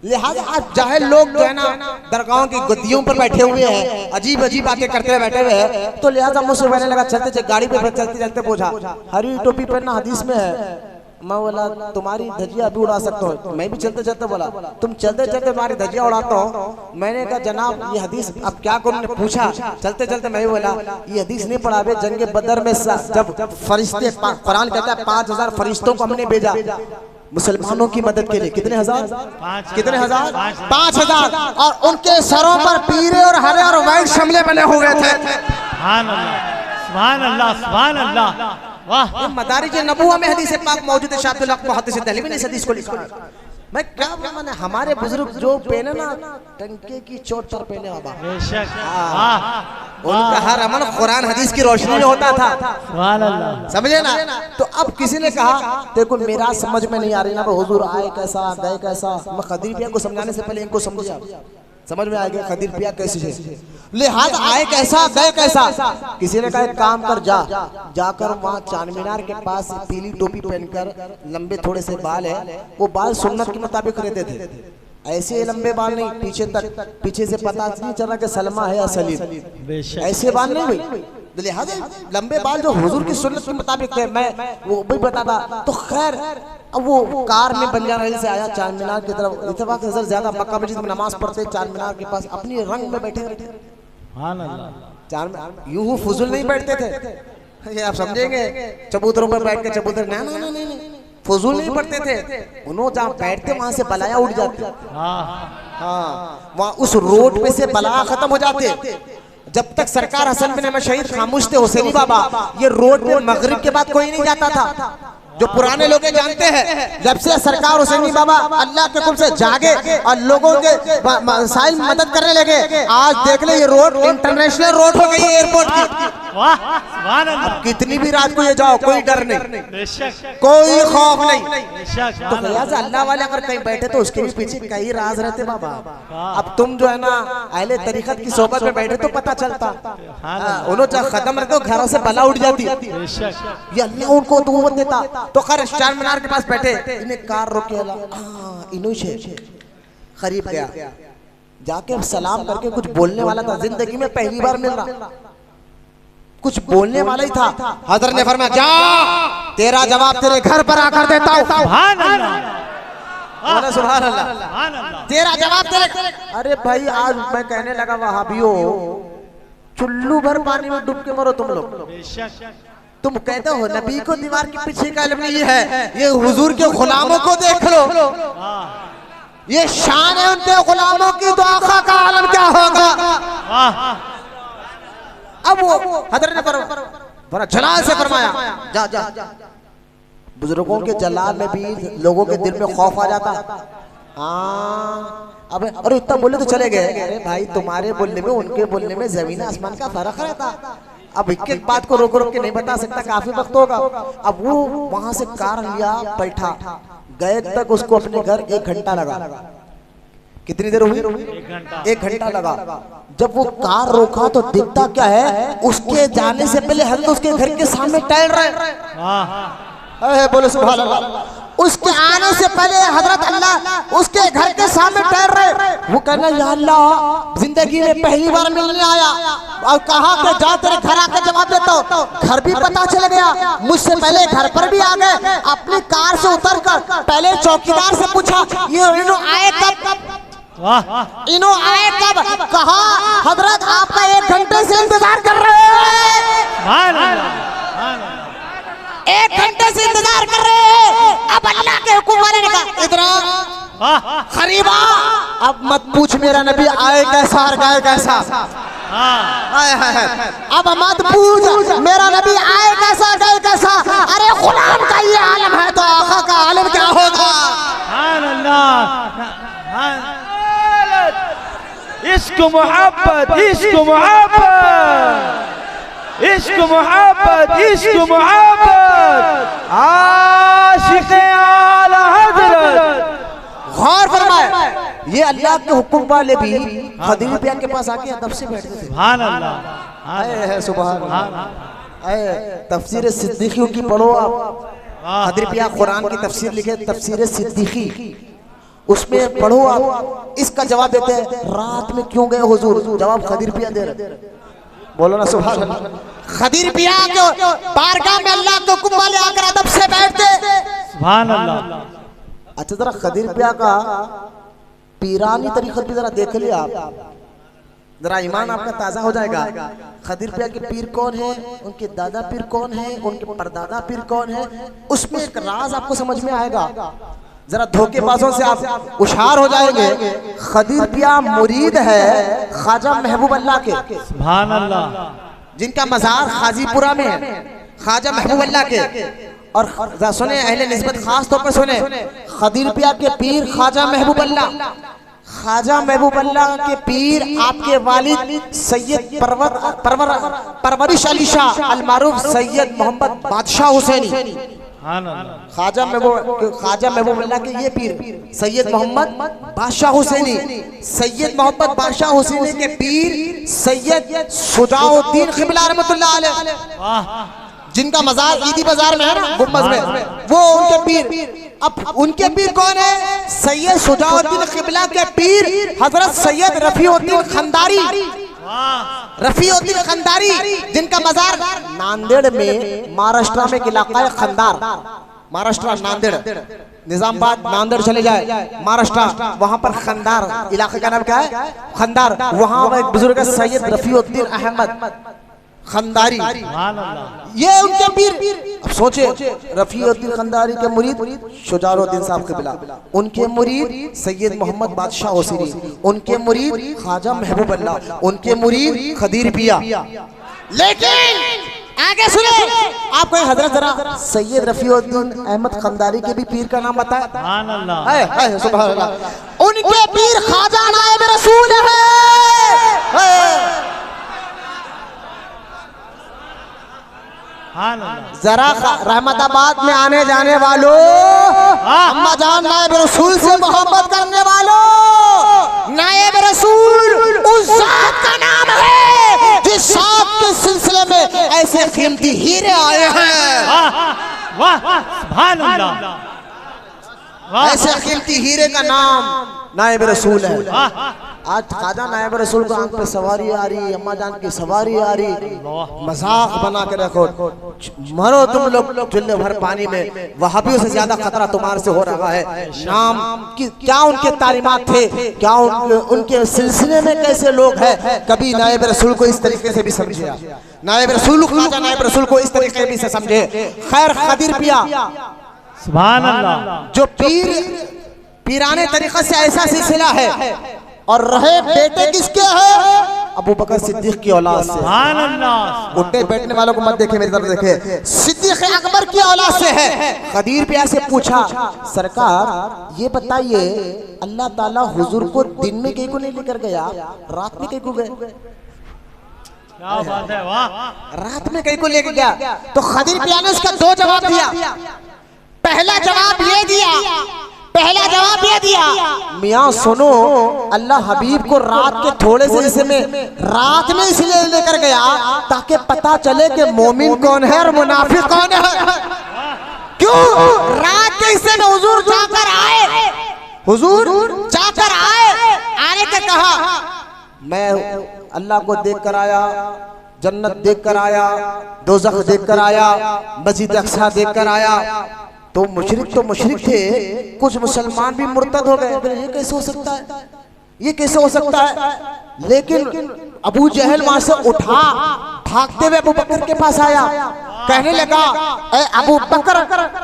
लिहाजा आज जाहिल लोग जो है ना, दरगाहों की गद्दियों पर बैठे हुए हैं, अजीब अजीब बातें करते हुए बैठे हुए हैं, तो लिहाजा मुझसे कहने लगा, चलते गाड़ी पे चलते चलते पूछा, हरी टोपी पहनना हदीस में है? मैं बोला तुम्हारी धजिया भी उड़ा सकता हूँ। मैं भी चलते चलते बोला, तुम चलते चलते तुम्हारी धजिया उड़ाता हो। मैंने कहा जनाब ये हदीस, अब क्या करूँ, ने पूछा चलते चलते, मैं भी बोला ये हदीस नहीं पढ़ा बे, जंगे बदर में जब फरिश्ते, कुरान कहता है 5000 फरिश्तों को हमने भेजा मुसलमानों की मदद के लिए। कितने हजार? कितने हजार? 5000। और उनके सरों पर पीले और हरे और वाइट शमले बने हुए थे। सुभान अल्लाह, सुभान अल्लाह, सुभान अल्लाह। वाह। मदारिज नबुव्वा में हदीस पाक मौजूद है। शाह अब्दुल मुहद्दिस दहलवी ने इस हदीस को लिखा। मैं क्या माने, हमारे बुजुर्ग जो पहने ना, टंके की चोट पर पहने बाबा, बेशक। उनका हर अमल कुरान हदीस की रोशनी में होता था। सुभान अल्लाह। समझे ना? तो अब किसी ने कहा देखो मेरा समझ में नहीं आ रही ना, हुजूर आए कैसा, गए कैसा। मैं खदीर को समझाने से पहले इनको समझिए। समझ में आ गया खदीर पिया कैसे है। लिहाजा आए कैसा गए कैसा। किसी ने कहा एक काम कर, जाकर वहाँ चार मीनार के पास पीली टोपी पहनकर, लंबे थोड़े से बाल है, वो बाल सुन्नत के मुताबिक रहते थे, ऐसे लंबे बाल नहीं पीछे तक, पीछे से पता नहीं चल रहा कि सलमा है या सलीम, ऐसे बाल नहीं हुई। लिहाजा लंबे बाल जो हुजूर की सुन्नत के मुताबिक थे, मैं वो भी बताता। तो खैर अब वो कार में बंजारा हिल से आया चार मीनार की तरफ, इत्तेफाक नजर ज्यादा मक्का मस्जिद में नमाज पढ़ते चार मीनार के पास अपनी रंग में बैठे रहते, चार यूं फुजुल नहीं बैठते थे, ये आप समझेंगे चबूतरों पर बैठ के चबूतर, ना ना नहीं फुजुल नहीं पढ़ते थे। उन्होंने जहाँ बैठते वहां से बलाया उठ जाते, हाँ वहाँ उस रोड पे से बला खत्म हो जाते। जब तक सरकार हसन बिन अहमद शहीद खामोश थे हुसैनी बाबा, ये रोड पे मगरिब के बाद कोई नहीं जाता था। जो पुराने लोग जानते हैं, जब से सरकार हुसैनी बाबा अल्लाह के हुक्म से जागे और लोगों के मसाइल में मदद करने लगे, आज देख ले ये रोड इंटरनेशनल रोड हो गई है एयरपोर्ट की। अब कितनी भी रात को ये जाओ कोई डर नहीं, कोई खौफ नहीं। तो लिहाजा अल्लाह वाले अगर कहीं बैठे तो उसके भी पीछे कई राज रहते बाबा। अब तुम जो है ना अहले तरीकत की सोबत में बैठे तो पता चलता, उन्होंने जब खत्म रहते घरों से बला उठ जाती, ये अल्लाह उनको तो देता। तो खैर चार मीनार के पास बैठे, इन्हें कार रोके, इन्होंने खरीब गया, जाके सलाम करके कुछ बोलने वाला था, जिंदगी में पहली बार मिल रहा, कुछ बोलने वाला ही था। हजरत ने फरमाया जा तेरा जवाब तेरे घर पर आकर देता हूँ। सुभान अल्लाह, सुभान अल्लाह, तेरा जवाब तेरे। अरे भाई आज मैं कहने लगा वहाबियों, चुल्लू भर पानी में डूब के मरो तुम लोग। तुम कहते हो नबी को दीवार के पीछे का इल्म नहीं है, ये हुजूर के गुलामों को देख लो, ये शान है उनके गुलामों की, तो आका का आलम क्या होगा। अब वो हजरत ने बड़ा जलाल से फरमाया जा जा। बुजुर्गों के जलाल में भी लोगों के दिल में खौफ आ जाता। अबे अरे इतना बोले तो चले गए। अरे भाई तुम्हारे बोलने में उनके बोलने में जमीन आसमान का फर्क रहता। अब एक एक बात को रोक रोक के नहीं बता सकता, काफी वक्त होगा। अब वो वहां से कार लिया, बैठा, गए तक उसको अपने घर 1 घंटा लगा। कितनी देर हुई? 1 घंटा लगा। जब वो कार रोका तो दिखता क्या है, उसके जाने से पहले हजरत उसके घर के सामने टहल रहे। बोलो सुभान अल्लाह। उसके आने से पहले हजरत अल्लाह उसके घर के सामने टहल रहे। वो कहना या अल्लाह जिंदगी में पहली बार मिलने आया और कहा कि जा तेरे घर आकर जवाब देता हूँ। घर भी पता चल गया, मुझसे पहले घर पर भी आ गए। अपनी कार से उतरकर पहले चौकीदार से पूछा ये इन्हों आए कब, इन्हों आए कब? कहा हजरत आपका 1 घंटे से इंतजार कर रहे हैं, 1 घंटे से इंतजार कर रहे हैं। अब अल्लाह के हुक्म वाले ने कहा इधर खरीबा, अब मत पूछ मेरा नबी आए कैसा और गए कैसा। अब मत पूछ मेरा नबी आए कैसा गए कैसा। अरे गुलाम का ये आलम है तो आका का आलम क्या होगा। इश्क मोहब्बत, इश्क मोहब्बत, इश्क मोहब्बत, इश्क मोहब्बत, आशिक़े आला हज़रत। गौर फरमाए, ये अल्लाह के हुक्म वाले भी खदीर पिया के पास आके अदब से बैठते थे। सुभान अल्लाह, सुभान अल्लाह। तफसीर सिद्दीकी की पढ़ो आप। खदीर पिया कुरान की तफसीर लिखे, तफसीर सिद्दीकी, उसमें पढ़ो आप। इसका जवाब देते हैं रात में क्यों गए हुजूर, जवाब खदीर पिया दे रहे। बोलो ना सुभान अल्लाह। खदीर पिया के बारगाह में अल्लाह के हुक्म वाले आकर अदब से बैठते। सुभान अल्लाह। अच्छा जरा खदीर पिया का पीरानी तरीक़त भी जरा देख लिया आप, जरा ईमान आपका ताजा हो जाएगा। खदीर पिया के पीर कौन है, उनके दादा पीर कौन है, उनके परदादा पीर कौन है, उसमें एक राज आपको समझ में आएगा। जरा धोखेबाजों से आप होशियार हो जाएंगे। खदीर पिया मुरीद है ख्वाजा महबूब अल्लाह के। सुभान अल्लाह। जिनका मज़ार खाजीपुरा में है, ख्वाजा महबूब अल्लाह के। और सुने अहले निस्बत खास तौर पर सुने, खदीर पिया के पीर ख्वाजा महबूब अल्लाह, ख्वाजा महबूब अल्लाह के पीर आपके वालिद सैयद परवरिश अली शाह अल मारूफ सैयद मोहम्मद बादशाह हुसैनी। ख्वाजा महबूबुल्लाह के ये पीर सैयद मोहम्मद बादशाह हुसैनी, सैयद मोहम्मद बादशाह हुसैनी के पीर सैयद शुजाउद्दीन क़िबला रहमतुल्लाह अलैह, जिनका मज़ार ईदी बाजार में है ना, गुम्बद में, वो उनके पीर। अब उनके पीर कौन है? सैयद शुजाउद्दीन क़िबला के पीर हजरत सैयद रफ़ीउद्दीन खंदारी, रफ़ीउद्दीन खंदारी, जिनका मज़ार नांदेड़ में, महाराष्ट्र में इलाका है खंदार, महाराष्ट्र नांदेड़, निजामाबाद नांदेड़ चले जाए महाराष्ट्र, वहां पर खंदार इलाके का नाम क्या है? खंदार। वहां एक बुजुर्ग है सैयद रफ़ीउद्दीन अहमद खंदारी, ये उनके पीर। अब सोचे रफ़ीउद्दीन खंदारी के मुरीद शुजाउद्दीन साहब क़िबला, उनके मुरीद सैयद मोहम्मद बादशाह हुसैनी, उनके मुरीद ख्वाजा महबूबुल्लाह, उनके मुरीद खदीर पिया। लेकिन आगे सुने, आपको हजरत जरा सैयद रफ़ीउद्दीन अहमद खंदारी के भी पीर का नाम बताया। सुभान अल्लाह। उनके पीर ख्वाजा नायब रसूल है। जरा रहमताबाद में आने जाने वालों, अम्मा जान नायब रसूल से मोहब्बत करने वालों, नायब रसूल उस जात का नाम है जिस जात के सिलसिले में ऐसे कीमती हीरे आए हैं। वाह सुभान अल्लाह, ऐसे कीमती हीरे का नाम नायब रसूल है। आज ख्वाजा नायब रसूल को आंख पे सवारी आ रही, अम्मा जान की सवारी आ रही, मजाक बना के रखो, मरो तुम लोग चुल्ले भर पानी में, वहाबियों से ज्यादा खतरा तुम्हारे से हो रहा है। नाम की क्या उनके तालीमात थे, क्या उनके सिलसिले में कैसे लोग हैं, कभी नायब रसूल को इस तरीके से भी समझे, नायब रसूल ख्वाजा नायब रसूल को इस तरीके भी से समझे। खैर खदीर पिया सुभान अल्लाह, जो पीराने तरीक़े से ऐसा सिलसिला है, और रहे बेटे किसके हैं? अबू बकर सिद्दीक की औलाद से। सुभान अल्लाह। उठने बैठने वालों को मत देखे, मेरी तरफ देखे, सिद्दीक अकबर की औलाद से है। खदीर पिया से पूछा, सरकार ये बताइए अल्लाह ताला हुजूर को दिन में कहीं को नहीं लेकर गया, रात में कहीं को गए? क्या बात है, वाह। रात में कहीं को लेकर गया। तो खदीर पिया ने उसका दो जवाब दिया। पहला जवाब ये दिया, मियाँ सुनो, अल्लाह हबीब को रात के थोड़े से हिस्से में रात में इसलिए लेकर गया ताकि पता चले कि मोमिन कौन है और मुनाफिक कौन है। क्यों? रात के हिस्से में हुजूर जाकर आए, आने के कहा मैं अल्लाह को देख कर आया, जन्नत देख कर आया, दोज़ख देख कर आया, मस्जिद अक्सा देख कर आया। तो मुशरिक थे, कुछ मुसलमान भी मुर्तद हो गए। ये कैसे हो सकता है, ये कैसे हो सकता है? लेकिन अबू जहल वहां से उठा, भागते हुए अबू बकर के पास आया, कहने लगा, ए अबू बकर,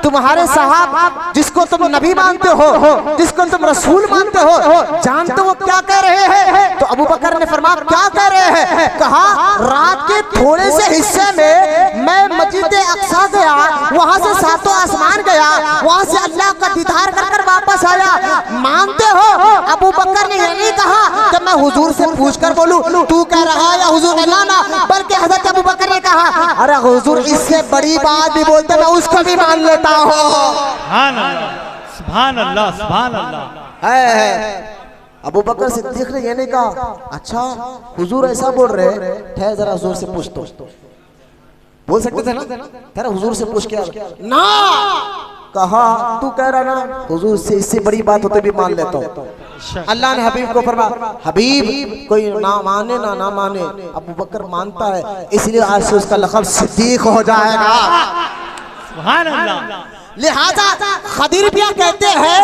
तुम्हारे साहब जिसको तुम नबी मानते हो, जिसको तुम रसूल मानते हो, जानते हो क्या कह रहे हैं? तो अबू बकर ने फरमाया, क्या कह रहे हैं? कहा, रात के थोड़े से हिस्से में मैं मस्जिद अक्सा गया, वहां से सातों आसमान गया, वहां से अल्लाह का दीदार कर वापस आया। मानते हो? अबू बकर ने ये नहीं कहा कि मैं हुजूर से पूछकर बोलूं तू कह रहा है या हुजूर ने ना, बल्कि हजरत अबू बकर ने कहा, अरे हुजूर इससे बड़ी बात भी बोलते मैं उसको भी मान लेता हूँ। सुभान अल्लाह, सुभान अल्लाह, सुभान अल्लाह। है अबू बकर सिद्दीक ने ये नहीं कहा, अच्छा हुजूर ऐसा बोल रहे, ठहर जरा हुजूर से पूछ, तो बोल सकते थे ना, तेरा हुजूर से पूछ के ना, कहा तू कह रहा ना हुजूर से इससे बड़ी बात होते भी मान लेता हूँ। अल्लाह ने हबीब को फरमाया, हबीब कोई ना माने ना माने, अबू बकर मानता है, इसलिए आज से उसका लक़ब सिद्दीक हो जाएगा। सुभान अल्लाह। लिहाजा खदीर पिया कहते हैं,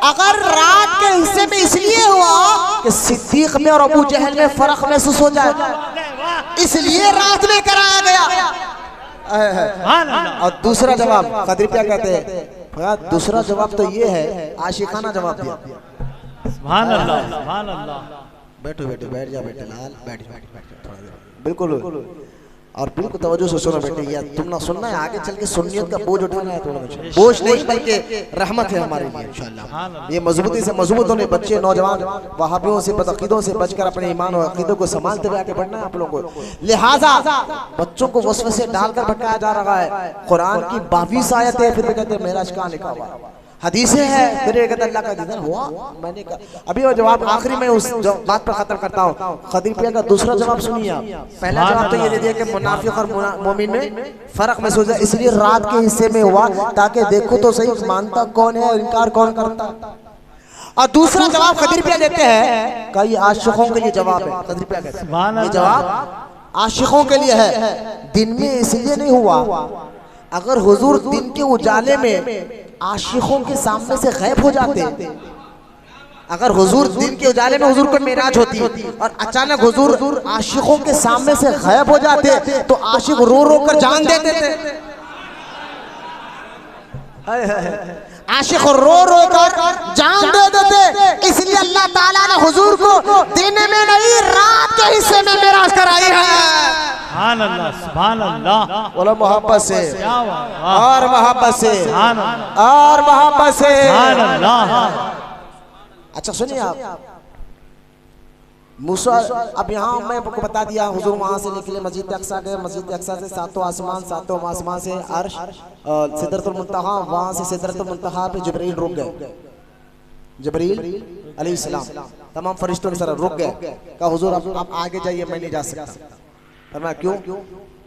अगर रात के हिस्से में इसलिए हुआ कि सिद्दीक में और अबू जहल में फर्क महसूस हो जाए, इसलिए रात में कराया गया। और दूसरा जवाब खदीर पिया कहते हैं, दूसरा जवाब तो ये है, आशिकाना जवाब दिया। सुभान अल्लाह, सुभान अल्लाह। बैठ जा बेटे लाल, बैठ थोड़ा देर, बिल्कुल। और बिल्कुल तवज्जो से सुनो बेटे, ये तुम ना सुनना है, आगे चल के सुन्नियत का बोझ उठाना है थोड़ा कुछ। बोझ नहीं बल्कि रहमत है हमारे लिए इंशाअल्लाह। ये मजबूती से मजबूत होने, बच्चे नौजवान वहाबियों से बदअकीदों से बचकर अपने ईमान और अकीदों को संभालते हुए आगे बढ़ना है आप लोगों को। लिहाजा बच्चों को वसवसे डालकर भटकाया जा रहा है। कुरान की 22 आयतें फिर भी कहते हैं मेराज कहाँ लिखा हुआ है, हदीसें हैं, फिर ये कहते अल्लाह का दीदार हुआ। मैंने कहा अभी वो जवाब आखिरी में उस बात पर खत्म करता हूँ। खदीर पिया का दूसरा जवाब सुनिए आप। पहला जवाब तो ये दे दिया कि मुनाफिक और मोमिन में फर्क महसूस है, इसलिए रात के हिस्से में हुआ ताकि देखो तो सही मानता कौन है और इनकार कौन करता। और दूसरा जवाब खदीर पिया देते हैं का ये आशिकों के लिए जवाब है। खदीर पिया कहते हैं ये जवाब आशिकों के लिए है, दिन में इसलिए नहीं हुआ। अगर हुजूर दिन के उजाले में आशिकों के सामने से गायब हो जाते, अगर हुजूर दिन के उजाले में हुजूर को मेराज होती और अचानक हुजूर आशिकों के सामने से गायब हो जाते तो आशिक रो रो कर जान देते थे। आशिक रो रो कर जान दे देते, इसलिए अल्लाह ताला ने हुजूर को दिन में नहीं रात के हिस्से में मेराज कराई है। सुभान अल्लाह, सुभान अल्लाह। बोलो मोहब्बत से क्या बात, और मोहब्बत से सुभान अल्लाह, और मोहब्बत से। सुभान अल्लाह। अच्छा सुनिए आप, मूसा अब यहाँ मैं आपको बता दिया, हुजूर वहां से निकले, मस्जिद अक्सा गए, मस्जिद अक्सा से सातों आसमान से अर्श सिदरतुल मुंतहा, वहां से सिदरतुल मुंतहा पे जिब्रील रुक गए। जिब्रील अलैहिस्सलाम तमाम फरिश्तों के साथ रुक गए। कहा हुजूर आप आगे जाइए, मैं नहीं जा सकता। फरमाया क्यों?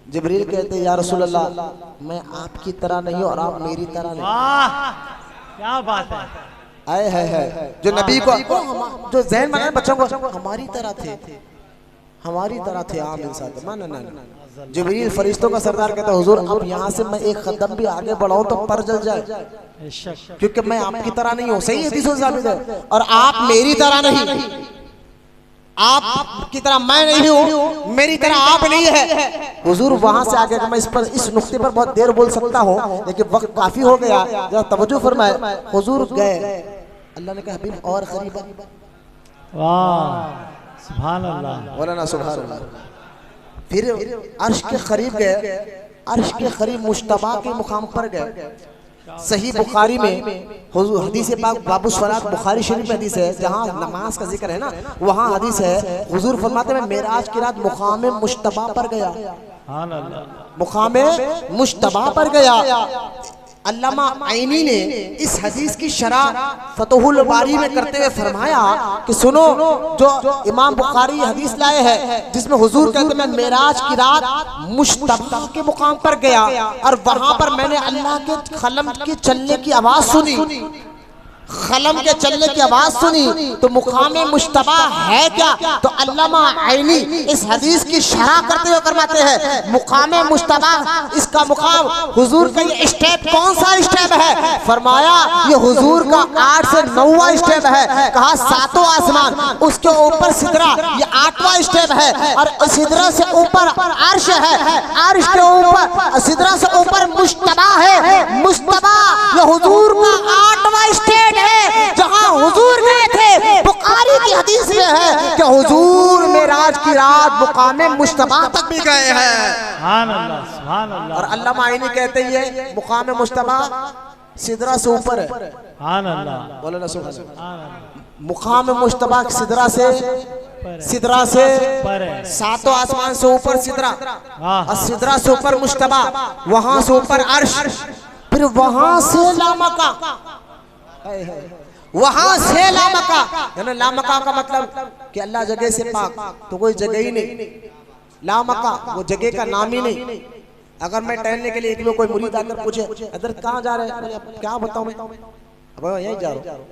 जिब्रील कहते या रसूल अल्लाह मैं आपकी तरह नहीं और आप मेरी तरह नहीं। वाह क्या बात है। आए है जो नबी को जो ज़हन बनाए बच्चों को हमारी तरह थे, हमारी तरह थे आम इंसान। ना जिब्रील फरिश्तों का सरदार कहता हुजूर अब यहाँ से मैं एक कदम भी आगे बढ़ाऊं तो पर जल जाए, क्योंकि मैं आपकी तरह नहीं हूँ। सही हदीसों से साबित है। और आप मेरी तरह नहीं, आप की तरह मैं नहीं हूँ, मेरी तरह आप नहीं है। हुजूर वहां से आगे मैं इस नुक्ते पर बहुत देर बोल सकता हूँ लेकिन वक्त काफी हो गया, जरा तवज्जो फरमाए। हुजूर गए, अल्लाह ने कहा हबीब और करीब। वाह सुभान अल्लाह, मौलाना सुभान अल्लाह। फिर अर्श के करीब गए, अर्श के करीब मुश्तबा के मुकाम पर गए। सही बुखारी में हदीस पाक बाबू सलात बुखारी शरीफ में हदीस है, जहाँ नमाज का जिक्र है ना, वहाँ हदीस है हुजूर फरमाते हैं मेराज की रात मुकाम मुश्तबा पर गया, मुकाम मुश्तबा पर गया। अल्लामा आइनी ने इस हदीस की शरह फतहुल बारी में करते हुए फरमाया कि सुनो, जो इमाम बुखारी हदीस लाए हैं जिसमें हुजूर कहते हैं मेराज की रात मुश्तबा के मुकाम पर गया और वहां पर मैंने अल्लाह के कलम के चलने की आवाज सुनी, कलम के चलने की आवाज सुनी। तो मुकाम मुश्तबा है क्या? तो अल्लामा आइनी इस हदीस की शरह करते हुए फरमाते हैं मुकाम मुश्तबा, इसका मुकाम हुजूर का ये स्टेप कौन सा स्टेप है? फरमाया ये हुजूर का 8 से 9वां स्टेप है। कहा सातों आसमान, उसके ऊपर सिदरा, ये 8वां स्टेप है। और सिदरा से ऊपर अर्श है, अर्श के ऊपर सिदरा से ऊपर मुश्तबा है। मुश्तबा ये हुजूर का 8वां स्टेप है जहां हुजूर गए थे। बुखारी की हदीस में है कि हुजूर मेराज की रात मुकाम मुश्तबा तक भी गए हैं। सुभान अल्लाह, सुभान अल्लाह। और अल्लामा आइनी कहते हैं मुकाम मुश्तबा सिदरा से ऊपर है। सुभान अल्लाह, बोलो ना सुभान अल्लाह। मुकाम मुश्तबा सिदरा से सातों आसमान से ऊपर सिदरा, और सिदरा से ऊपर मुश्तबा, वहां से ऊपर अर्श, फिर वहां से लामका, वहां से लामका, यानी लामका का मतलब कि अल्लाह जगह से पाक, तो कोई जगह ही नहीं। लामका वो जगह का नाम ही नहीं। अगर मैं टहलने के लिए एक लोग कोई मुरीद आकर पूछे इधर कहाँ जा रहे हैं, क्या बताऊं मैं, अब यहीं जा रहा हूँ।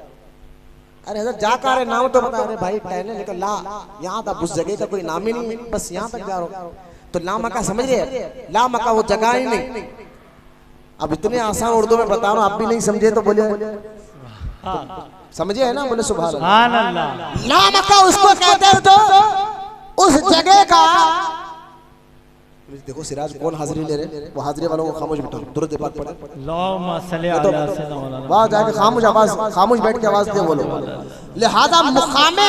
अरे हजरत जा कर रहे, नाम तो बता। अरे भाई टहलने निकल ला, यहाँ तक उस जगह का कोई नाम ही नहीं है, बस यहाँ तक जा रहा हूँ। तो लामका समझ रहे, लामका वो जगह ही नहीं। अब इतने आसान उर्दू में बता रहा हूँ, आप भी नहीं समझे तो बोले समझे है ना, बोले सुभान अल्लाह। लामका उसको कहते हैं तो उस जगह का। देखो सिराज कौन हाजिरी ले रहे, वो हाजिरी वालों को खामोश बिठाओ, दुरूद पाक पढ़ो। अल्लाहुम्मा सल्ली अला सय्यिदना मौलाना, वहां जाके खामोश आवाज, खामोश बैठ के आवाज दे बोलो। लिहाजा मुकाम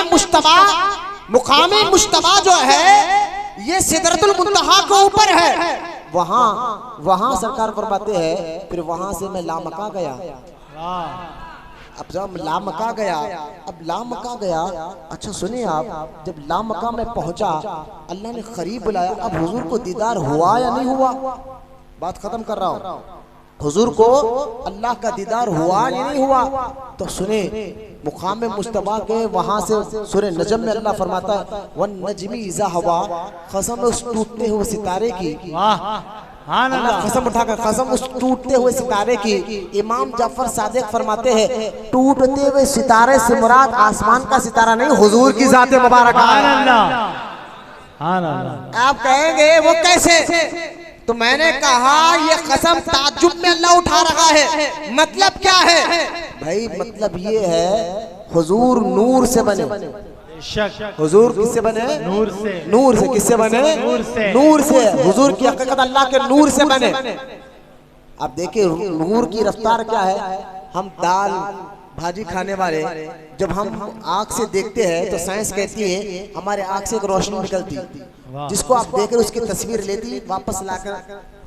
मुश्तबा जो है ये सिदरतुल मुंतहा के ऊपर है। वहां सरकार फरमाते हैं फिर वहां से मैं लामका गया। अब जब लामका गया, अच्छा सुनिए आप, जब लामका में पहुंचा अल्लाह ने करीब बुलाया। अब हुजूर को दीदार हुआ या नहीं हुआ? बात खत्म कर रहा हूं। हुजूर को अल्लाह का दीदार हुआ या नहीं हुआ? तो सुने मुकाम मुस्तबा के वहां से सूरह नजम में अल्लाह फरमाता है वन नजमी इज़ा हवा, कसम उस टूटते हुए सितारे की। अल्लाह कसम उठाकर कसम उस टूटते हुए सितारे की। इमाम जाफर सादिक फरमाते हैं टूटते हुए सितारे से मुराद आसमान का सितारा नहीं, हुजूर की जात मुबारक। आप कहेंगे वो कैसे? तो मैंने कहा ये कसम ताज्जुब में अल्लाह उठा रहा है। मतलब क्या है भाई? मतलब ये है हुजूर नूर से बने। हुजूर किससे बने? नूर से। नूर से किससे बने? नूर से। हुजूर की हकीकत अल्लाह के नूर से बने। अब देखिए नूर की रफ्तार क्या है। हम दाल भाजी खाने वाले जब हम आँख से देखते हैं तो साइंस कहती है हमारे आँख से एक रोशनी निकलती, जिसको आप देख रहे उसकी तस्वीर लेती वापस लाकर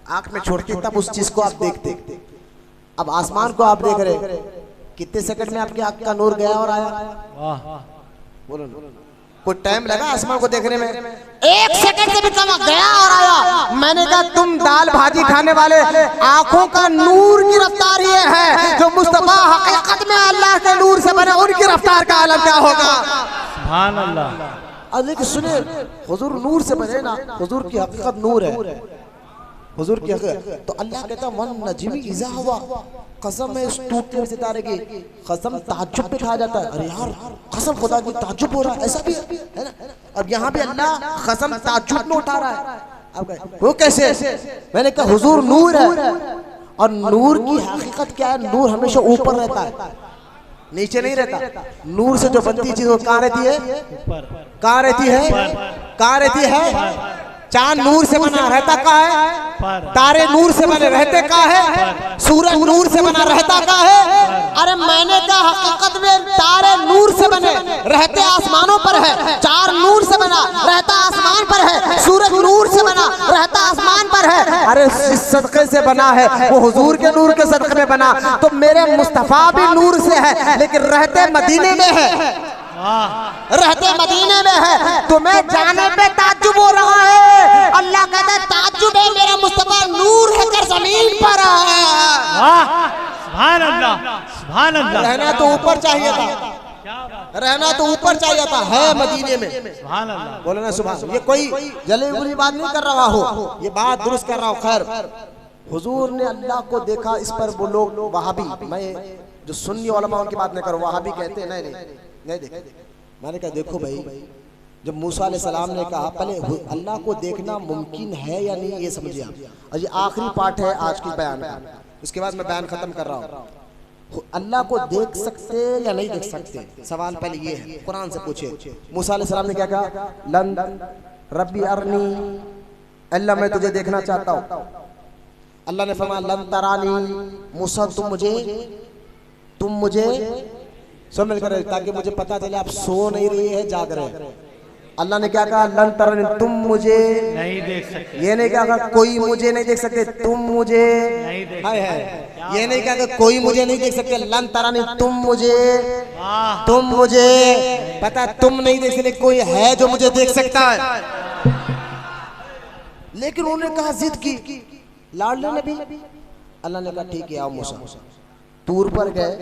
आँख में छोड़ती, तब उस चीज को आप देखते। अब आसमान को आप देख रहे, कितने सेकंड में आपकी आँख का नूर गया और आया? बोलो कोई टाइम लगा आसमान को देखने में? 1 सेकंड से भी कम गया और आया। मैंने कहा तुम दाल भाजी खाने वाले, आंखों का नूर की रफ्तार ये है। जो मुस्तफा हकीकत में अल्लाह के नूर से बने उनकी रफ्तार का आलम क्या होगा? सुभान अल्लाह। लेकिन सुने हुजूर नूर से बने ना, हुजूर की हकीकत नूर है, हुजूर की हकीकत। तो अल्लाह कहता वन नजमी इज़ा हवा, कसम है उस टूटते हुए सितारे की। कसम ताज्जुब पे खाया जाता है। अरे यार कसम खुदा की ताज्जुब हो रहा है, ऐसा भी है ना? अब यहाँ भी अल्लाह कसम ताज्जुब में उठा रहा है। अब वो कैसे? मैंने कहा हुजूर नूर है और नूर की हकीकत क्या है? नूर हमेशा ऊपर रहता है, नीचे नहीं रहता। नूर से जो बनती चीज वो कहाँ रहती है? कहाँ रहती है? कहाँ रहती है? चांद नूर से बना रहता कहाँ है? तारे नूर से बने रहते कहाँ है? सूरज नूर से बना रहता कहाँ है? अरे मैंने कहा हकीकत में तारे नूर से बने रहते आसमानों पर है, चार नूर से बना रहता आसमान पर है, सूरज नूर से बना रहता आसमान पर है। अरे इस सदक़े से बना है, वो हुजूर के नूर के सदक़े में बना। तो मेरे मुस्तफा भी नूर से है लेकिन रहते मदीने में है, रहते मदीने में है। तुम्हें जाने पे ताज्जुब हो रहा है। अल्लाह कहता है ताज्जुब है, मेरा मुस्तफा नूर होकर जमीन पर है। सुभान अल्लाह, सुभान अल्लाह। रहना तो ऊपर चाहिए था, रहना तो ऊपर चाहिए था, है मदीने में। सुभान अल्लाह। बोलो ना सुभान। ये कोई जले बुरी बात नहीं कर रहा हो, ये बात दुरुस्त कर रहा हूँ। खैर हुजूर ने अल्लाह को देखा। इस पर वो लोग वहाबी, मैं जो सुन्नी उलमा उनकी बात नहीं करूँ, वहाबी कहते हैं नहीं देखे। मैंने कहा देखो भाई, जब मूसा अलैहिस्सलाम ने कहा पहले अल्लाह को देखना मुमकिन है या नहीं ये समझिए आप। और ये आखिरी पार्ट है आज की बयान का, उसके बाद मैं बयान खत्म कर रहा हूँ। अल्लाह को देख सकते या नहीं देख सकते, सवाल पहले ये है, कुरान से पूछे। मूसा अलैहिस्सलाम ने क्या कहा? लन रब्बी अरनी, अल्लाह मैं तुझे देखना चाहता हूँ। अल्लाह ने फरमाया लन तरानी, मूसा तुम मुझे सब मिलकर, ताकि मुझे पता चले आप सो नहीं रही है, जाग रहे हैं। अल्लाह ने क्या कहा? लन तरनी, तुम मुझे नहीं देख सकते। ये नहीं कहा कोई मुझे नहीं देख सकते, तुम मुझे नहीं देख सकते। ये नहीं कहा कोई मुझे नहीं देख सकते, लन तरनी, तुम मुझे पता, तुम नहीं देख सकते, कोई है जो मुझे देख सकता है। लेकिन उन्होंने कहा जिद की, लाडले नबी। अल्लाह ने कहा ठीक है आओ मूसा। तूर पर गए।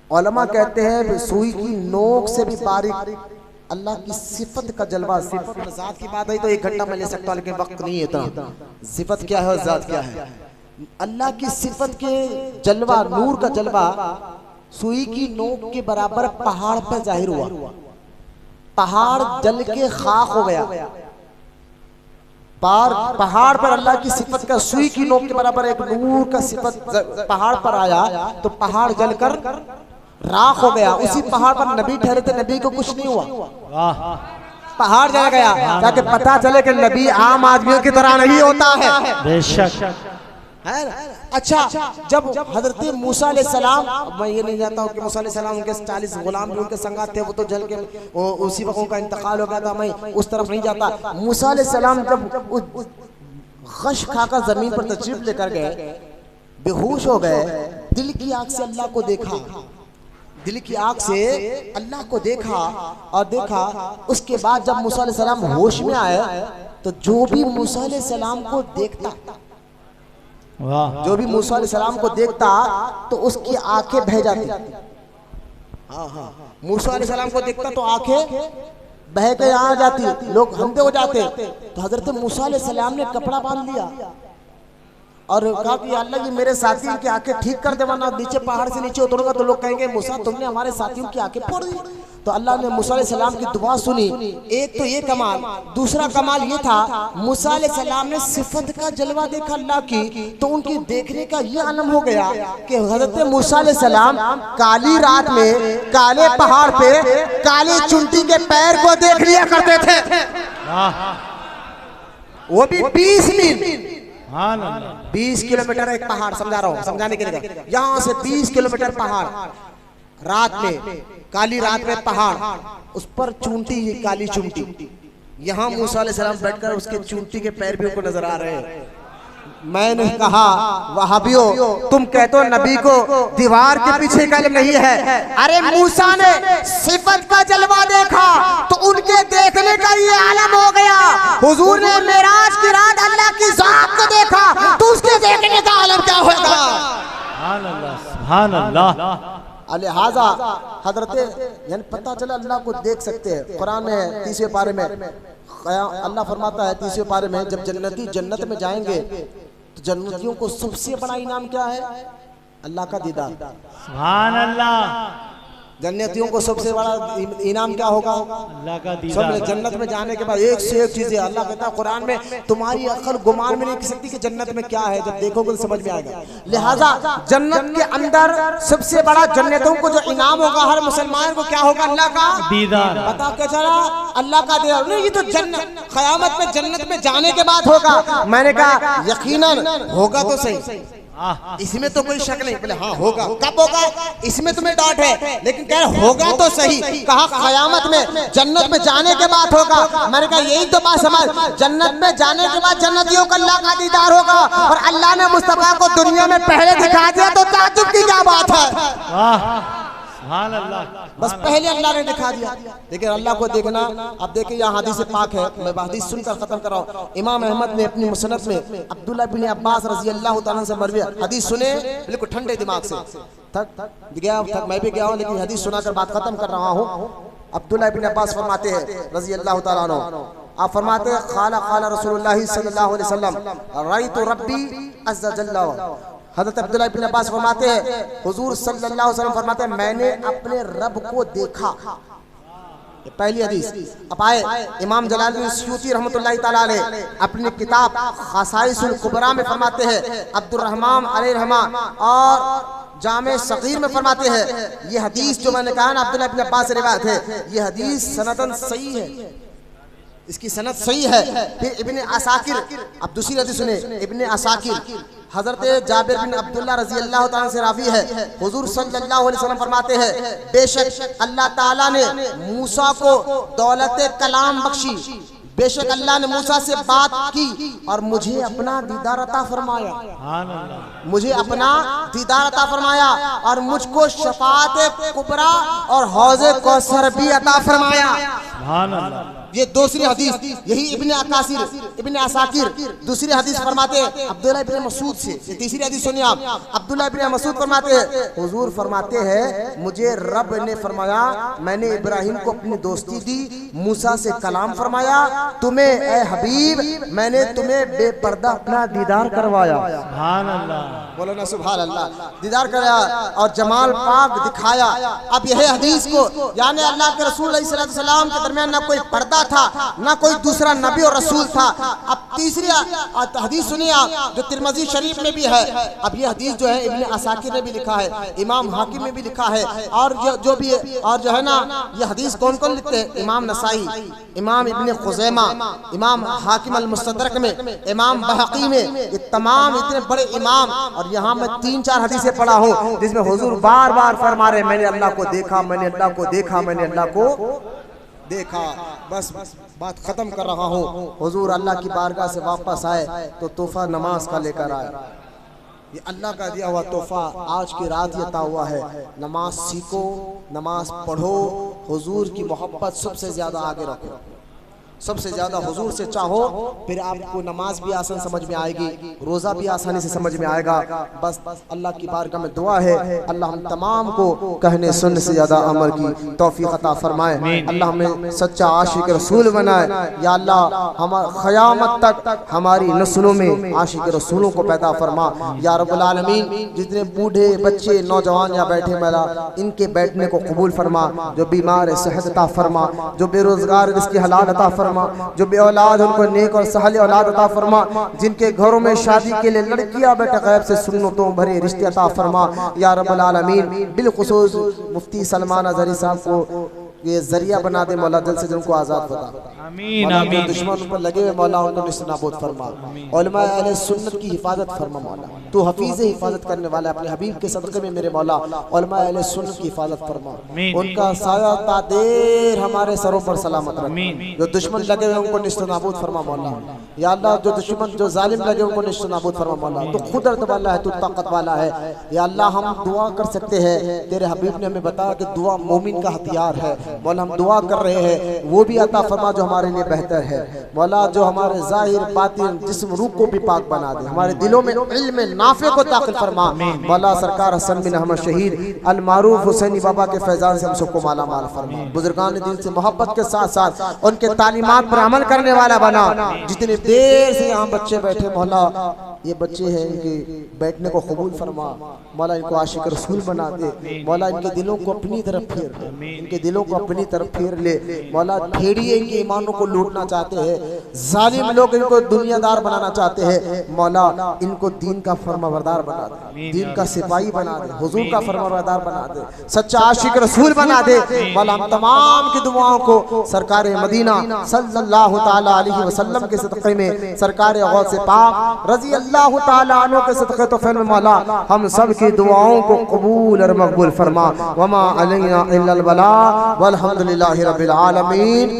उलमा कहते हैं सुई की नोक से भी बारीक अल्लाह की सिफत का जलवा। सिफत ज़ात की बात है तो 1 घंटा मैं ले सकता हूँ, लेकिन वक्त नहीं है इतना। सिफत क्या है और ज़ात क्या है? अल्लाह की सिफत के जलवा, नूर का जलवा सुई की नोक के बराबर पहाड़ पर जाहिर हुआ। पहाड़ जल के खाक हो गया। पहाड़ पर अल्लाह की सिफत का सुई की नोक के बराबर एक नूर का सिफत पहाड़ पर आया, तो पहाड़ जलकर राख हो गया। उसी पहाड़ पर नबी ठहरे थे, नबी को कुछ नहीं हुआ, पहाड़ जल गया, ताकि पता चले कि नबी आम आदमियों की तरह नहीं होता है। बेशक है ना? अच्छा, जब हजरत मूसा अलैहिस्सलाम, मैं ये नहीं जानता हूँ कि मूसा अलैहिस्सलाम उनके 40 गुलाम भी उनके संगात थे, वो तो जल के उसी वक्त उनका इंतकाल हो गया था, मैं उस तरफ नहीं जाता। मूसा अलैहिस्सलाम जब खश खाकर जमीन पर तशरीफ लेकर गए, बेहोश हो गए, दिल की आंख से अल्लाह को देखा, दिल की आंख से अल्लाह को देखा और देखा। उसके बाद जब मूसा अलैहिस्सलाम होश में आए तो जो भी मूसा अलैहिस्सलाम को देखता, जो भी मूसा अलैहिस्सलाम को देखता तो उसकी आंखें बह जाती। हाँ हाँ, मूसा अलैहिस्सलाम को देखता तो आंखें बह के आ जाती, लोग अंधे हो जाते। तो हजरत मूसा अलैहिस्सलाम ने कपड़ा बांध लिया और कहा कि अल्लाह ये मेरे साथियों की आंखें ठीक कर दे, वरना नीचे पहाड़ से नीचे उतरूंगा तो लोग कहेंगे मूसा तुमने हमारे साथियों की आंखें फोड़ दी। तो अल्लाह ने मूसा अलैहिस्सलाम की दुआ सुनी। एक तो ये कमाल, दूसरा कमाल ये था मूसा अलैहिस्सलाम ने सिफत का जलवा देखा अल्लाह की, तो उनकी देखने का ये आलम हो गया कि हजरत मूसा अलैहिस्सलाम काली रात में काले पहाड़ पे काली चुंटी के पैर को देख लिया करते थे, वो भी 20 मील, 20 किलोमीटर एक पहाड़, समझा रहा हूँ समझाने के लिए, यहाँ से 20 किलोमीटर पहाड़, रात में काली रात में पहाड़, उस पर चूंटी, काली चूंटी, यहाँ मूसा अलैहिस्सलाम बैठकर उसके चूंटी के पैर भी उनको नजर आ रहे हैं। मैंने कहा वहाबियो तुम कहते हो नबी को दीवार के पीछे का इल्म नहीं है, अरे मूसा ने सिफत का जलवा देखा तो उनके देखने का ये आलम हो गया। हुजूर ने मेराज की रात अल्लाह की जात को देखा तो उसके देखने का आलम क्या होगा। सुभान अल्लाह। लिहाजा हजरत यानी पता चला अल्लाह को देख सकते हैं। कुरान में 30वें पारे में अल्लाह फरमाता है 30वें पारे में, जब जन्नती जन्नत में जाएंगे तो जन्नतियों को सबसे बड़ा इनाम क्या है? अल्लाह का दीदार। सुभान अल्लाह। जन्नतियों को सबसे बड़ा इनाम क्या होगा? अल्लाह का दीदार। जन्नत में जाने के बाद एक से एक चीजें अल्लाह कहता है कुरान में, तुम्हारी अक्ल गुमान में नहीं कर सकती कि जन्नत में क्या है, जब देखोगे तो समझ में आएगा। लिहाजा जन्नत के अंदर सबसे बड़ा जन्नतों को जो इनाम होगा हर मुसलमान को क्या होगा? अल्लाह का दीदार। पता क्या चला? अल्लाह का दीदार नहीं, ये तो जन्नत क़यामत में जन्नत में जाने के बाद होगा। मैंने कहा यकीनन होगा तो सही, इसमें तो कोई शक नहीं। बोले हाँ होगा, कब होगा इसमें तुम्हें डाउट है, लेकिन कह रहे होगा तो सही। कहा क़यामत में जन्नत में जाने के बाद होगा। मैंने कहा यही तो बात समझ, जन्नत में जाने के बाद जन्नतियों को अल्लाह का दीदार होगा और अल्लाह ने मुस्तफा को दुनिया में पहले दिखा दिया तो ताज्जुब की क्या बात है। बस पहले अल्लाह ने दिखा दिया। देखिए अल्लाह को देखना, अब देखिए यहाँ हदीस पाक है, मैं हदीस सुनकर खत्म कर रहा हूँ। इमाम अहमद ने अपनी मुसनद में अब्दुल्लाह बिन अब्बास रजी अल्लाह तआला से मरवी हदीस सुने, बिल्कुल ठंडे दिमाग से। थक मैं भी गया हूँ लेकिन हदीस सुनाकर बात खत्म कर रहा हूँ। अब्दुल्लाह बिन अब्बास फरमाते हैं रजी अल्लाह तआला अन्हु, आप फरमाते हैं खाला खाला रसूलुल्लाह सल्लल्लाहु अलैहि वसल्लम राइतु रब्बी अज़्ज़ा जल्ला। हज़रत अब्दुल्लाह इब्न अब्बास फरमाते हैं हुजूर सल्लल्लाहु अलैहि वसल्लम फरमाते हैं मैंने अपने रब को देखा। ये पहली हदीस। अब आए इमाम जलालुद्दीन सयूती रहमतुल्लाहि तआला अलैह अपनी किताब ख़साइसुल कुबरा में फरमाते हैं, अब्दुर रहमान अलैहि रहमान और जामे सगीर में फरमाते हैं ये हदीस जो मैंने कहा ना अब्दुल्लाह इब्न अब्बास से रिवायत है, ये हदीस सनदन सही है, इसकी सनद सही है। फिर इब्ने असाकिर, अब दूसरी हदीस सुने, इब्ने असाकिर हजरत जाबिर बिन अब्दुल्लाह रजी अल्लाह तआला से रावी है, हुजूर सल्लल्लाहु अलैहि वसल्लम फरमाते हैं बेशक अल्लाह ताला ने मूसा को दौलत कलाम बख्शी, बेशक अल्लाह ने मूसा से बात की और मुझे अपना दीदार अता फरमाया, मुझे अपना दीदार अता फरमाया और मुझको शफाअत कुबरा और हौज़े कौसर भी अता फरमाया। ये दूसरी हदीस, यही इब्ने असाकिर दूसरी हदीस फरमाते हैं अब्दुल्लाह इब्न मसूद से। ये तीसरी हदीस सुनिए आप, अब्दुल्लाह इब्न मसूद फरमाते हैं हुजूर फरमाते हैं मुझे रब ने फरमाया मैंने इब्राहिम को अपनी दोस्ती दी, मूसा से कलाम फरमाया, तुम्हें ए हबीब मैंने तुम्हें बेपर्दा अपना दीदार करवाया। सुभान अल्लाह, बोलो ना सुभान अल्लाह। दीदार कराया और जमाल पाक दिखाया। अब यह हदीस को यानी अल्लाह के रसूल अलैहि सलाम के दरमियान ना कोई पर्दा था ना कोई दूसरा नबी और रसूल था। अब तीसरी हदीस सुनिए आप, जो तिरमिज़ी शरीफ में भी है। अब ये हदीस जो है इब्ने असाकिर ने भी लिखा है, इमाम हाकिम में भी लिखा है, और जो भी और जो है ना, ये हदीस कौन कौन लिखते हैं? इमाम नसाई, इमाम इब्ने खुज़ैमा, इमाम हाकिम अल मुस्तदरक में, इमाम बहकी में, ये तमाम इतने बड़े इमाम। और यहाँ मैं 3-4 हदीसें पढ़ा हूँ जिसमें हुजूर बार बार फरमा रहे, मैंने अल्लाह को देखा, मैंने अल्लाह को देखा, मैंने अल्लाह को देखा। बस बात खत्म कर रहा हूँ। हुजूर अल्लाह की बारगाह से वापस आए तो तोहफा नमाज का लेकर आए। ये अल्लाह का दिया हुआ तोहफा आज की रात ये अता हुआ है। नमाज सीखो, नमाज पढ़ो, हुजूर की मोहब्बत सबसे ज्यादा आगे रखो, सबसे ज्यादा हुजूर से चाहो, फिर आपको नमाज भी आसान समझ में आएगी, रोज़ा भी आसानी से समझ में आएगा। बस अल्लाह की बारगाह में दुआ है, अल्लाह हम तमाम को कहने सुनने से ज्यादा अमल की तौफीक अता फरमाए। अल्लाह हमें सच्चा आशिक रसूल बनाए। या अल्लाह हमारे क़यामत तक हमारी नस्लों में आशिक रसूलों को पैदा फरमा। या रब्बुल आलमीन, जितने बूढ़े बच्चे नौजवान यहाँ बैठे मौला, इनके बैठने को कबूल फरमा। जो बीमार है सेहत अता फरमा, जो बेरोजगार रिज़्क़ हलाल अता फरमा, जो बे औलाद उनको नेक और सहल औलाद अता फरमा। जिनके घरों में शादी के लिए लड़कियां बेटा गैब से सुन्नतों भरे रिश्ते अता फरमा। या रब्बुल आलमीन, बिलखुसूस मुफ्ती सलमान अज़हरी साहब को ये जरिया बना दे मौला, दिल से जिनको आजाद बता। आमीन जो आमीन। दुश्मन पर लगे हुए मौला उनको निस्नाबूद फरमा। उलमा अहले सुन्नत की हिफाजत फरमा मौला, तू हफीज़ हिफाजत करने वाला है। अपने हबीब के सदक़े में मेरे मौला उलमा अहले सुन्नत की हिफाजत फरमा, उनका साया ता देर हमारे सरों पर सलामत रख। जो दुश्मन लगे हुए उनको निस्नाबूद फरमा मौला। या अल्लाह, जो दुश्मन जो जालिम लगे उनको निस्नाबूद फरमा मौला। तू खुद दर्द वाला है, तू ताकत वाला है। या अल्लाह, हम दुआ कर सकते हैं, तेरे हबीब ने हमें बताया कि दुआ मोमिन का हथियार है। मौला हम दुआ कर रहे हैं, वो भी अता फरमा जो हमारे लिए बेहतर है। मौला, जो हमारे जाहिर बातिन जिस्म रूह को भी पाक बना दे, हमारे दिलों में इल्म नाफे को दाखिल फरमा। मौला सरकार हसन बिन अहमद शहीद अल मारूफ हुसैनी बाबा के फैजान से हम सबको माला माल फरमा। बुजुर्गान दिन से मोहब्बत के साथ साथ उनके तालीमात पर अमल करने वाला बना। जितने देर से यहाँ बच्चे बैठे मौला, ये बच्चे हैं, इनके बैठने को कबूल फरमा। मौला, इनको आशिक रसूल बना दे। मौला, इनके दिलों को अपनी तरफ फेर दे, इनके दिलों को अपनी तरफ फेर ले। मौला, भेड़िए इनके ईमानों को लूटना चाहते हैं, जालिम लोग इनको दुनियादार बनाना चाहते हैं। मौला, इनको दीन का फरमाबरदार बना दे, दीन का सिपाही बना दे, हुजूर का फरमाबरदार बना दे, सच्चा आशिक रसूल बना दे। मौला, हम तमाम की दुआओं को सरकार मदीना सल्लल्लाहु ताला अलैहि वसल्लम के सदक़े में, सरकार गौस पाक रज़ी अल्लाह ताला अन्हु के सदक़े तो फैल में मौला हम सब की दुआओं को कबूल और मकबूल फरमा। वमा अलैना इल्लल बलाग वल्हम्दुलिल्लाहि रब्बिल आलमीन।